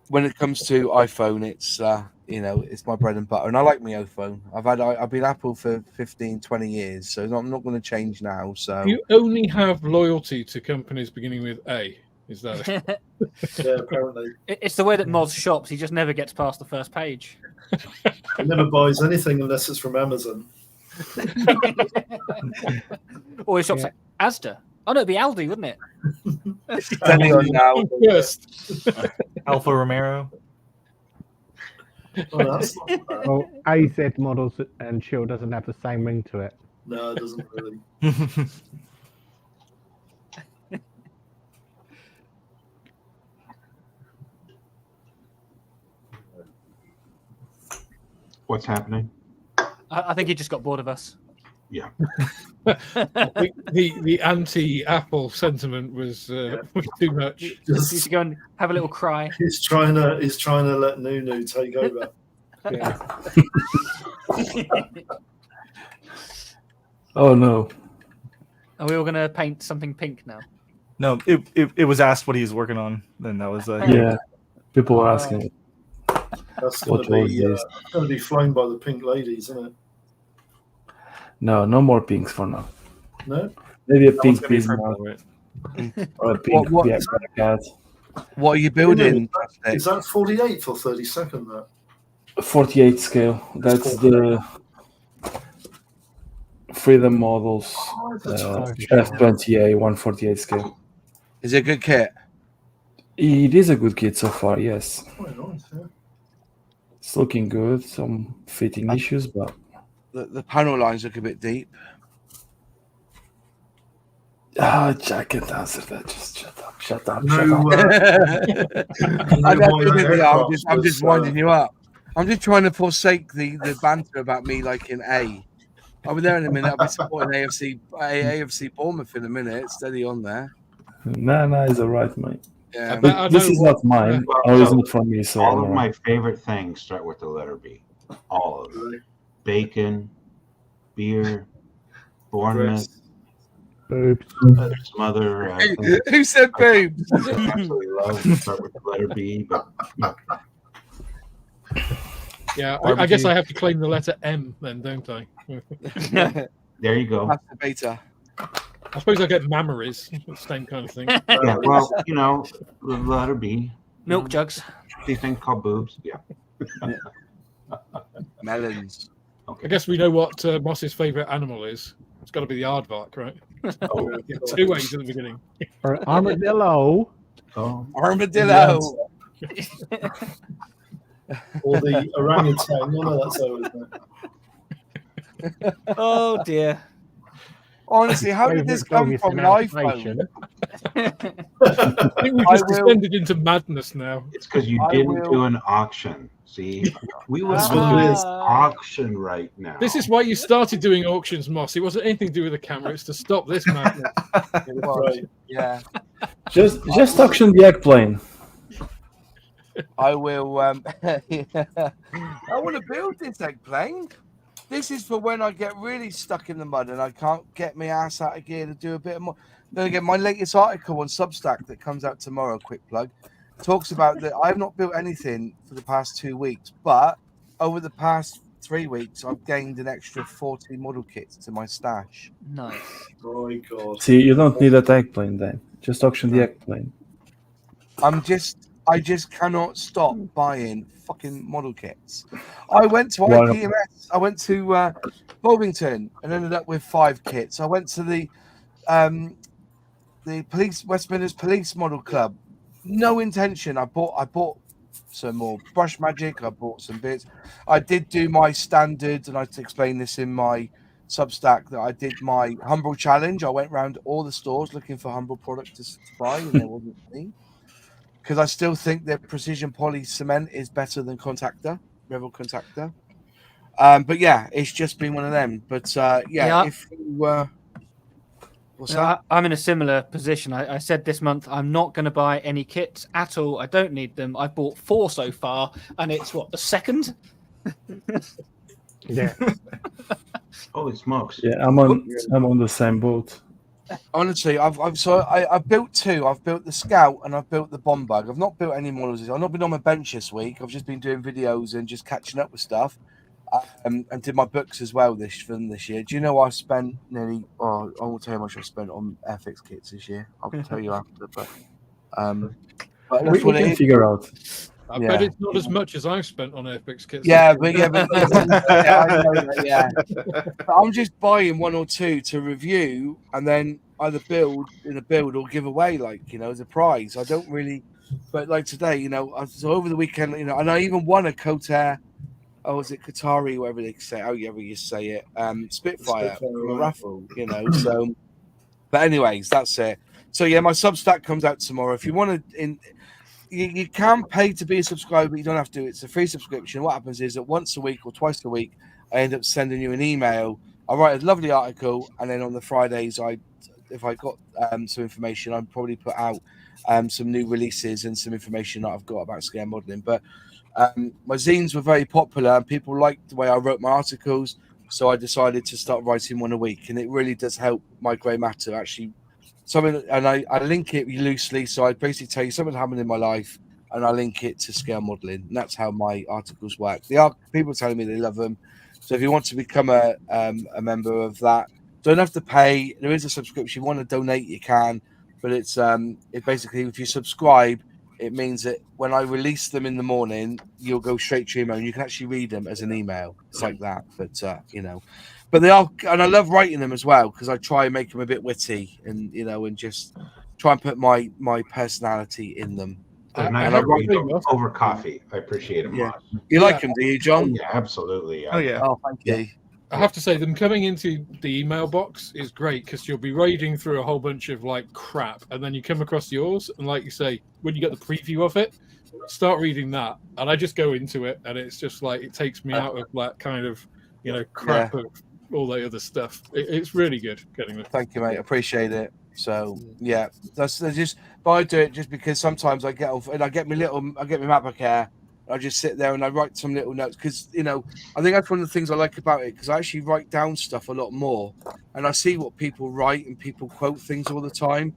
when it comes to iPhone, it's it's my bread and butter, and I like my iPhone. I've been Apple for 15, 20 years, so I'm not going to change now. So You only have loyalty to companies beginning with A. Is that it? Yeah, apparently. It's the way that Moz shops. He just never gets past the first page. He never buys anything unless it's from Amazon. Or he shops at Asda. Oh, no, it'd be Aldi, wouldn't it? Depending on now. Yes. Alfa Romero. Oh, that's not bad. Well, AZ Models and Chill doesn't have the same ring to it. No, it doesn't really. what's happening. I think he just got bored of us. Yeah. the anti-Apple sentiment was too much. He needs to go and have a little cry. He's trying to let Nunu take over. Oh no. Are we all going to paint something pink now? No, it was asked what he's working on. Then that was Yeah. People were asking. That's What going was to this? be flown by the pink ladies, isn't it? No more pinks for now. No. Maybe a that one's pink gonna be Pismo purple, right? or a pink What- yeah, cat. What are you building? Is that 48th or 32nd? That 48 scale. That's the Freedom Models F20A 148 scale. Is it a good kit? It is a good kit so far, yes. quite nice. Yeah. It's looking good. Some fitting issues, but The panel lines look a bit deep. I can't answer that. Just shut up. No, I no don't think aircraft I'm just was, winding you up. I'm just trying to forsake the banter about me liking A. I'll be there in a minute. I'll be supporting AFC Bournemouth in a minute. Steady on there. No, it's alright, mate. Yeah. bet I But this know is what- not mine. Well, Or it's so not from me, so all I'm of alright. my favorite things start with the letter B. All of them. Bacon, beer, Bournemouth. Boobs. There's some other Who said boobs? I absolutely love to start with the letter B, but Yeah, I guess I have to claim the letter M then, don't I? there you go. Masturbator. I suppose I get mammaries. Same kind of thing. Yeah, well, the letter B. Milk jugs. These things called boobs. Yeah. Melons. I guess we know what Moss's favourite animal is. It's got to be the aardvark, right? Oh, Two ways at the beginning. Or armadillo. oh. Armadillo. Or the orangutan. No, that's how isn't it? Oh, dear. Honestly, how did this come from an iPhone? I think we've I just will- descended into madness now. It's because you I didn't will- do an auction. See, we would That's do what it an is. auction right now. This is why you started doing auctions, Moss. It wasn't anything to do with the camera. It's to stop this madness. It was. Right. Yeah. Just auction the egg plane. I will. I want to build this egg plane. This is for when I get really stuck in the mud and I can't get my ass out of gear to do a bit more. Then again, my latest article on Substack that comes out tomorrow, quick plug, talks about that I've not built anything for the past 2 weeks, but over the past 3 weeks, I've gained an extra 40 model kits to my stash. Nice. Oh my god. See, you don't need a egg plane then. Just auction the egg plane. I just cannot stop buying fucking model kits. I went to Why not? IPMS Bovington and ended up with 5 kits. I went to the police West Midlands Police Model Club. No intention. I bought some more brush magic. I bought some bits. I did do my standard, and I explained this in my Substack that I did my Humbrol challenge. I went around all the stores looking for Humbrol products to buy, and there wasn't any. Because I still think that precision poly cement is better than Revel Contactor. But yeah, it's just been one of them. But Yeah. if you what's that? I'm in a similar position. I said this month I'm not going to buy any kits at all. I don't need them. I've bought 4 so far, and it's the second. Yeah. Holy smokes! Yeah, I'm on the same boat. Honestly, I've built 2. I've built the Scout and I've built the Bomb Bug. I've not built any models. I've not been on my bench this week. I've just been doing videos and just catching up with stuff. And did my books as well this year. Do you know I spent nearly? Oh, I won't tell you how much I spent on Airfix kits this year. I'll tell you after. But We can figure out. I bet it's not as much as I've spent on Airfix kits. Yeah, but I know that, yeah. But I'm just buying 1 or 2 to review, and then either build or give away, as a prize. I don't really, but like today, so over the weekend, and I even won a Kotar. Oh, is it Qatari, whatever they say? However you say it, Spitfire from a raffle, So, but anyways, that's it. So yeah, my Substack comes out tomorrow. If you want to, you can pay to be a subscriber, but you don't have to. It's a free subscription. What happens is that once a week or twice a week, I end up sending you an email. I write a lovely article, and then on the Fridays, if I got some information, I'd probably put out some new releases and some information that I've got about scale modeling. But my zines were very popular, and people liked the way I wrote my articles, so I decided to start writing 1 a week, and it really does help my grey matter actually. Something, and I link it loosely, so I basically tell you something happened in my life, and I link it to scale modeling, and that's how my articles work. People telling me they love them, so if you want to become a member of that, don't have to pay. There is a subscription. You want to donate, you can, but it basically, if you subscribe, it means that when I release them in the morning, you'll go straight to your email, and you can actually read them as an email. It's like that, but But they are, and I love writing them as well because I try and make them a bit witty, and and just try and put my personality in them. And I write them over coffee. I appreciate them. Yeah. You like them, do you, John? Yeah, absolutely. Oh yeah. Oh, thank you. I have to say, them coming into the email box is great because you'll be wading through a whole bunch of crap, and then you come across yours, and like you say, when you get the preview of it, start reading that, and I just go into it, and it's just it takes me out of that kind of crap of all the other stuff. It's really good getting it. Thank you, mate. Appreciate it. So yeah, that's just. But I do it just because sometimes I get off and I get my MacBook Air. I just sit there and I write some little notes because I think that's one of the things I like about it because I actually write down stuff a lot more, and I see what people write and people quote things all the time.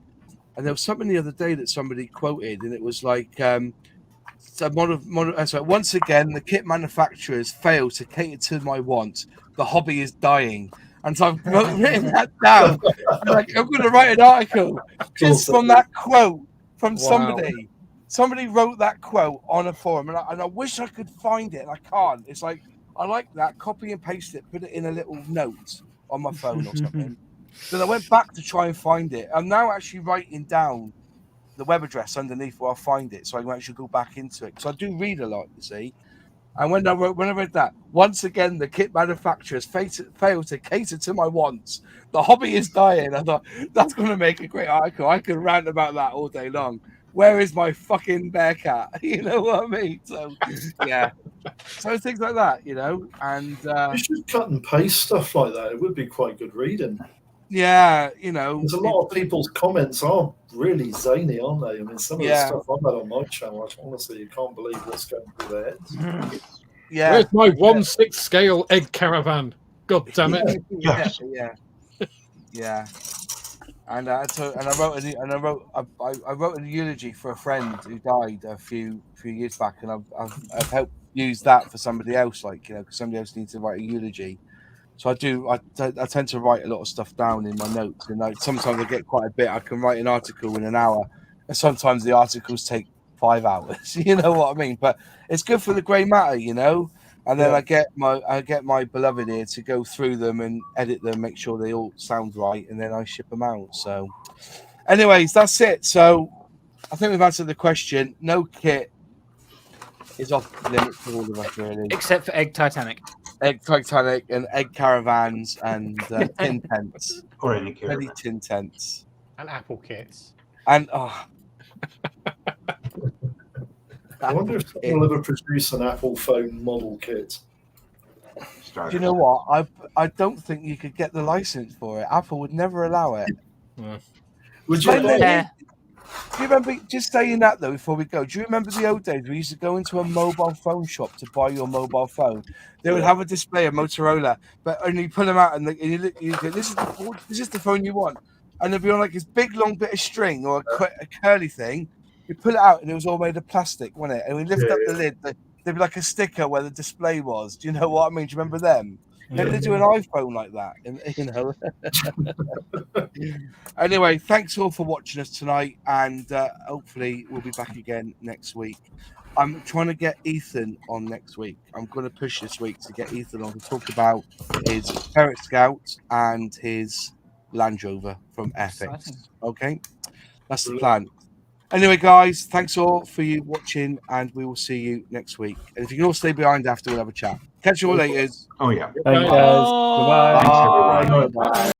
And there was something the other day that somebody quoted, and it was so once again, the kit manufacturers fail to cater to my wants. The hobby is dying. And so I've written that down. I'm going to write an article just from that quote from somebody. Somebody wrote that quote on a forum, and I wish I could find it, and I can't. It's I like that, copy and paste it, put it in a little note on my phone or something. Then I went back to try and find it. I'm now actually writing down the web address underneath where I'll find it, so I can actually go back into it because I do read a lot, you see. And when I read that, once again, the kit manufacturers fail to cater to my wants. The hobby is dying. I thought that's going to make a great article. I could rant about that all day long. Where is my fucking bear cat? You know what I mean? So yeah, so things like that, and you should cut and paste stuff like that. It would be quite good reading. Yeah, there's a lot of people's comments are really zany, aren't they? I mean, some of the stuff I've had on my channel, honestly, you can't believe what's going through their heads. Yeah, where's my 1/6 scale egg caravan? God damn it! Yeah. And I wrote a eulogy for a friend who died a few years back, and I've helped use that for somebody else, because somebody else needs to write a eulogy. So I do. I tend to write a lot of stuff down in my notes, and sometimes I get quite a bit. I can write an article in an hour, and sometimes the articles take 5 hours. You know what I mean? But it's good for the grey matter, And then Yeah. I get my beloved here to go through them and edit them, make sure they all sound right, and then I ship them out. So, anyways, that's it. So, I think we've answered the question. No kit is off limits for all of us, really. Except for Egg Titanic. Egg Titanic and egg caravans and tin tents, Or any ready caravan. tin tents, And Apple kits. and I wonder if someone will ever produce an Apple phone model kit. Starter you know kit. what? I don't think you could get the license for it. Apple would never allow it. Would you? Like, buy Yeah. do you remember, just saying that though, before we go, do you remember the old days we used to go into a mobile phone shop to buy your mobile phone? They would have a display of Motorola, but and you pull them out and you look, you go, this is the phone you want. And they'd be on like this big long bit of string or a curly thing. You pull it out and it was all made of plastic, wasn't it? And we lift up the lid, there'd be like a sticker where the display was. Do you know what I mean? Do you remember them? Maybe they do an iPhone like that, and you know. Anyway, thanks all for watching us tonight, and hopefully we'll be back again next week. I'm trying to get Ethan on next week. I'm going to push this week to get Ethan on to talk about his Ferret Scout and his Land Rover from Airfix. Exciting. Okay, that's the plan. Anyway, guys, thanks all for you watching, and we will see you next week. And if you can all stay behind after, we'll have a chat. Catch you all later. Oh, yeah. Thanks, guys. Goodbye. Thanks, everyone. Bye.